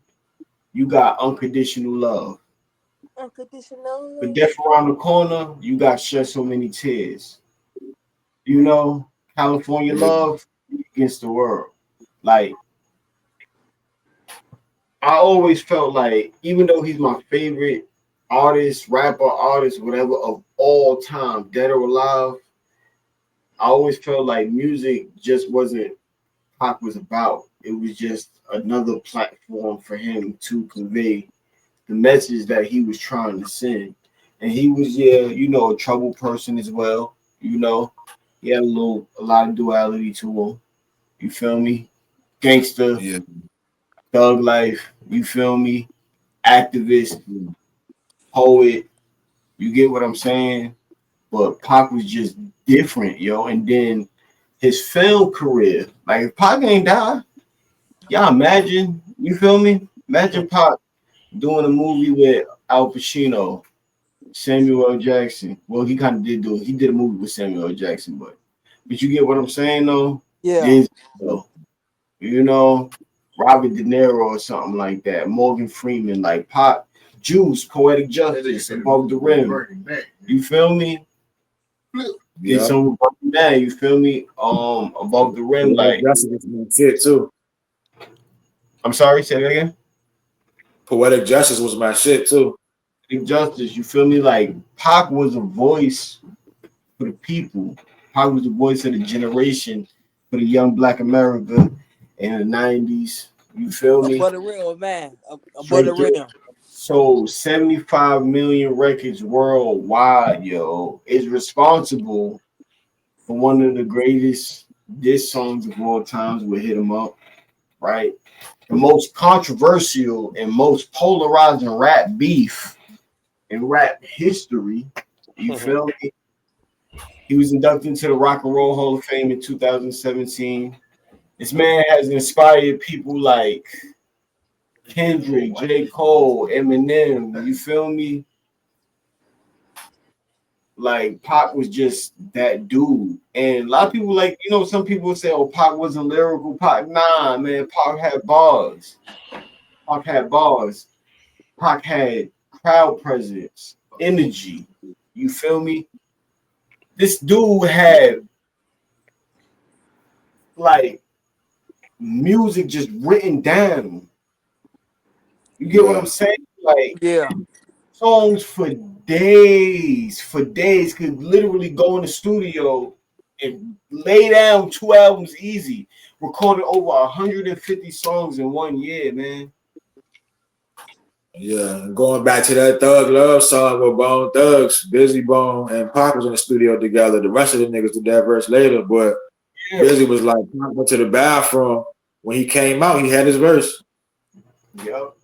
you got Unconditional Love. For Unconditional. Death Around the Corner, you got Shed So Many Tears. You know, California Yeah. Love Against the World. Like, I always felt like, even though he's my favorite artist, rapper, artist, whatever of all time, dead or alive, I always felt like music just wasn't Pac was about. It was just another platform for him to convey the message that he was trying to send. And he was, yeah, you know, a troubled person as well. You know, he had a lot of duality to him. You feel me? Gangster, Yeah. thug life. You feel me? Activist, poet. You get what I'm saying? But Pac was just different, yo. And then his film career, like if Pac ain't die, y'all imagine, you feel me? Imagine Pac doing a movie with Al Pacino, Samuel L. Jackson. Well, he kind of did do it. He did a movie with Samuel L. Jackson, but you get what I'm saying though? Yeah. Denzel, you know, Robert De Niro or something like that. Morgan Freeman, like Pop, Juice, Poetic Justice, Above the Rim. You feel me? Did Yeah. some man, you feel me? Above the Rim, Poetic like Justice was my shit too. I'm sorry, say that again. Poetic Justice was my shit too. Justice, you feel me? Like Pac was a voice for the people. Pac was the voice of the generation for the young Black America in the '90s. You feel me? Above the rim, man. Above the Straight through. rim. Sold 75 million records worldwide, yo. Is responsible for one of the greatest diss songs of all times with Hit 'Em Up, right? The most controversial and most polarizing rap beef in rap history. You feel me? He was inducted into the Rock and Roll Hall of Fame in 2017. This man has inspired people like Kendrick, J. Cole, Eminem. You feel me? Like Pac was just that dude. And a lot of people like, you know, some people say, oh, Pac wasn't lyrical. Pac, nah, man, Pac had bars. Pac had bars. Pac had crowd presence, energy. You feel me? This dude had like music just written down. You get what I'm Yeah. saying? Like Yeah. songs for days, could literally go in the studio and lay down 2 albums easy. Recorded over 150 songs in 1 year, man. Yeah. Going back to that Thug Love song with Bone Thugs, Busy Bone and Pac was in the studio together. The rest of the niggas did that verse later, but Yeah. Busy was like Pac went to the bathroom. When he came out, he had his verse. Yep.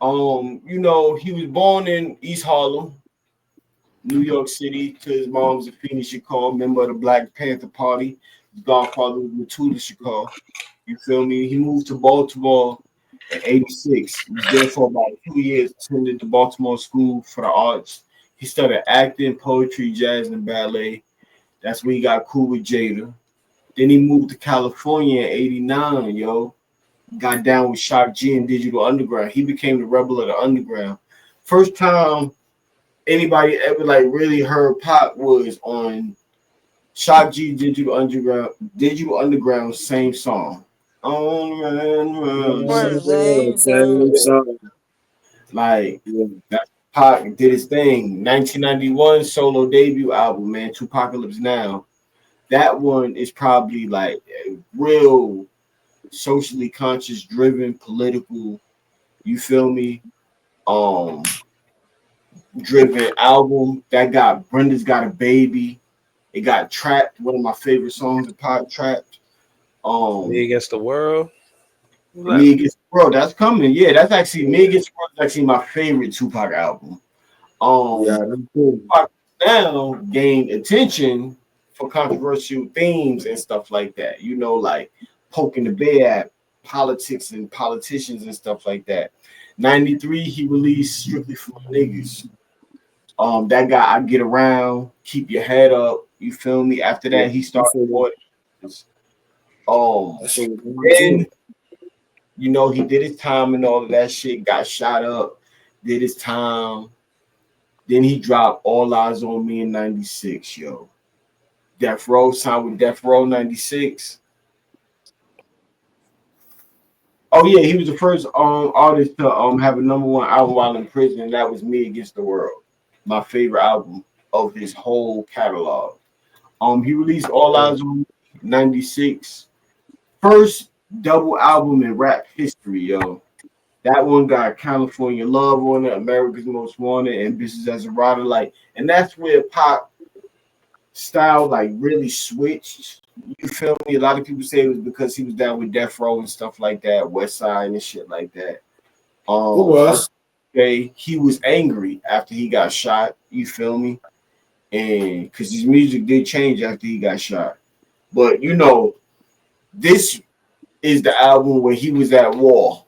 You know, he was born in East Harlem, New York City, to his mom's a Phoenix Shakur, member of the Black Panther Party. His godfather was Matuda Shakur. You feel me? He moved to Baltimore in '86. He was there for about 2 years, attended the Baltimore School for the Arts. He studied acting, poetry, jazz, and ballet. That's when he got cool with Jada. Then he moved to California in '89, yo. Got down with Shock G and Digital Underground. He became the rebel of the underground. First time anybody ever like really heard Pop was on Shock G Digital Underground, same song. On Run the same Same time. song. like Yeah. that Pac did his thing. 1991 solo debut album, man, Tupacalypse Now. That one is probably like a real socially conscious, driven, political, you feel me? Um, driven album that got Brenda's Got a Baby. It got Trapped, one of my favorite songs of Pop Trapped. Me Against the World. Me Against the World, that's coming. Yeah, that's actually Me Against the World is actually my favorite Tupac album. Yeah, me too. Tupac now gained attention for controversial themes and stuff like that. You know, like poking the bear at politics and politicians and stuff like that. '93, he released Strictly for My Niggas. That guy, I Get Around, Keep Your Head Up. You feel me? After Yeah, that, he that started shit was, um that shit was one then too. you know he did his time and all of that shit, got shot up, did his time. Then he dropped All Eyes on Me in 96, yo. Death Row signed with Death Row 96. Oh yeah, he was the first artist to have a number one album while in prison, and that was Me Against the World. My favorite album of his whole catalog. He released All Yeah. Eyes on Me 96. First double album in rap history, yo. That one got California Love on it, America's Most Wanted, and Business as a Rider. Like, and that's where pop style like really switched. You feel me? A lot of people say it was because he was down with Death Row and stuff like that, West Side and shit like that. It was. Okay, he was angry after he got shot. You feel me? And because his music did change after he got shot. But you know, this is the album where he was at war.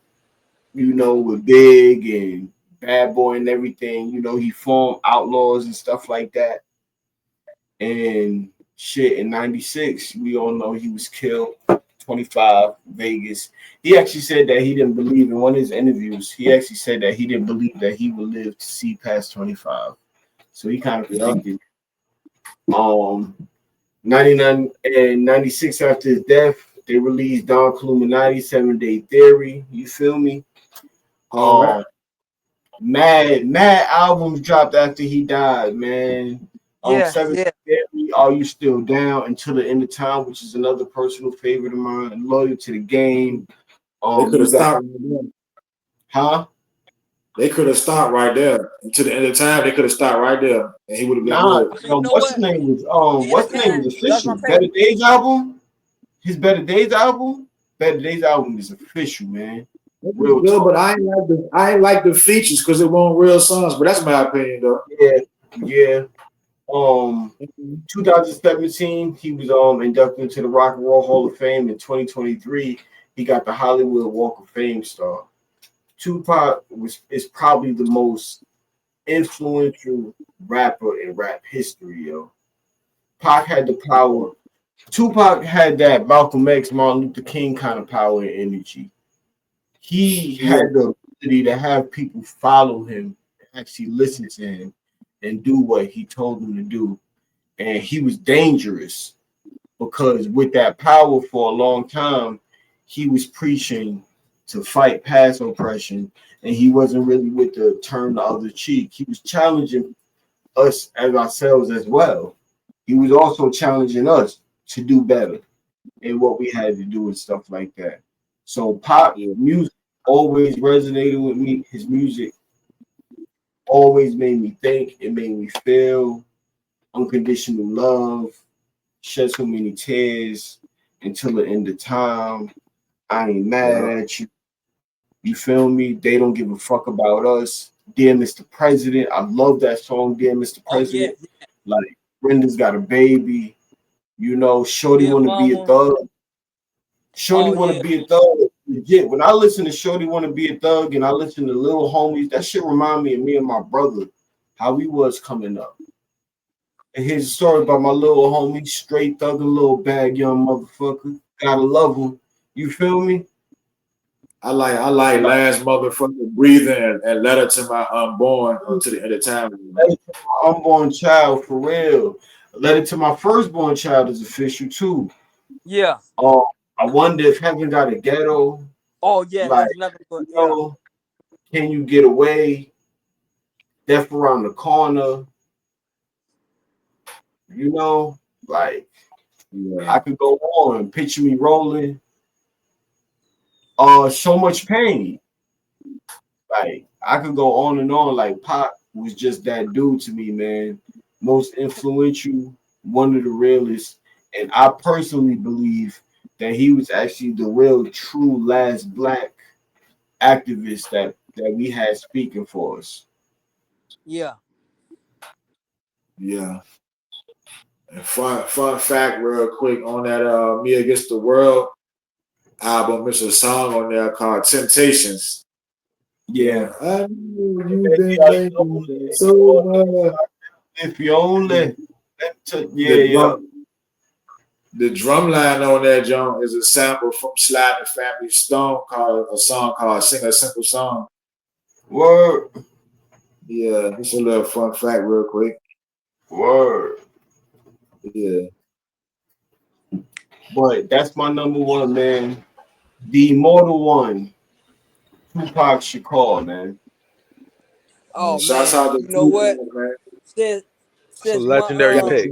You know, with Big and Bad Boy and everything. You know, he formed Outlaws and stuff like that. And shit, in 96, we all know he was killed. 25, Vegas. He actually said that he didn't believe in one of his interviews. He actually said that he didn't believe that he would live to see past 25. So he kind of Yeah. predicted. 99 and 96 after his death, they released Don Illuminati, 7 Day Theory. You feel me? All right. Mad albums dropped after he died, man. Yeah, 7 yeah. Day, Are You Still Down, Until the End of Time, which is another personal favorite of mine. Loyal to the Game. They could have You got stopped right there. huh? They could have stopped right there. Until the end of time, they could have stopped right there. And he would have been Nah, good. You know what's his what? name was At the what's the name time, was that's my official? Better favorite. Days album? His Better Days album? Better Days album is official, man. It was Real good, talk. but I ain't like the features because it weren't real songs. But that's my opinion though. Yeah, yeah. Um 2017, he was inducted into the Rock and Roll Hall of Fame. In 2023, he got the Hollywood Walk of Fame star. Tupac is probably the most influential rapper in rap history, yo. Pac had the power. Tupac had that Malcolm X, Martin Luther King kind of power and energy. He Yeah, had the ability to have people follow him, actually listen to him, and do what he told them to do. And he was dangerous because with that power for a long time, he was preaching to fight past oppression, and he wasn't really with the turn the other cheek. He was challenging us as ourselves as well. He was also challenging us to do better in what we had to do and stuff like that. So pop yeah. music always resonated with me. His music always made me think. It made me feel unconditional love, shed so many tears until the end of time. I ain't mad Yeah. at you. You feel me? They don't give a fuck about us. Dear Mr. President, I love that song, Dear Mr. Oh yeah, President. Like Brenda's got a baby. You know, Shorty yeah, wanna be a mama. thug. Shorty Oh wanna yeah, be a thug. Legit. When I listen to Shorty Wanna Be a Thug and I listen to Little Homies, that shit remind me of me and my brother, how we was coming up. And here's a story about my little homie, straight thugging little bag young motherfucker. Gotta love him. You feel me? I like Like, last motherfucker breathing and letter to my unborn until the end of time. letter to my unborn child for real. Letter to my firstborn child is official too. yeah. Uh, I wonder if heaven got a ghetto. Oh yeah, Like, that's nothing but you yeah, know, can you get away? Death around the corner. You know, like Yeah. I could go on. Picture me rolling. So much pain. Like I could go on and on. Like Pop was just that dude to me, man. Most influential, one of the realest, and I personally believe that he was actually the real, true last black activist that we had speaking for us. yeah. Yeah. And fun fact, real quick, on that Me Against the World album, there's a song on there called Temptations. Yeah. I know you've Baby, been I know waiting so much. if you only The yeah. drum, the drum line on that joint is a sample from Sly The Family Stone called a song called "Sing a Simple Song." Word. Yeah, just a little fun fact, real quick. Word. Yeah, But that's my number one, man. The immortal one, Tupac Shakur, man. Oh shouts man, out to you know what? Tupac, man. Since It's a since my legendary pick.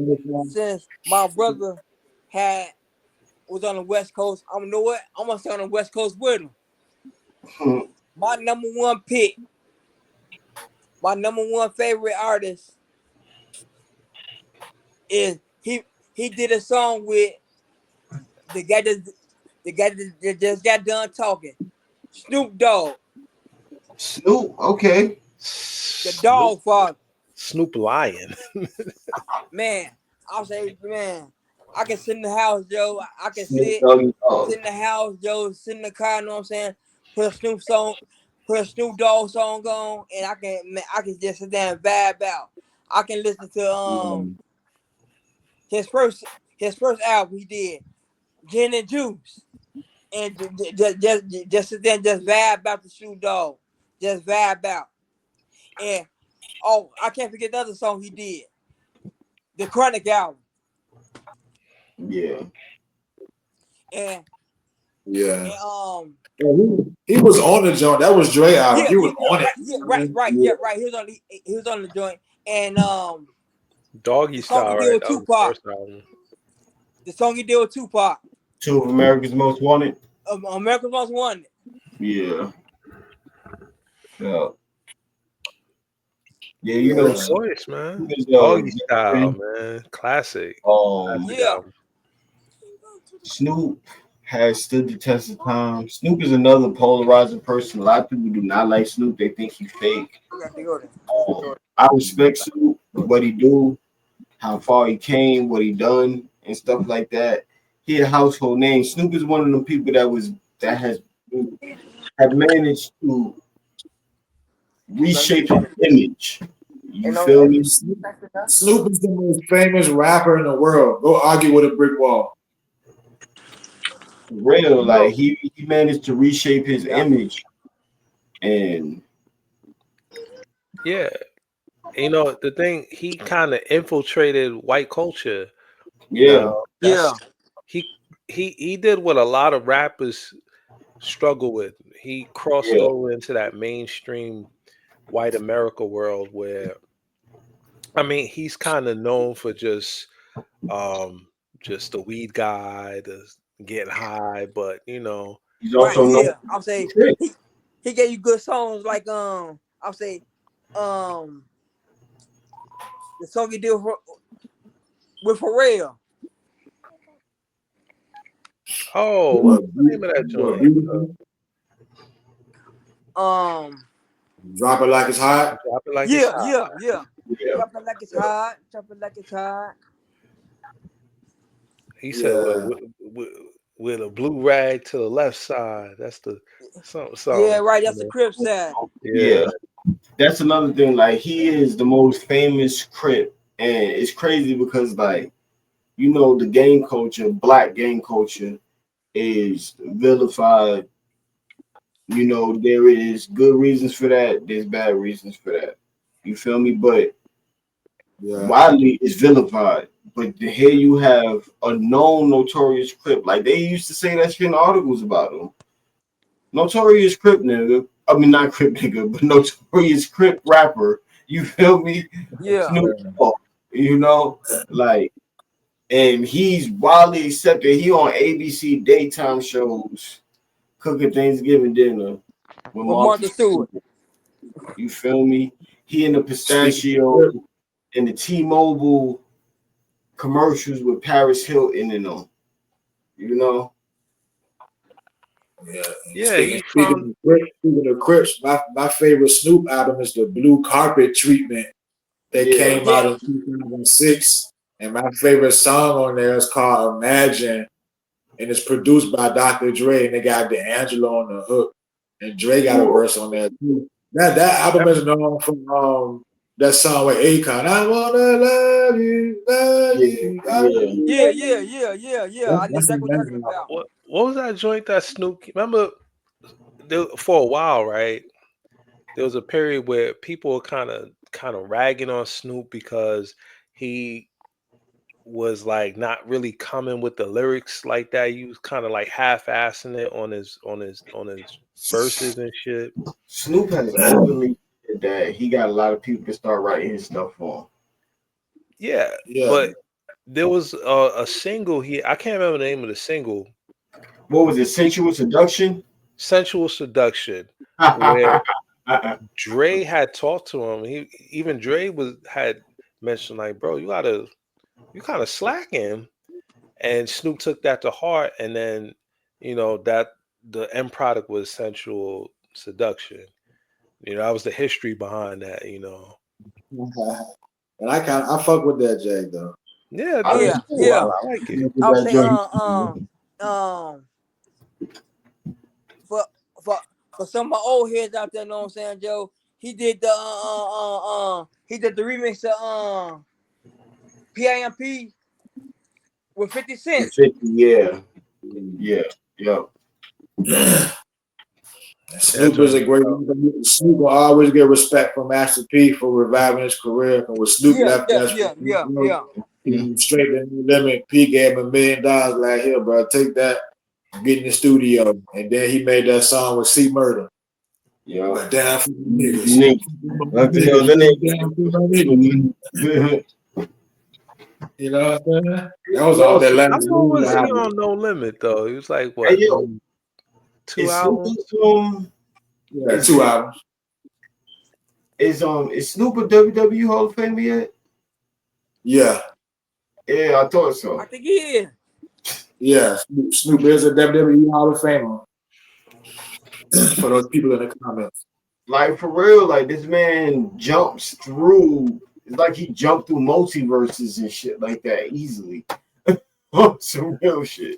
since my brother had was on the West Coast, you know what? I'm gonna stay on the West Coast with him. My number one pick, my number one favorite artist is he did a song with the guy that just got done talking. Snoop Dogg, Snoop, okay. the Snoop, dog father. Snoop Lion. Man, I'll say, man, I can sit in the house, Joe. I can Snoop sit Doggy Dogg. in the house, Joe, sit in the car, you know what I'm saying? Put a Snoop Dogg song on, and I can just sit there and vibe out. I can listen to his first his first album he did, Gin and Juice. And just sit there and just vibe out the Snoop Dogg. Just vibe out. And oh, I can't forget the other song he did. The Chronic album. Yeah. And Yeah. and Yeah, he was on the joint. That was Dre album. yeah, He yeah, was yeah, on it. right, yeah, right, right, yeah, right. He was on the joint. And Doggy the song he Style, did right? with That was the Tupac. first album. The song he did with Tupac. Two of America's Most Wanted. America's Most Wanted. Yeah. Yeah. Yeah, you know, Good Yeah. Snoop voice, man. is Doggy Style, veteran. man. Classic. Classic Um, Yeah. album. Snoop has stood the test of time. Snoop is another polarizing person. A lot of people do not like Snoop. They think he's fake. We got to go there. I respect Snoop, what he do, how far he came, what he done, and stuff like that. He a household name. Snoop is one of the people that has have managed to reshape his image. You And feel me? Snoop is the most famous rapper in the world. Go argue with a brick wall. For real, you like know, he managed to reshape his yeah. image, and Yeah. You know, the thing, he kind of infiltrated white culture. You yeah, know, Yeah. he did what a lot of rappers struggle with. He crossed yeah, over into that mainstream white America world where, I mean, he's kind of known for um just the weed guy, the getting high, but you know, he's Right, also known yeah. for I'll say his trick. he gave you good songs like I'll say um the song he did with Pharrell. oh, What, what's the name of that what, joint? beautiful? Um Drop it like it's hot. Drop it like it's yeah, hot. yeah, yeah. Yeah, Drop it like it's hot. Drop it like it's hot. He said Yeah. with a blue rag to the left side. That's the Yeah, something. right. You That's the know? Crip side. Yeah. yeah. That's another thing. Like he is the most famous Crip, and it's crazy because like you know the gang culture, black gang culture, is vilified. You know there is good reasons for that. There's bad reasons for that. You feel me? But Yeah. widely is vilified. But here you have a known notorious Crip. Like they used to say that shit in articles about him. Notorious Crip nigga. I mean not Crip nigga, but notorious Crip rapper. You feel me? Yeah. Snoop Dogg. You know, like, and he's widely accepted. He on ABC daytime shows, cooking Thanksgiving dinner with With Martha Martha Stewart. Stewart. You feel me? He in the Speaking pistachio of and the T-Mobile commercials with Paris Hilton in them. You know? yeah. Yeah, he's from Speaking of Crips, my favorite Snoop album is the Blue Carpet Treatment that Yeah. came out Yeah. in 2006. And my favorite song on there is called Imagine. And it's produced by Dr. Dre, and they got D'Angelo on the hook. and Dre got a verse on there too. That album is known from that song with Akon. I wanna love you, love you. I Yeah. Yeah. I know That's exactly what you're talking amazing. about. What was that joint that Snoop? Remember, for a while, right? There was a period where people were kind of ragging on Snoop because he was like not really coming with the lyrics like that. He was kind of like half-assing it on his verses and shit. Snoop has openly said that he got a lot of people to start writing his stuff for. Yeah, Yeah. but there was a single I can't remember the name of the single, What was it? Sensual Seduction? Sensual Seduction, where Dre had talked to him. Even Dre had mentioned like, bro, you kind of slacking. And Snoop took that to heart, and then that the end product was Sensual Seduction. That was the history behind that. And I fuck with that Jay though. Yeah, I dude, do it's Yeah, cool. too. I yeah. like it. I I'll that say joint. for for for some of my old heads out there, know what I'm saying, Joe. He did the he did the remix of PIMP with 50 Cent. 50, yeah. Yeah. That Snoop is joint a is great. tough. Snoop will always get respect from Master P for reviving his career. And when Snoop Yeah, left yeah, us, yeah, yeah, yeah. straight to the limit. P gave him $1 million. Like, here, bro, take that, get in the studio, and then he made that song with C Murder. Yeah. But down for the niggas. Nick. What the hell, that Down for my niggas. nigga? You know what I'm saying? That was Yo, all that last How long movie was he album. on No Limit though? He was like hey, what, yo, 2 is Snoop albums? Yeah, 2 albums. is Snoop a WWE Hall of Fame yet? Yeah. Yeah, I thought so. I think he is. Yeah. Snoop is a WWE Hall of Famer. For those people in the comments. Like for real, like this man jumps through. It's like he jumped through multiverses and shit like that easily. Some real shit.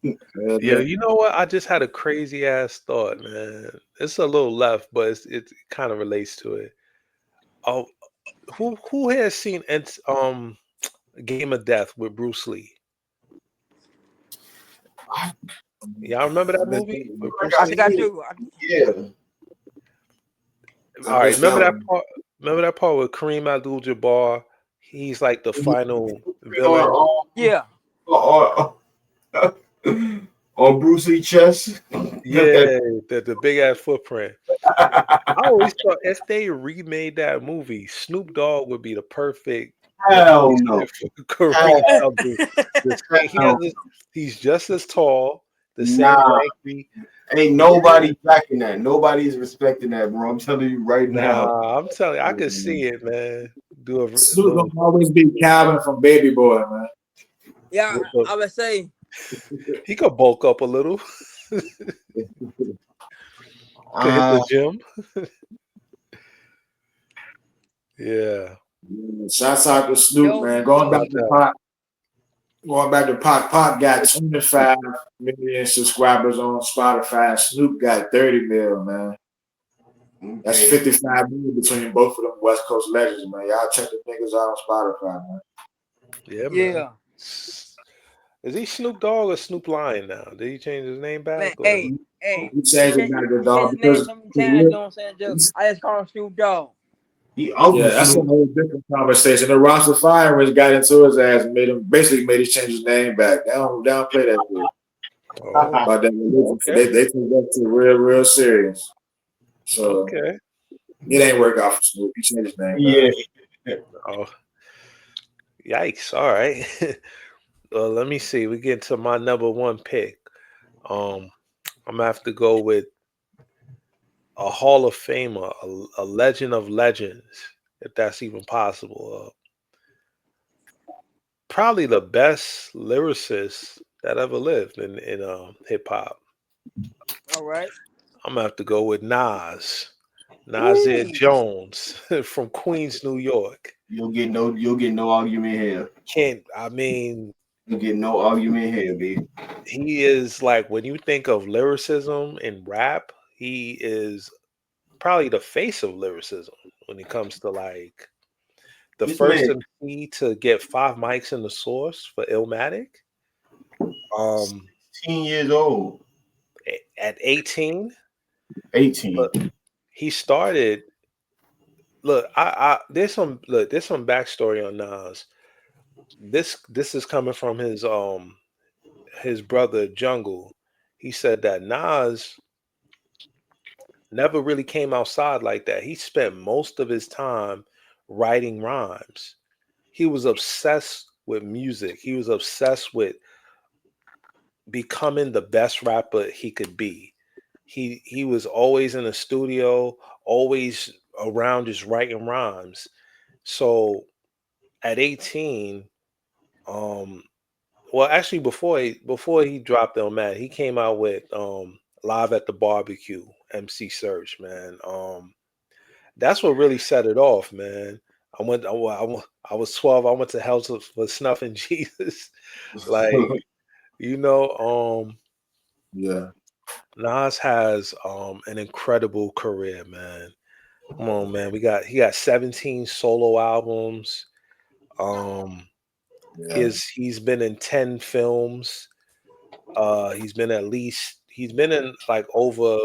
Yeah, you know what? I just had a crazy ass thought, man. It's a little left, but it kind of relates to it. Oh, who has seen Game of Death with Bruce Lee? Y'all remember that movie with Bruce I Lee? think I do. Yeah. All right, remember that part? Remember that part with Kareem Abdul-Jabbar? He's like the final villain. Yeah. On Bruce Lee chest. Yeah, the big ass footprint. I always thought if they remade that movie, Snoop Dogg would be the perfect Hell no. Kareem Abdul. He's just as tall, the same length. Ain't nobody backing that. Nobody is respecting that, bro. I'm telling you right now. Nah, I'm telling you, I can see it, man. Snoop gonna always be Calvin from Baby Boy, man. Yeah, I would say he could bulk up a little. Could hit the gym. Yeah. Shouts out to Snoop, man. Going back to Pac. Pac got 25 million subscribers on Spotify. Snoop got 30 mil, man. That's 55 million between both of them West Coast legends, man. Y'all check the niggas out on Spotify, man. Yeah, man. Is he Snoop Dogg or Snoop Lion now? Did he change his name back? Man, he changed his name to Dogg because so many times, you know what I'm saying, Joe? I just call him Snoop Dogg. Yeah, that's a whole different conversation. The Roster Fire got into his ass and made him change his name back. They don't play that shit. But they take that to real serious. So it ain't work out for Snoop. He changed his name back. Oh, yikes! All right. Let me see. We get to my number one pick. I'm gonna have to go with a Hall of Famer, a legend of legends, if that's even possible. Probably the best lyricist that ever lived in hip hop. All right. I'm gonna have to go with Nasir Jones from Queens, New York. You'll get no argument here. You'll get no argument here, B. He is like, when you think of lyricism in rap, he is probably the face of lyricism when it comes to like the This first man, MC to get 5 mics in the source for Illmatic. 10 years old, At 18, 18. but he started. Look, there's some backstory on Nas. This is coming from his brother Jungle. He said that Nas never really came outside like that. He spent most of his time writing rhymes. He was obsessed with music. He was obsessed with becoming the best rapper he could be. He was always in the studio, always around just writing rhymes. So at 18, um well actually before he dropped Illmatic, he came out with Live at the Barbecue, MC Search, man. That's what really set it off, man. I was 12. I went to hell for snuffing Jesus. Like, you know, Yeah. Nas has an incredible career, man. Come on, man. He got 17 solo albums. Um Yeah. he's been in 10 films. He's been in like over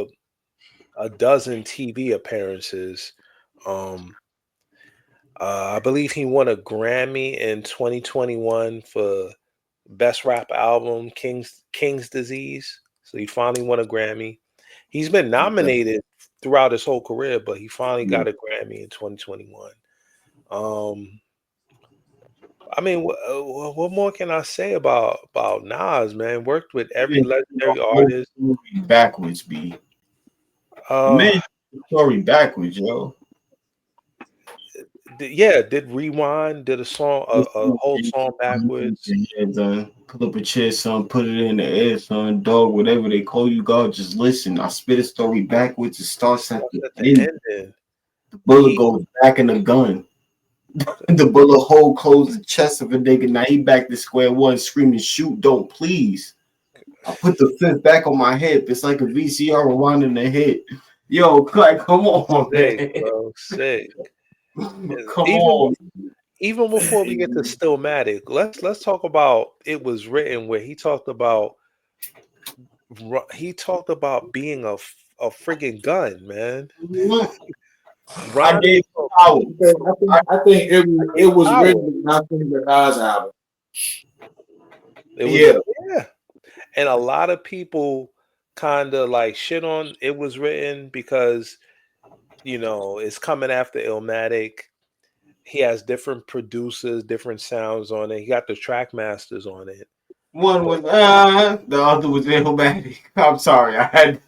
a dozen TV appearances. Um I believe he won a Grammy in 2021 for Best Rap Album, King's Disease. So he finally won a Grammy. He's been nominated throughout his whole career, but he finally got a Grammy in 2021. Um, I mean, what more can I say about Nas, man? Worked with every legendary artist. Backwards, B. Uh, Man, story backwards, yo. did Rewind, did a whole song backwards. Yeah, done. Pull up a chair, son. Put it in the air, son. Dog, whatever they call you, God, just listen. I spit a story backwards. It starts at the At the end. ending. The bullet goes back in the gun. The bullet hole closed the chest of a nigga. Now he back to square one, screaming, "Shoot, don't, please." I put the fifth back on my hip. It's like a VCR rewinding the hit. Yo, like, come on, Sick, man. bro. Sick. Come Even on. even before we get to Stillmatic, let's talk about It Was Written, where he talked about being a friggin' gun, man. I Rhymes gave for power. I think it was power. written not in the Nas album. It was Yeah. yeah, and a lot of people kind of like shit on It Was Written because it's coming after Illmatic. He has different producers, different sounds on it. He got the track masters on it. One was the other was Illmatic. I'm sorry, I had.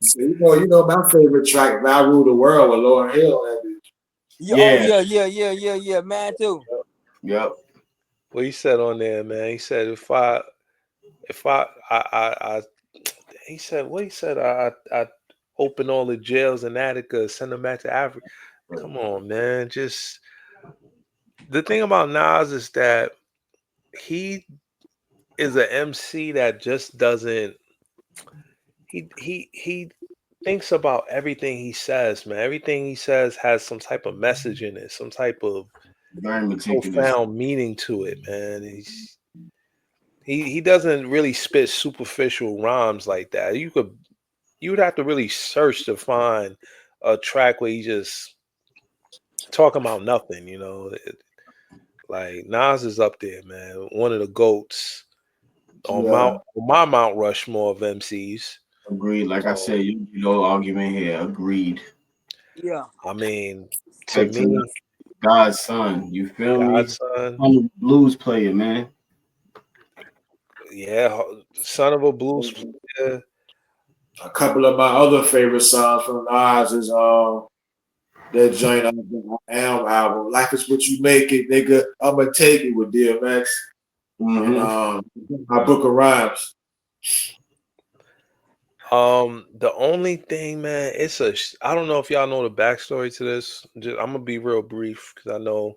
So, my favorite track, "I Rule the World" with Lauryn Hill. That bitch. Oh Yeah. yeah, man too. Yep. What he said on there, man. He said if I he said what he said. I open all the jails in Attica, send them back to Africa. Come on, man. Just the thing about Nas is that he is an MC that just doesn't. He thinks about everything he says, man. Everything he says has some type of message in it, some type of Very meticulous. profound meaning to it, man. He doesn't really spit superficial rhymes like that. You would have to really search to find a track where he just talking about nothing, like Nas is up there, man. One of the goats on Yeah. my Mount Rushmore of MCs. Agreed. Like I said, no argument here. Agreed. Yeah. I mean, to Back to me, God's son. You feel me? Godson, I'm a blues player, man. yeah, son of a blues player. A couple of my other favorite songs from Nas is that joint on the album, "Life Is What You Make It," nigga. I'ma take it with DMX and my Book of Rhymes. The only thing, man, I don't know if y'all know the backstory to this. I'm gonna be real brief because I know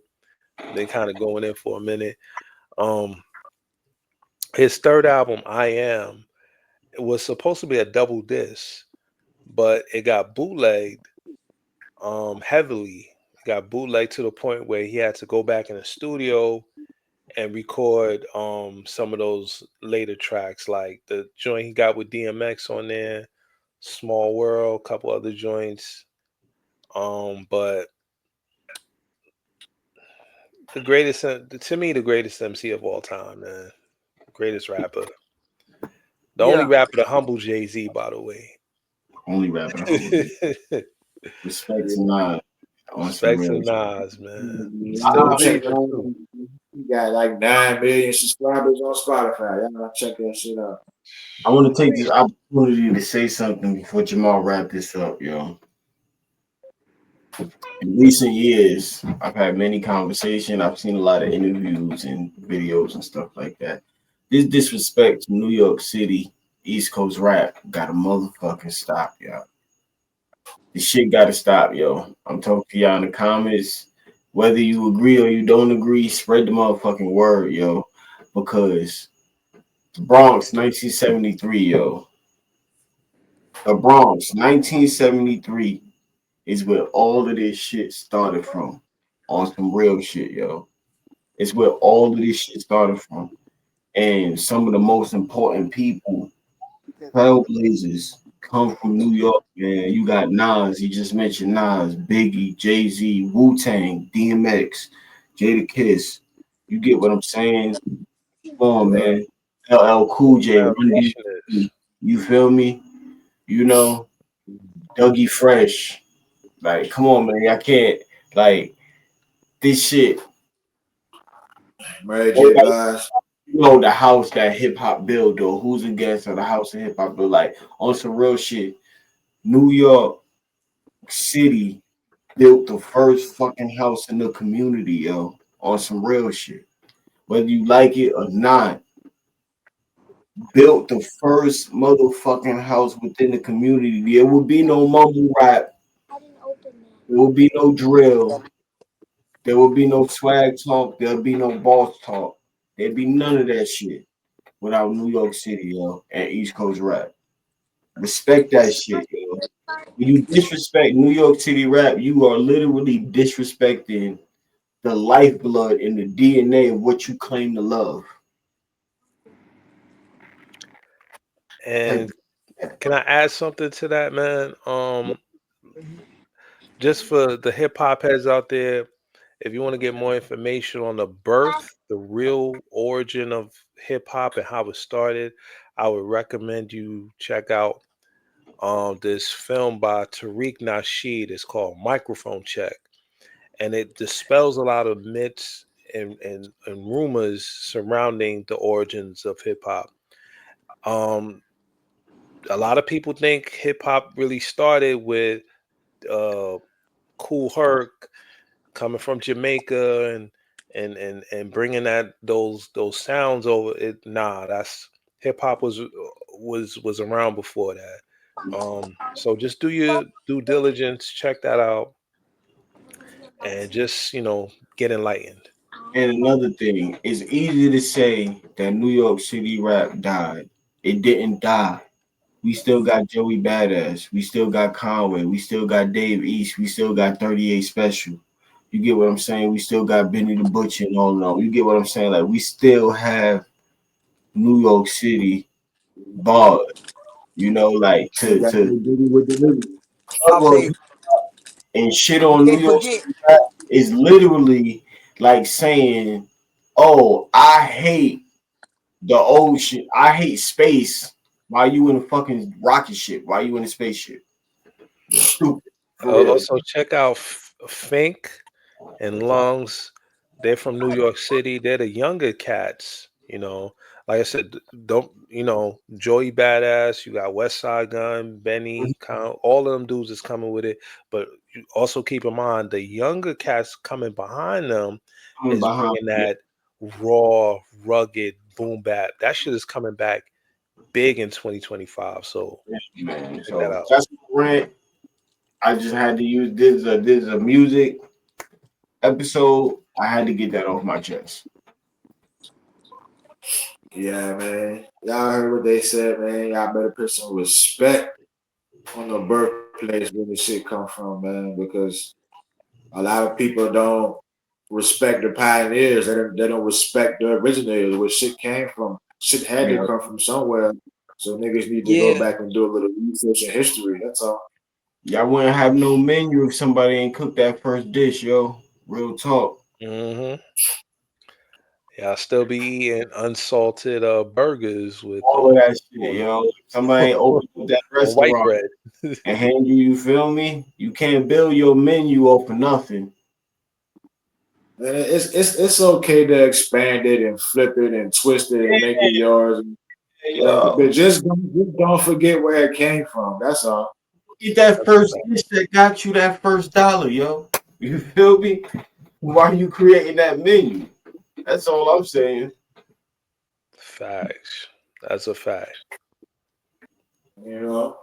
they kind of going in for a minute. Um, his third album, I Am, it was supposed to be a double disc, but it got bootlegged heavily. It got bootlegged to the point where he had to go back in the studio and record some of those later tracks, like the joint he got with DMX on there, Small World, a couple other joints. But the greatest, to me, the greatest MC of all time, man. Greatest rapper. The only Yeah. rapper to humble Jay-Z, by the way. Only rapping humble. Respect to Nas on some Respect to real shit. Nas, man. I Still don't check breathing out. too. He got like 9 million subscribers on Spotify. Y'all gotta check that shit out. I want to take this opportunity to say something before Jamal wrap this up, yo. In recent years, I've had many conversations. I've seen a lot of interviews and videos and stuff like that. This disrespect to New York City, East Coast rap, gotta motherfucking stop, yo. This shit gotta stop, yo. I'm talking to y'all in the comments. Whether you agree or you don't agree, spread the motherfucking word, yo. Because the Bronx, 1973, yo. The Bronx, 1973 is where all of this shit started from. On some real shit, yo. It's where all of this shit started from. And some of the most important people, trailblazers, come from New York, man. You got Nas, you just mentioned Nas, Biggie, Jay-Z, Wu-Tang, DMX, Jada Kiss. You get what I'm saying? Come on, man. LL Cool J, Run Foundation is. DMC. You feel me? You know, Dougie Fresh. Like, come on, man. I can't, like, this shit. Mary J. Everybody Blige. know the house that hip hop built, or who's against or the house of hip hop built. Like, on some real shit. New York City built the first fucking house in the community, yo, on some real shit. Whether you like it or not, built the first motherfucking house within the community. There would be no mumble rap. There would be no drill. There would be no swag talk. There would be no boss talk. There'd be none of that shit without New York City, yo, and East Coast rap. Respect that shit, yo. When you disrespect New York City rap, you are literally disrespecting the lifeblood and the DNA of what you claim to love. Like, And can I add something to that, man? Just for the hip hop heads out there, if you want to get more information on the birth, the real origin of hip hop and how it started, I would recommend you check out this film by Tariq Nasheed. It's called Microphone Check, and it dispels a lot of myths and rumors surrounding the origins of hip hop. Um, a lot of people think hip hop really started with uh, Cool Herc coming from Jamaica and bringing those sounds over. It nah, that's hip hop was around before that. So just do your due diligence, check that out, and just get enlightened. and another thing, it's easy to say that New York City rap died. It didn't die. We still got Joey Badass. We still got Conway. We still got Dave East. We still got 38 Special. You get what I'm saying? We still got Benny the Butcher and all that. You get what I'm saying? Like, we still have New York City bars. You know, like They got to the Diddy with the nigga. I'll say and shit you on New can't York forget. City rap is literally like saying, "Oh, I hate the ocean. I hate space. Why you in a fucking rocket ship? Why you in a spaceship? Stupid for real." Also check out Fink and Lungs. They're from New York City. They're the younger cats. Like I said, don't Joey Badass. You got West Side Gun, Benny, all of them dudes is coming with it. But you also keep in mind the younger cats coming behind them Coming is behind, bringing that raw, rugged boom bap. That shit is coming back big in 2025. So man. check that So out. that's my rant. I just had to use this is a music episode. I had to get that off my chest. Yeah, man. Y'all heard what they said, man. Y'all better put some respect on the birthplace where the shit come from, man, because a lot of people don't respect the pioneers. They don't respect the originators where shit came from. Shit had to Yeah. come from somewhere. So niggas need to go Yeah. back and do a little research in history. That's all. Y'all wouldn't have no menu if somebody ain't cooked that first dish, yo. Real talk. Mm-hmm. Yeah, I still be eating unsalted burgers with All of that shit, yo. Somebody ain't open up that on white restaurant bread. and hand you feel me? You can't build your menu off of nothing. And it's okay to expand it and flip it and twist it and make it yours. Yo, But just don't forget where it came from. That's all. get that first dish that got you that $1, yo. You feel me? Why are you creating that menu? That's all I'm saying. Facts. That's a fact. You know.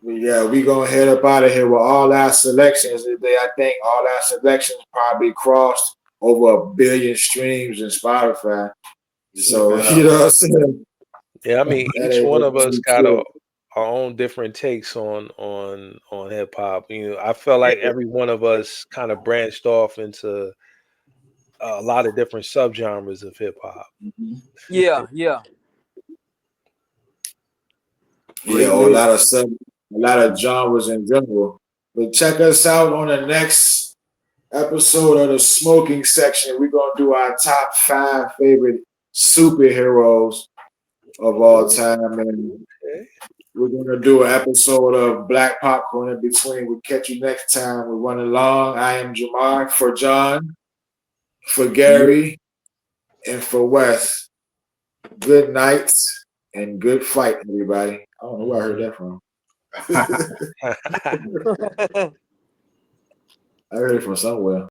But yeah, we gonna head up out of here with all our selections today. I think all our selections probably crossed over 1 billion streams in Spotify. So Yeah. you know what I'm saying? Yeah, I mean, That each ain't one no of us cheap got shit. our own different takes on hip hop. You know, I felt like every one of us kind of branched off into a lot of different subgenres of hip hop. Yeah. Yeah. Yeah, Great or list. a lot of genres in general. But check us out on the next episode of the smoking section. We're gonna do our top 5 favorite superheroes of all time, and Okay. we're gonna do an episode of Black Popcorn in between. We'll catch you next time. We're running long. I am Jamar for John, for Gary, and for Wes. Good night and good fight, everybody. I don't know where I heard that from. I heard it from somewhere.